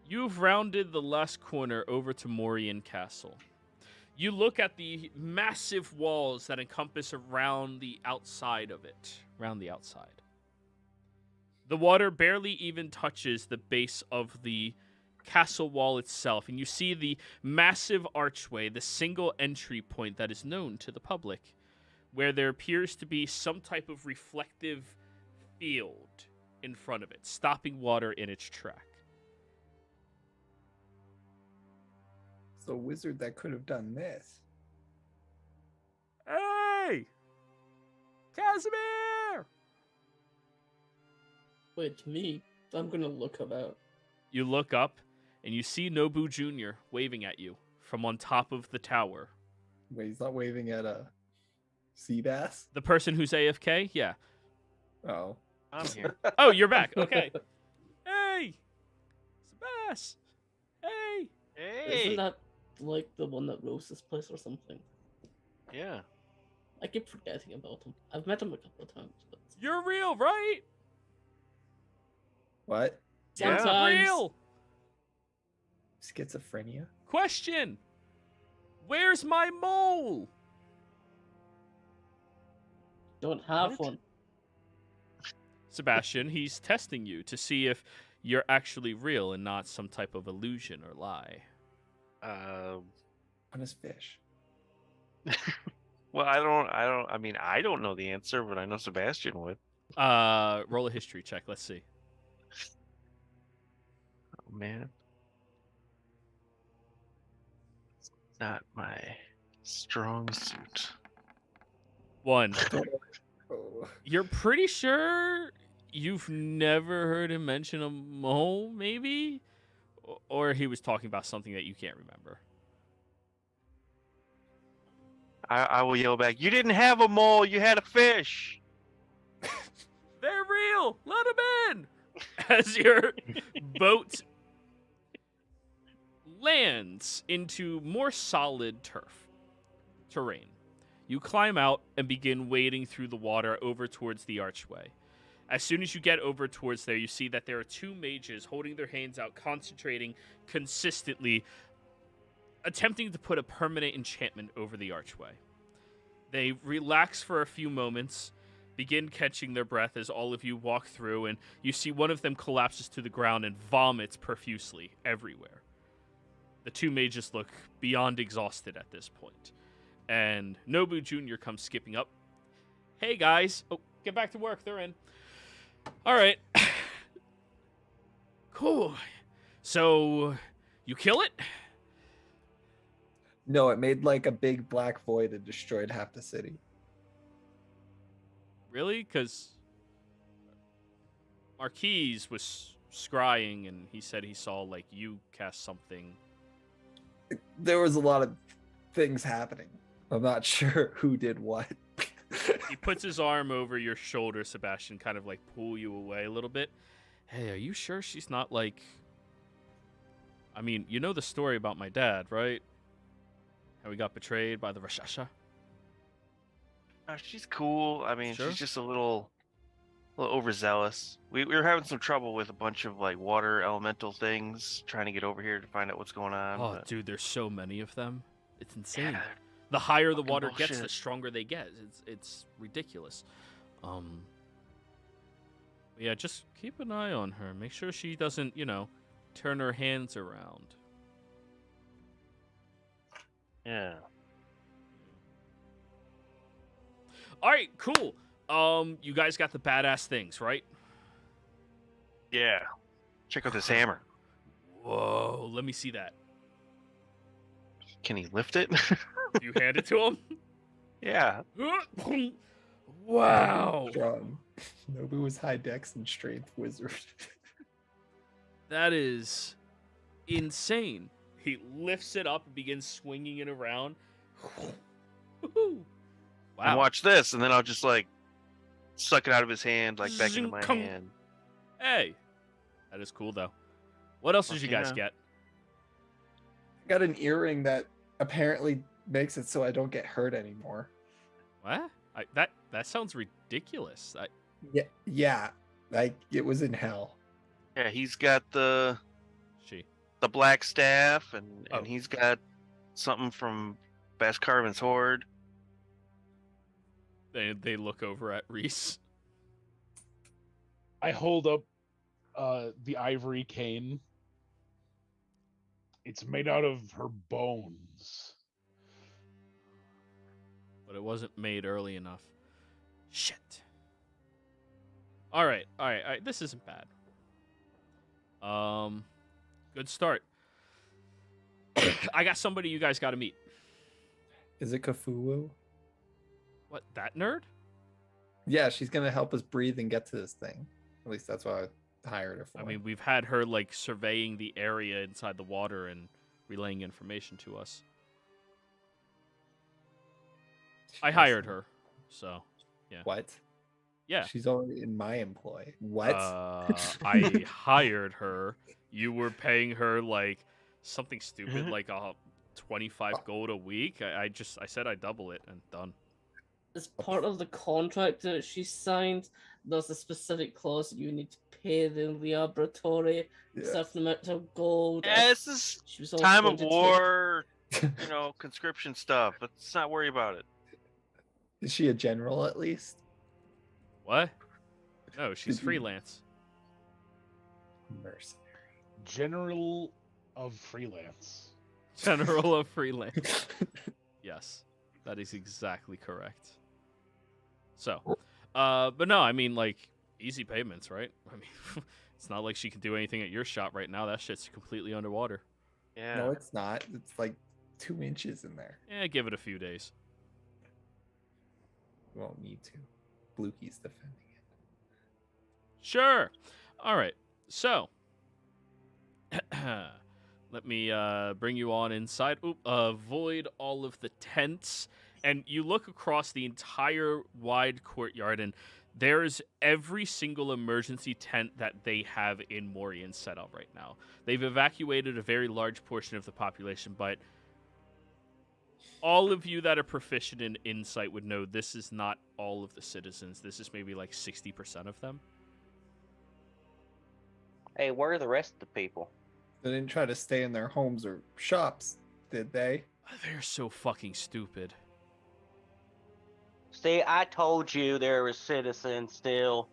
you've rounded the last corner over to Morian Castle. You look at the massive walls that encompass around the outside of it, around the outside. The water barely even touches the base of the castle wall itself, and you see the massive archway, the single entry point that is known to the public, where there appears to be some type of reflective field in front of it, stopping water in its track. So a wizard that could have done this. Hey! Casimir! Wait, me? I'm gonna look about. You look up, and you see Nobu Jr. waving at you from on top of the tower. Wait, he's not waving at a sea bass? The person who's AFK? Yeah. Oh. I'm here. Oh, you're back. Okay. Hey! Sebas! Hey! Hey. Isn't that like the one that rose this place or something? Yeah. I keep forgetting about him. I've met him a couple of times, but You're real, right? What? Yeah. sometimes Real. Schizophrenia? Question. Where's my mole? don't have What? one. Sebastian, he's testing you to see if you're actually real and not some type of illusion or lie. On his fish. Well, I mean, I don't know the answer, but I know Sebastian would. Roll a history check. Let's see. Oh, man. It's not my strong suit. 1. Oh. You're pretty sure you've never heard him mention a mole, maybe? Or he was talking about something that you can't remember. I will yell back, you didn't have a mole, you had a fish. They're real! Let them in! As your boat lands into more solid terrain. You climb out and begin wading through the water over towards the archway. As soon as you get over towards there, you see that there are 2 mages holding their hands out, concentrating consistently, attempting to put a permanent enchantment over the archway. They relax for a few moments, begin catching their breath as all of you walk through, and you see one of them collapses to the ground and vomits profusely everywhere. The 2 mages look beyond exhausted at this point. And Nobu Jr. comes skipping up. Hey, guys. Oh, get back to work. They're in. All right. Cool. So, you kill it? No, it made like a big black void and destroyed half the city. Really? Because Marquis was scrying, and he said he saw, like, you cast something. There was a lot of things happening. I'm not sure who did what. He puts his arm over your shoulder, Sebastian, kind of, like, pull you away a little bit. Hey, are you sure she's not, like... I mean, you know the story about my dad, right? How he got betrayed by the Rashasha? She's cool. I mean, Sure. she's just a little overzealous. We were having some trouble with a bunch of like water elemental things, trying to get over here to find out what's going on. Oh, but- dude, there's so many of them. It's insane. Yeah, The higher the fucking water gets, the bullshit. stronger they get. It's ridiculous. Yeah, just keep an eye on her. Make sure she doesn't, turn her hands around. yeah. All right, cool. You guys got the badass things, right? Yeah. Check out this hammer. Whoa, let me see that. Can he lift it? You hand it to him? Yeah. Wow. Strong. Nobu was high dex and strength wizard. That is insane. He lifts it up and begins swinging it around. And Wow. watch this, and then I'll just like suck it out of his hand, like back into my Zing-kung. hand. Hey. That is cool, though. What else did you guys Yeah. get? I got an earring that apparently makes it so I don't get hurt anymore. What? That sounds ridiculous. Yeah. Like it was in hell. Yeah, he's got the She. black staff, and Oh. he's got something from Bass Carvin's Horde. They look over at Reese. I hold up the ivory cane. It's made out of her bones. But it wasn't made early enough. Shit. All right. This isn't bad. Good start. I got somebody you guys got to meet. Is it Kafuwu? What, that nerd? Yeah, she's gonna help us breathe and get to this thing. At least that's what I hired her for. I mean, we've had her like surveying the area inside the water and relaying information to us. I hired her, so yeah. What? Yeah. She's already in my employ. What? I hired her. You were paying her like something stupid like 25 gold a week. I said I'd double it and done. As part of the contract that she signed, there's a specific clause that you need to pay the laboratory a Yeah. certain amount of gold. Yeah, this is She was also time going of to take- war, conscription stuff. Let's not worry about it. Is she a general at least? What? No, she's Did you- freelance. Mercenary. General of freelance. General of freelance. Yes, that is exactly correct. So, but no, I mean, like, easy payments, right? I mean, it's not like she can do anything at your shop right now. That shit's completely underwater. Yeah. No, it's not. It's like 2 inches in there. Yeah, give it a few days. You won't need to. Blukey's defending it. Sure. All right. So, let me bring you on inside. Avoid all of the tents, and you look across the entire wide courtyard, and there's every single emergency tent that they have in Morian set up right now. They've evacuated a very large portion of the population, but all of you that are proficient in insight would know this is not all of the citizens. This is maybe like 60% of them. Hey, where are the rest of the people? They didn't try to stay in their homes or shops, did they? They're so fucking stupid. See, I told you there were citizens still.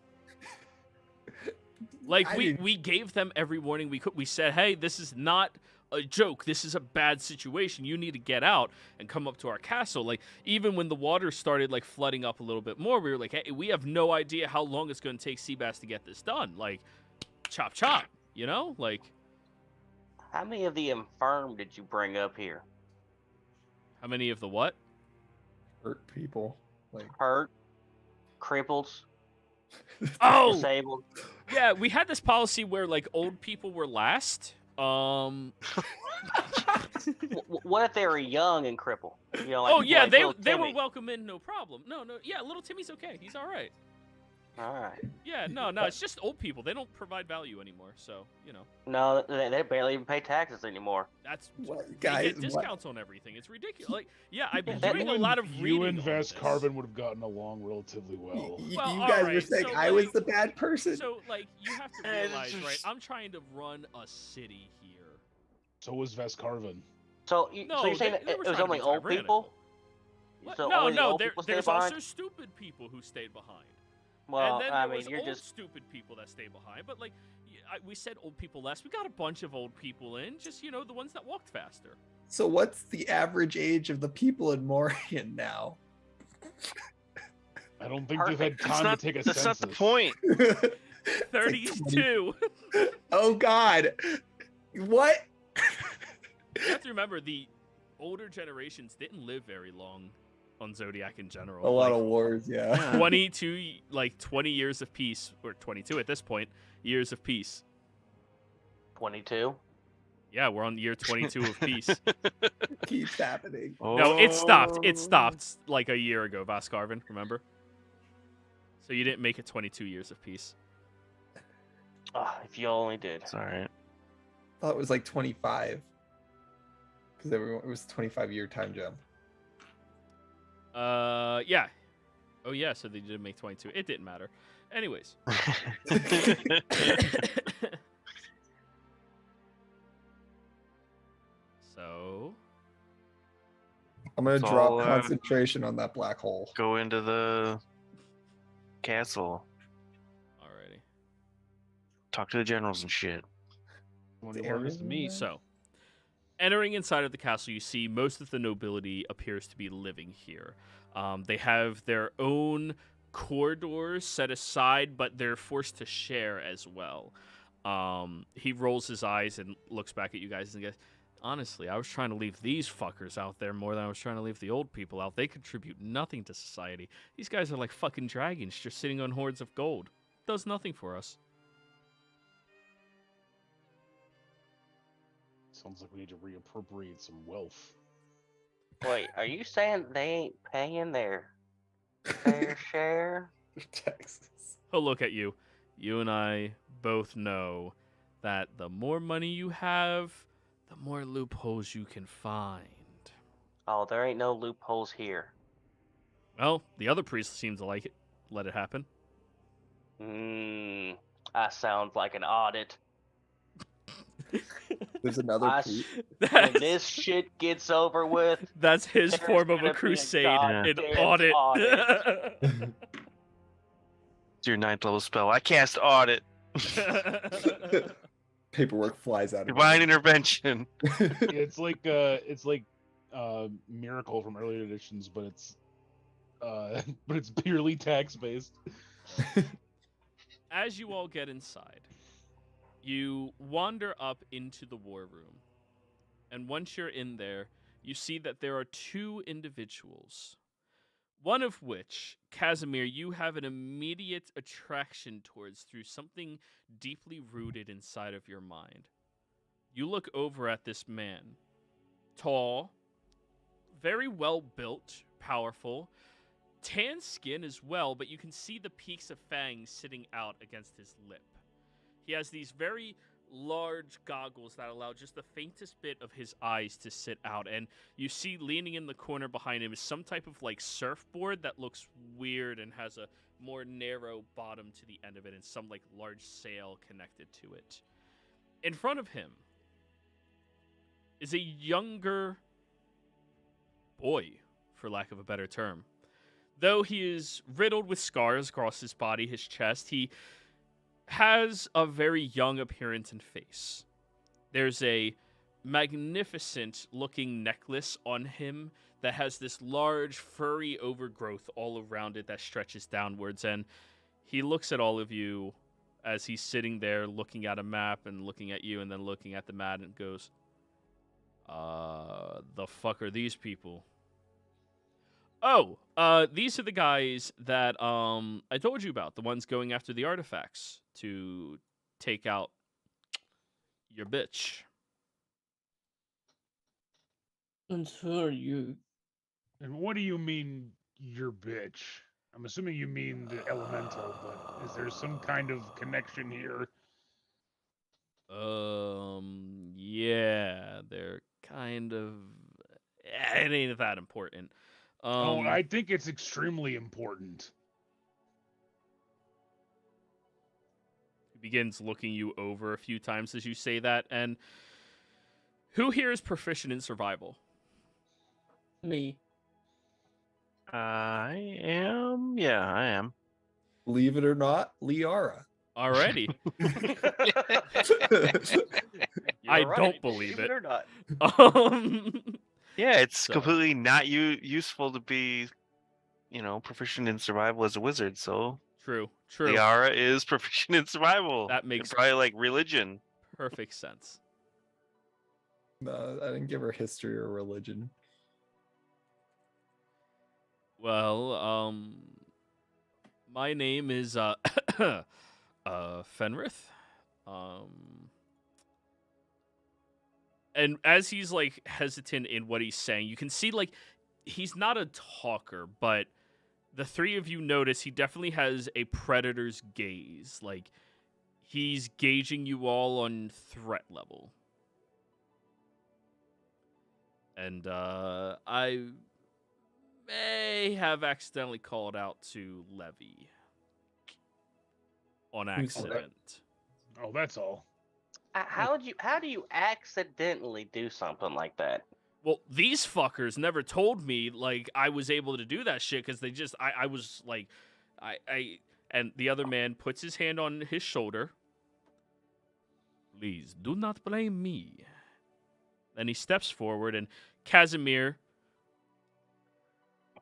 Like I we didn't- gave them every warning we could. We said, "Hey, this is not a joke. This is a bad situation. You need to get out and come up to our castle." Like even when the water started like flooding up a little bit more, we were like, "Hey, we have no idea how long it's going to take Seabass to get this done." Like chop chop, you know? Like How many of the infirm did you bring up here? how many of the what? Hurt people. Like Hurt, cripples, Oh, disabled. yeah, we had this policy where like old people were last. What if they were young and crippled? You know, like, Oh yeah, like they little were Timmy. welcome in, no problem. No, yeah, little Timmy's okay. He's all right. All right. Yeah, no, it's just old people. They don't provide value anymore, so you know No, they barely even pay taxes anymore. that's what they guys? get What? discounts on everything. It's ridiculous. Like, yeah, I've been That- doing a lot of reading. You and on Vess this. Carvin would have gotten along relatively well. Well, You all guys were right, saying so, I was like- the bad person. So, like, you have to It's realize, right? just- I'm trying to run a city here. So was Vess Carvin. So, No, so you're saying they that were it was trying to only be old tyrannical. people? What? So no, only the old there, people stay there's behind? also stupid people who stayed behind. Well, and then I there was mean, you're old just stupid people that stayed behind. But like, we said old people less. We got a bunch of old people in. Just the ones that walked faster. So what's the average age of the people in Morian now? I don't think they've had Perfect. time to take a That's census. not the point. 32. Oh God! What? You have to remember the older generations didn't live very long on Zodiac in general. A lot Like, of wars, yeah. 20 years of peace, or 22 at this point, years of peace. 22. Yeah, we're on year 22 of peace. Keeps happening. No, it stopped. It Oh. stopped like a year ago, Vascarvin, remember? So you didn't make it 22 years of peace. Ah, if you only did. It's all right. I thought it was like 25. Because it was a 25-year time jump. Yeah. Oh, yeah, so they did make 22. It didn't matter. Anyways. So, I'm gonna It's drop all, concentration on that black hole. Go into the castle. alrighty. Talk to the generals and shit. When he It's works to me. area. So, entering inside of the castle, you see most of the nobility appears to be living here. They have their own corridors set aside, but they're forced to share as well. He rolls his eyes and looks back at you guys and goes, "Honestly, I was trying to leave these fuckers out there more than I was trying to leave the old people out. They contribute nothing to society. These guys are like fucking dragons just sitting on hordes of gold. Does nothing for us." Sounds like we need to reappropriate some wealth. Wait, are you saying they ain't paying their fair share? Texas. Oh, look at you. You and I both know that the more money you have, the more loopholes you can find. Oh, there ain't no loopholes here. Well, the other priest seems to like it. Let it happen. That sounds like an audit. There's another I pre- When this shit gets over with, That's his there's form of gonna a be crusade. An goddamn audit. It's your 9th level spell. I cast audit. paperwork flies out of Divine it. intervention. It's like Miracle from earlier editions, but it's purely text based. As you all get inside, you wander up into the war room. And once you're in there, you see that there are two individuals. One of which, Casimir, you have an immediate attraction towards through something deeply rooted inside of your mind. You look over at this man. Tall, very well built, powerful, tan skin as well, but you can see the peaks of fangs sitting out against his lip. He has these very large goggles that allow just the faintest bit of his eyes to sit out, and you see leaning in the corner behind him is some type of like surfboard that looks weird and has a more narrow bottom to the end of it and some like large sail connected to it. In front of him is a younger boy, for lack of a better term. Though he is riddled with scars across his body, his chest, he has a very young appearance and face. There's a magnificent looking necklace on him that has this large furry overgrowth all around it that stretches downwards, and he looks at all of you as he's sitting there looking at a map and looking at you and then looking at the map and goes, the fuck are these people? Oh, these are the guys that I told you about, the ones going after the artifacts to take out your bitch. And who are you? And what do you mean, your bitch? I'm assuming you mean the elemental, but is there some kind of connection here? Yeah, they're kind of. It ain't that important. I think it's extremely important. He begins looking you over a few times as you say that, and who here is proficient in survival? Me. I am. Yeah, I am. Believe it or not, Liara. Alrighty. You're I right, don't believe it. or not. Yeah, it's So- completely not useful to be, proficient in survival as a wizard. So True. Liara is proficient in survival. That makes- It's probably like religion. Perfect sense. No, I didn't give her history or religion. Well, my name is Fenrith. And as he's like hesitant in what he's saying, you can see like he's not a talker, but the three of you notice he definitely has a predator's gaze. Like he's gauging you all on threat level. And I may have accidentally called out to Levy on Who's that? accident. Oh, that's all. How do you accidentally do something like that? Well, these fuckers never told me like I was able to do that shit because they just I was like I and the other man puts his hand on his shoulder. Please do not blame me. Then he steps forward, and Casimir,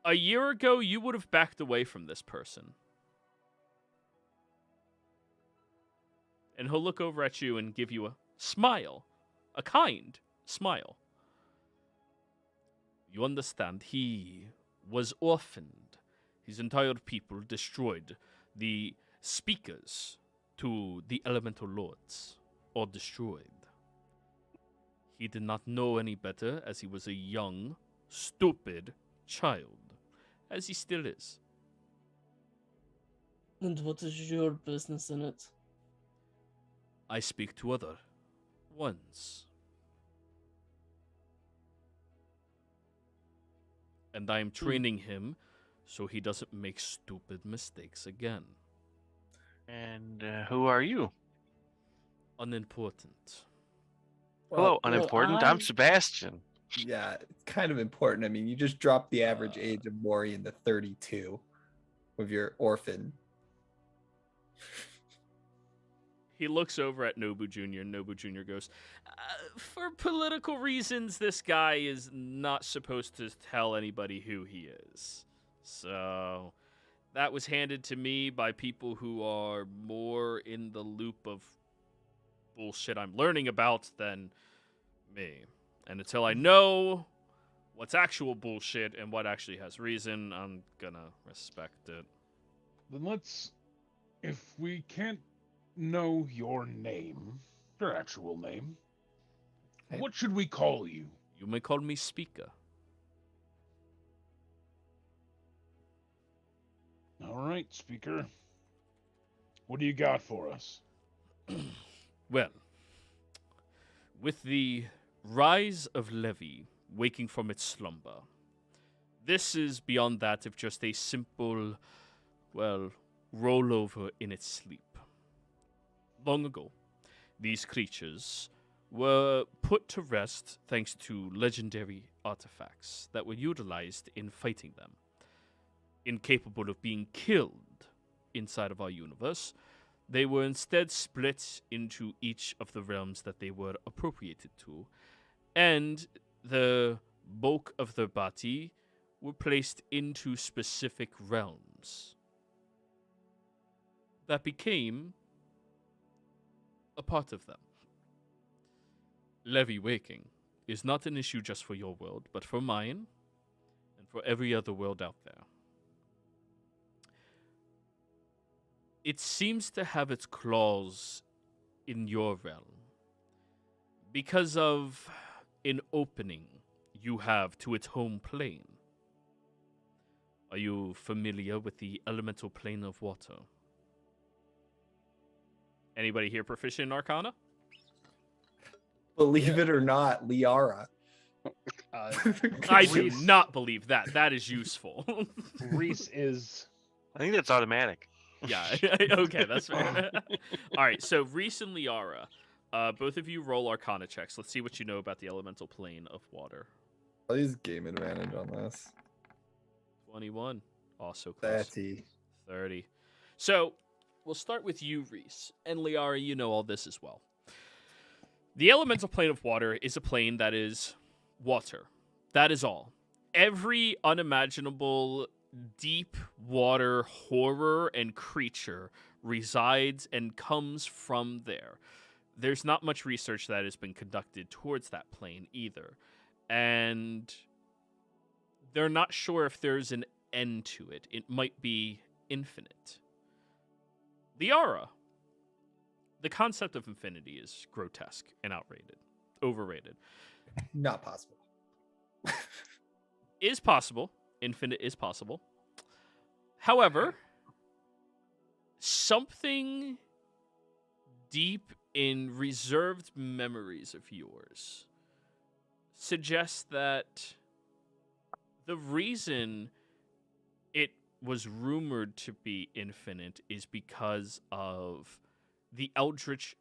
a year ago you would have backed away from this person. And he'll look over at you and give you a smile, a kind smile. You understand, he was orphaned. His entire people destroyed. The speakers to the elemental lords are destroyed. He did not know any better as he was a young, stupid child, as he still is. And what is your business in it? I speak to other ones. and I am training him so he doesn't make stupid mistakes again. And who are you? Unimportant. Hello, Well, unimportant. I- I'm Sebastian. yeah, it's kind of important. I mean, you just dropped the average age of Morian to 32 with your orphan. He looks over at Nobu Jr., and Nobu Jr. goes, for political reasons, this guy is not supposed to tell anybody who he is. So that was handed to me by people who are more in the loop of bullshit I'm learning about than me. And until I know what's actual bullshit and what actually has reason, I'm gonna respect it. Then let's, if we can't know your name, your actual name, Hey. what should we call you? You may call me Speaker. All right, speaker. What do you got for us? Well, with the rise of Levy waking from its slumber, this is beyond that of just a simple, well, rollover in its sleep. Long ago, these creatures were put to rest thanks to legendary artifacts that were utilized in fighting them. Incapable of being killed inside of our universe, they were instead split into each of the realms that they were appropriated to, and the bulk of their body were placed into specific realms that became a part of them. Levy waking is not an issue just for your world, but for mine and for every other world out there. It seems to have its claws in your realm because of an opening you have to its home plane. Are you familiar with the elemental plane of water? Anybody here proficient in Arcana? Believe it or not, Liara. I do not believe that. That is useful. Reese is. I think that's automatic. Yeah, okay, that's fair. All right, so Reese and Liara, both of you roll Arcana checks. Let's see what you know about the elemental plane of water. I'll use game advantage on this. 21. Also close. 30. 30. So, we'll start with you, Reese. And Liara, you know all this as well. The elemental plane of water is a plane that is water. That is all. Every unimaginable deep water horror and creature resides and comes from there. There's not much research that has been conducted towards that plane either. And they're not sure if there's an end to it. It might be infinite. Liara, the concept of infinity is grotesque and overrated. Not possible. Is possible. Infinite is possible. However, something deep in reserved memories of yours suggests that the reason it was rumored to be infinite is because of the eldritch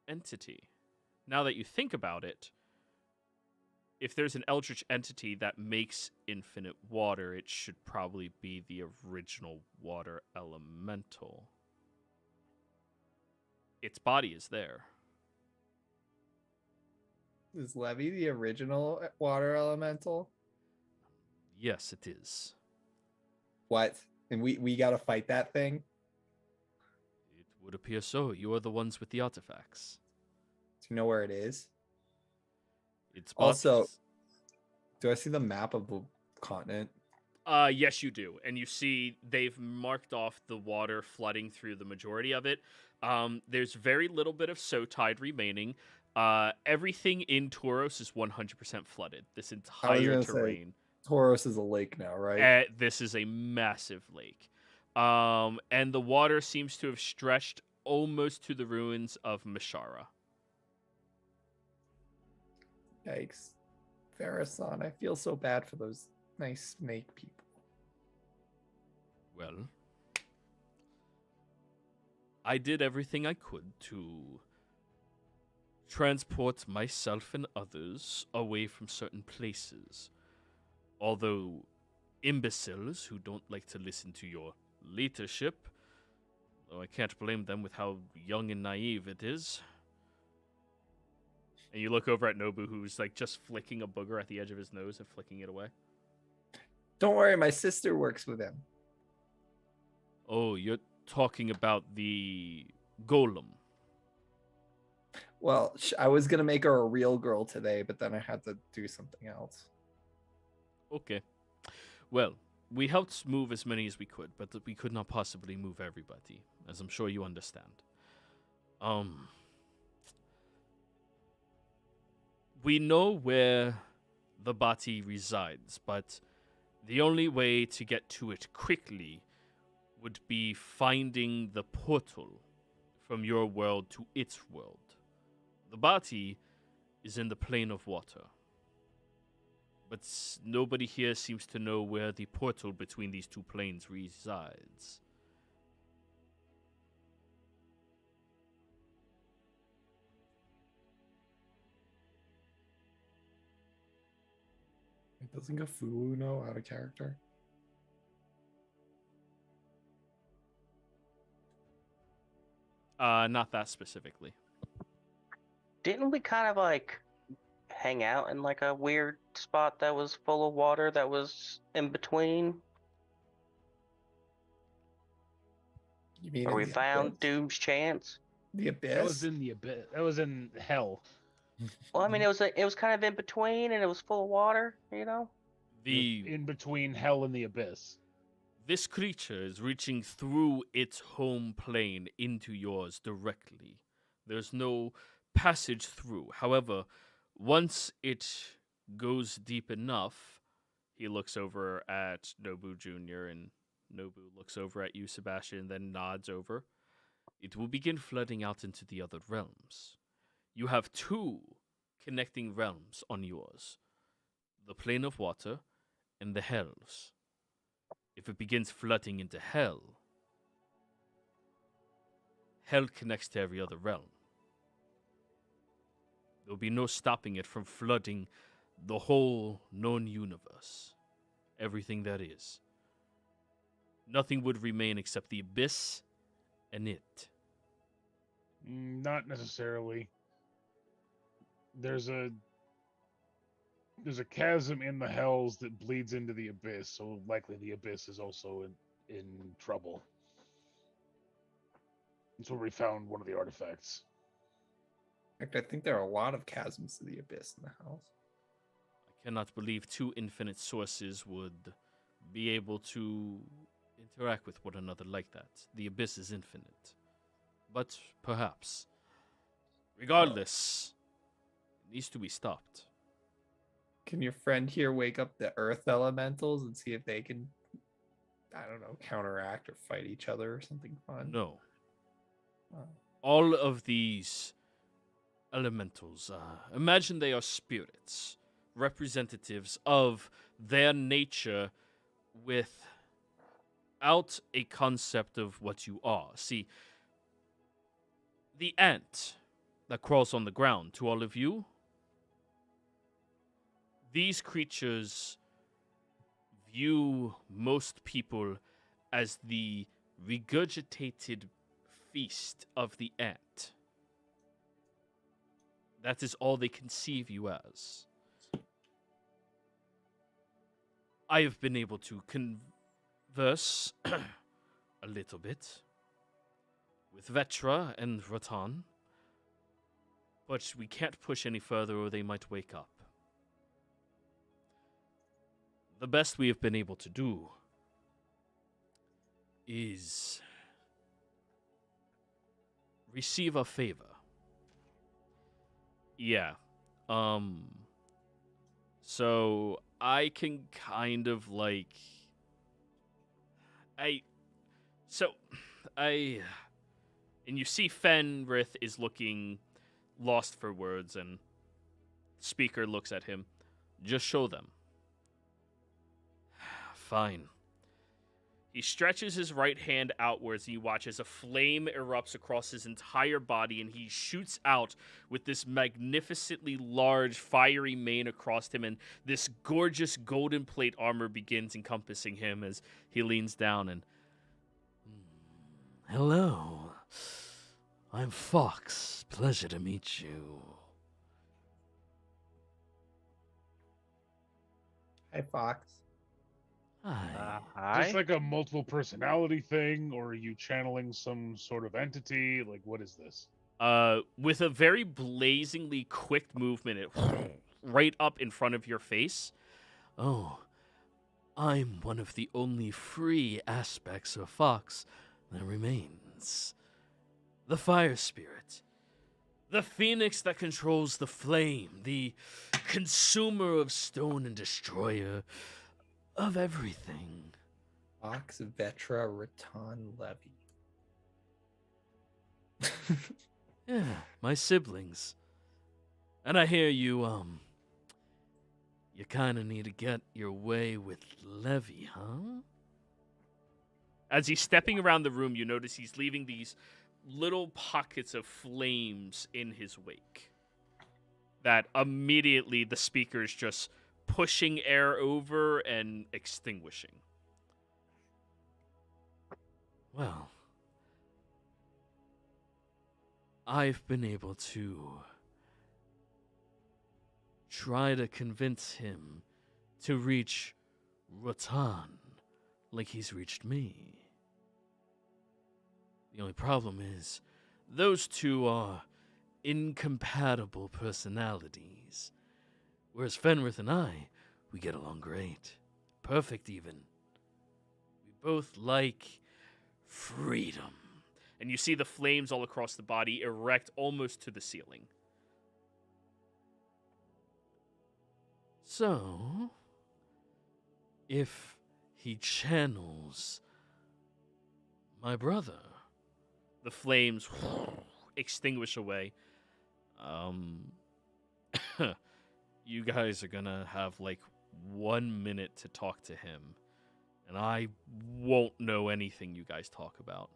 entity. Now that you think about it, if there's an eldritch entity that makes infinite water, it should probably be the original water elemental. Its body is there. Is Levy the original water elemental? Yes, it is. What? And we gotta fight that thing? It would appear so. You are the ones with the artifacts. Do you know where it is? It's Also, do I see the map of the continent? Yes, you do. And you see they've marked off the water flooding through the majority of it. There's very little bit of Sotide remaining. Everything in Tauros is 100% flooded. This entire terrain. Tauros is a lake now, right? This is a massive lake. And the water seems to have stretched almost to the ruins of Mishara. Yikes. Varasan, I feel so bad for those nice snake people. Well, I did everything I could to transport myself and others away from certain places. Although imbeciles who don't like to listen to your leadership, though I can't blame them with how young and naive it is. And you look over at Nobu, who's like just flicking a booger at the edge of his nose and flicking it away. Don't worry, my sister works with him. Oh, you're talking about the golem. Well, I was gonna make her a real girl today, but then I had to do something else. Okay. Well, we helped move as many as we could, but we could not possibly move everybody, as I'm sure you understand. We know where the body resides, but the only way to get to it quickly would be finding the portal from your world to its world. The body is in the plane of water, but nobody here seems to know where the portal between these two planes resides. Doesn't Cthulhu know out of character? Not that specifically. Didn't we kind of like hang out in like a weird spot that was full of water that was in between? You mean Where we in the found abyss? Doom's Chance? The abyss? That was in the abyss. That was in hell. Well, I mean, it was kind of in between, and it was full of water. You know. In between hell and the abyss. This creature is reaching through its home plane into yours directly. There's no passage through. However, once it goes deep enough, he looks over at Nobu Jr. and Nobu looks over at you, Sebastian, and then nods over. It will begin flooding out into the other realms. You have two connecting realms on yours. The plane of water and the hells. If it begins flooding into hell, hell connects to every other realm. There will be no stopping it from flooding the whole known universe. Everything that is. Nothing would remain except the abyss and it. Not necessarily. There's a chasm in the hells that bleeds into the abyss, so likely the abyss is also in trouble. That's where we found one of the artifacts. In fact, I think there are a lot of chasms to the abyss in the house. I cannot believe two infinite sources would be able to interact with one another like that. The abyss is infinite. But perhaps. Regardless, it needs to be stopped. Can your friend here wake up the earth elementals and see if they can, I don't know, counteract or fight each other or something fun? No. Oh. All of these elementals, imagine they are spirits, representatives of their nature without a concept of what you are. See, the ant that crawls on the ground, to all of you, these creatures view most people as the regurgitated feast of the ant. That is all they conceive you as. I have been able to converse a little bit with Vetra and Ratan, but we can't push any further or they might wake up. The best we have been able to do is receive a favor. Yeah. So I can kind of like and you see Fenrith is looking lost for words and speaker looks at him. Just show them. Fine. He stretches his right hand outwards and you watch as a flame erupts across his entire body and he shoots out with this magnificently large fiery mane across him and this gorgeous golden plate armor begins encompassing him as he leans down and... Hello. I'm Fox. Pleasure to meet you. Hi, Fox. Hi. Just like a multiple personality thing, or are you channeling some sort of entity? Like, what is this? With a very blazingly quick movement, it right up in front of your face. Oh, I'm one of the only free aspects of Fox that remains. The fire spirit. The phoenix that controls the flame. The consumer of stone and destroyer of everything. Fox Vetra Raton Levy. Yeah, my siblings. And I hear you kind of need to get your way with Levy, huh? As he's stepping around the room, you notice he's leaving these little pockets of flames in his wake. That immediately the speaker's just pushing air over and extinguishing. Well, I've been able to try to convince him to reach Ratan like he's reached me. The only problem is, those two are incompatible personalities. Whereas Fenrith and I, we get along great. Perfect, even. We both like freedom. And you see the flames all across the body erect almost to the ceiling. So, if he channels my brother, the flames extinguish away. You guys are gonna have like 1 minute to talk to him, and I won't know anything you guys talk about.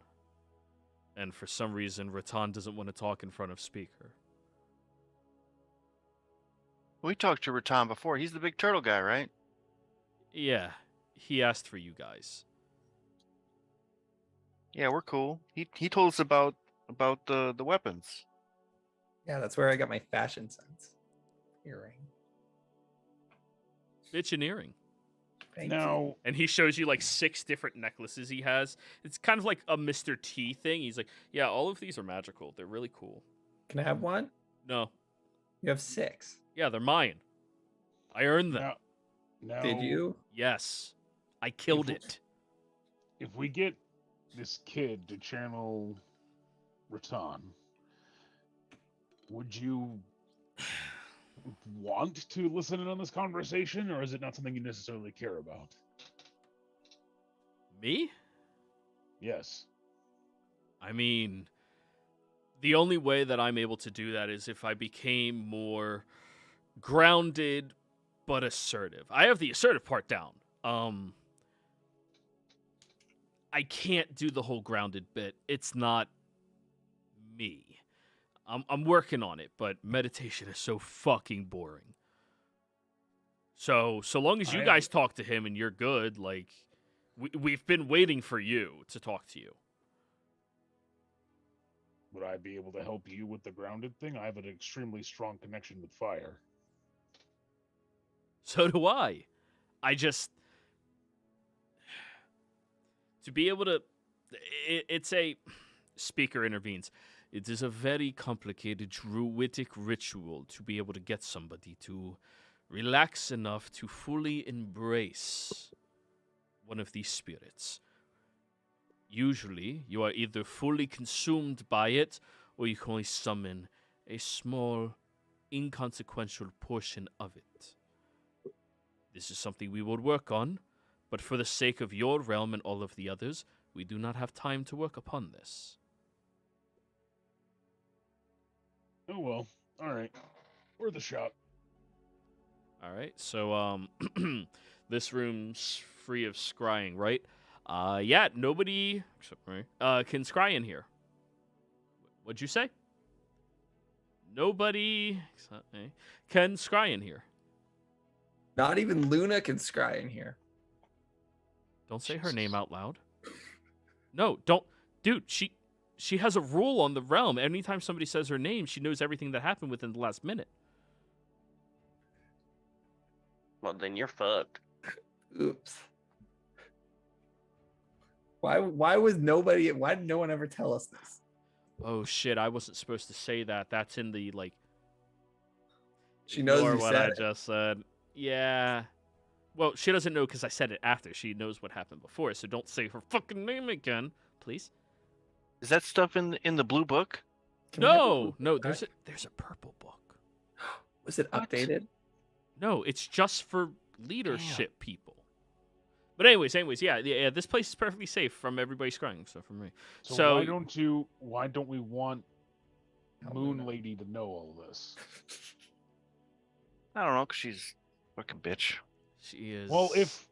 And for some reason, Ratan doesn't want to talk in front of speaker. We talked to Ratan before. He's the big turtle guy, right? Yeah, he asked for you guys. Yeah, we're cool. He told us about the weapons. Yeah, that's where I got my fashion sense. Earring. Bitchineering. Thank you. Now, And he shows you like 6 different necklaces he has. It's kind of like a Mr. T thing. He's like, yeah, all of these are magical. They're really cool. Can I have one? No. You have 6. Yeah, they're mine. I earned them. now, Did you? Yes. I killed it. If we get this kid to channel Ratan, would you want to listen in on this conversation, or is it not something you necessarily care about? Me? Yes. I mean, the only way that I'm able to do that is if I became more grounded but assertive. I have the assertive part down. I can't do the whole grounded bit. It's not me. I'm working on it, but meditation is so fucking boring. So long as you guys talk to him and you're good, like, we've been waiting for you to talk to you. Would I be able to help you with the grounded thing? I have an extremely strong connection with fire. So do I. I just... To be able to... It's a... Speaker intervenes. It is a very complicated druidic ritual to be able to get somebody to relax enough to fully embrace one of these spirits. Usually, you are either fully consumed by it, or you can only summon a small, inconsequential portion of it. This is something we will work on, but for the sake of your realm and all of the others, we do not have time to work upon this. Oh well. Alright. Worth a shot. All right, so this room's free of scrying, right? Yeah, nobody can scry in here. What'd you say? Nobody can scry in here. Not even Luna can scry in here. Don't say her name out loud. No, don't. Dude, she has a rule on the realm. Anytime somebody says her name, she knows everything that happened within the last minute. Well, then you're fucked. Oops. Why did no one ever tell us this? Oh shit, I wasn't supposed to say that. That's in the She knows ignore you what said I it. just said. Yeah. Well, she doesn't know because I said it after. She knows what happened before, so don't say her fucking name again, please. Is that stuff in the blue book? Can we have a No, blue no, book there's back? a purple book. Was it What? updated? No, it's just for leadership people. But anyways, yeah, this place is perfectly safe from everybody scrying, except for me. So- why don't we want Tell Moon Luna. Lady to know all this? I don't know, 'cause she's a fucking bitch. She is Well, here's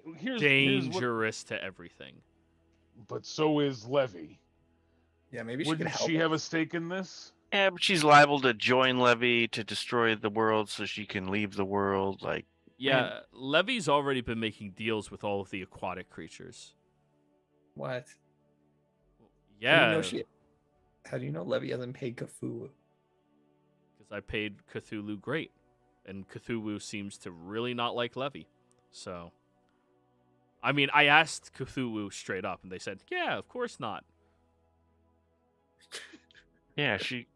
what, dangerous to everything. but so is Levy. Yeah, maybe she could Wouldn't help she have a us. stake in this? Yeah, but she's liable to join Levy to destroy the world so she can leave the world. Like, Yeah, Levy's already been making deals with all of the aquatic creatures. What? Yeah, How do you know Levy hasn't paid Cthulhu? because I paid Cthulhu great, and Cthulhu seems to really not like Levy. So, I mean, I asked Cthulhu straight up, and they said, "Yeah, of course not." yeah, she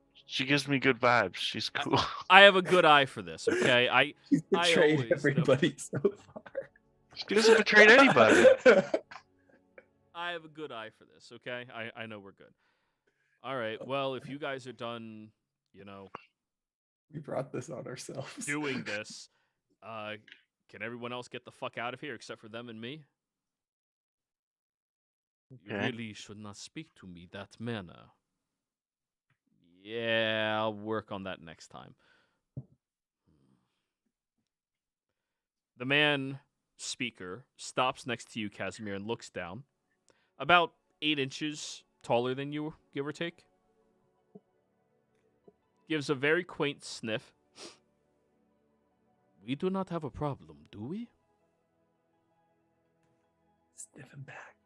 gives me good vibes. She's cool. I have a good eye for this. Okay, He's I betrayed always know. everybody so far. She doesn't betray anybody. I have a good eye for this. Okay, I know we're good. All right. Well, if you guys are done, We brought this on ourselves. doing this, can everyone else get the fuck out of here except for them and me? You Okay. really should not speak to me that manner. Yeah, I'll work on that next time. The man speaker stops next to you, Casimir, and looks down. About 8 inches taller than you, give or take. Gives a very quaint sniff. We do not have a problem, do we? Sniff him back.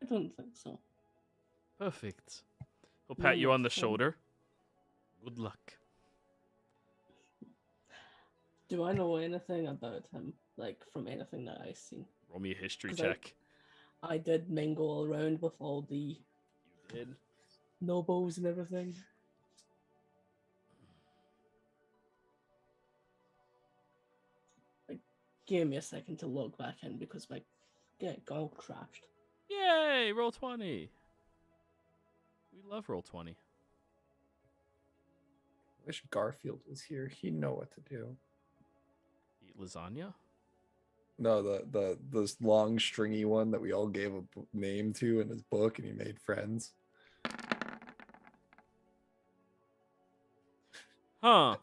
I don't think so. Perfect. He'll pat you not on the fun. shoulder. Good luck. Do I know anything about him, like from anything that I've seen? Roll me a history 'Cause check. I did mingle around with all the You did. nobles and everything. Like, give me a second to log back in because my all crashed. Yay! Roll 20. We love roll 20. Wish Garfield was here. He'd know what to do. Eat lasagna? No, the this long stringy one that we all gave a name to in his book, and he made friends. Huh.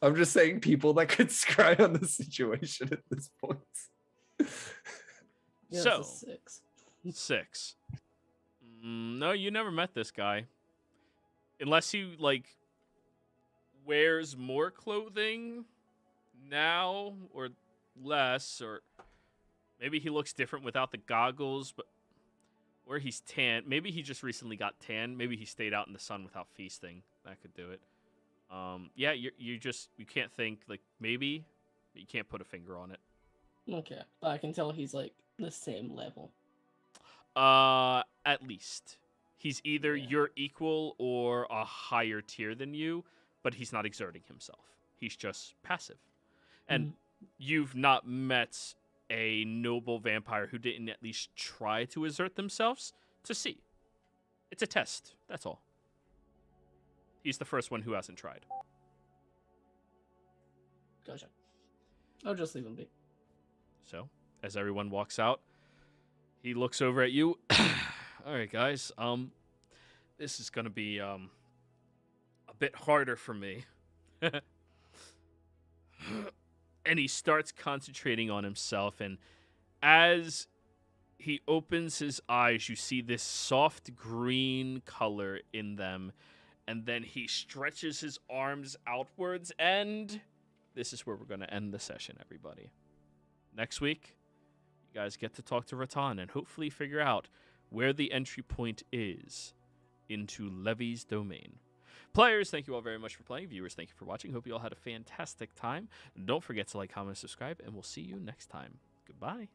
I'm just saying people that could scry on the situation at this point. Yeah, So, it's a 6. 6. No, you never met this guy. Unless he, wears more clothing now or less, or maybe he looks different without the goggles, or he's tan. Maybe he just recently got tan. Maybe he stayed out in the sun without feasting. That could do it. Yeah, you can't think, maybe, but you can't put a finger on it. Okay, but I can tell he's like the same level. At least. He's either Yeah. your equal or a higher tier than you, but he's not exerting himself. He's just passive. And you've not met a noble vampire who didn't at least try to exert themselves to see. It's a test, that's all. He's the first one who hasn't tried. Gotcha. I'll just leave him be. So, as everyone walks out, he looks over at you. All right, guys. This is gonna be a bit harder for me. and he starts concentrating on himself. And as he opens his eyes, you see this soft green color in them. And then he stretches his arms outwards. And this is where we're going to end the session, everybody. Next week, you guys get to talk to Rattan and hopefully figure out where the entry point is into Levi's domain. Players, thank you all very much for playing. Viewers, thank you for watching. Hope you all had a fantastic time. Don't forget to like, comment, and subscribe, and we'll see you next time. Goodbye.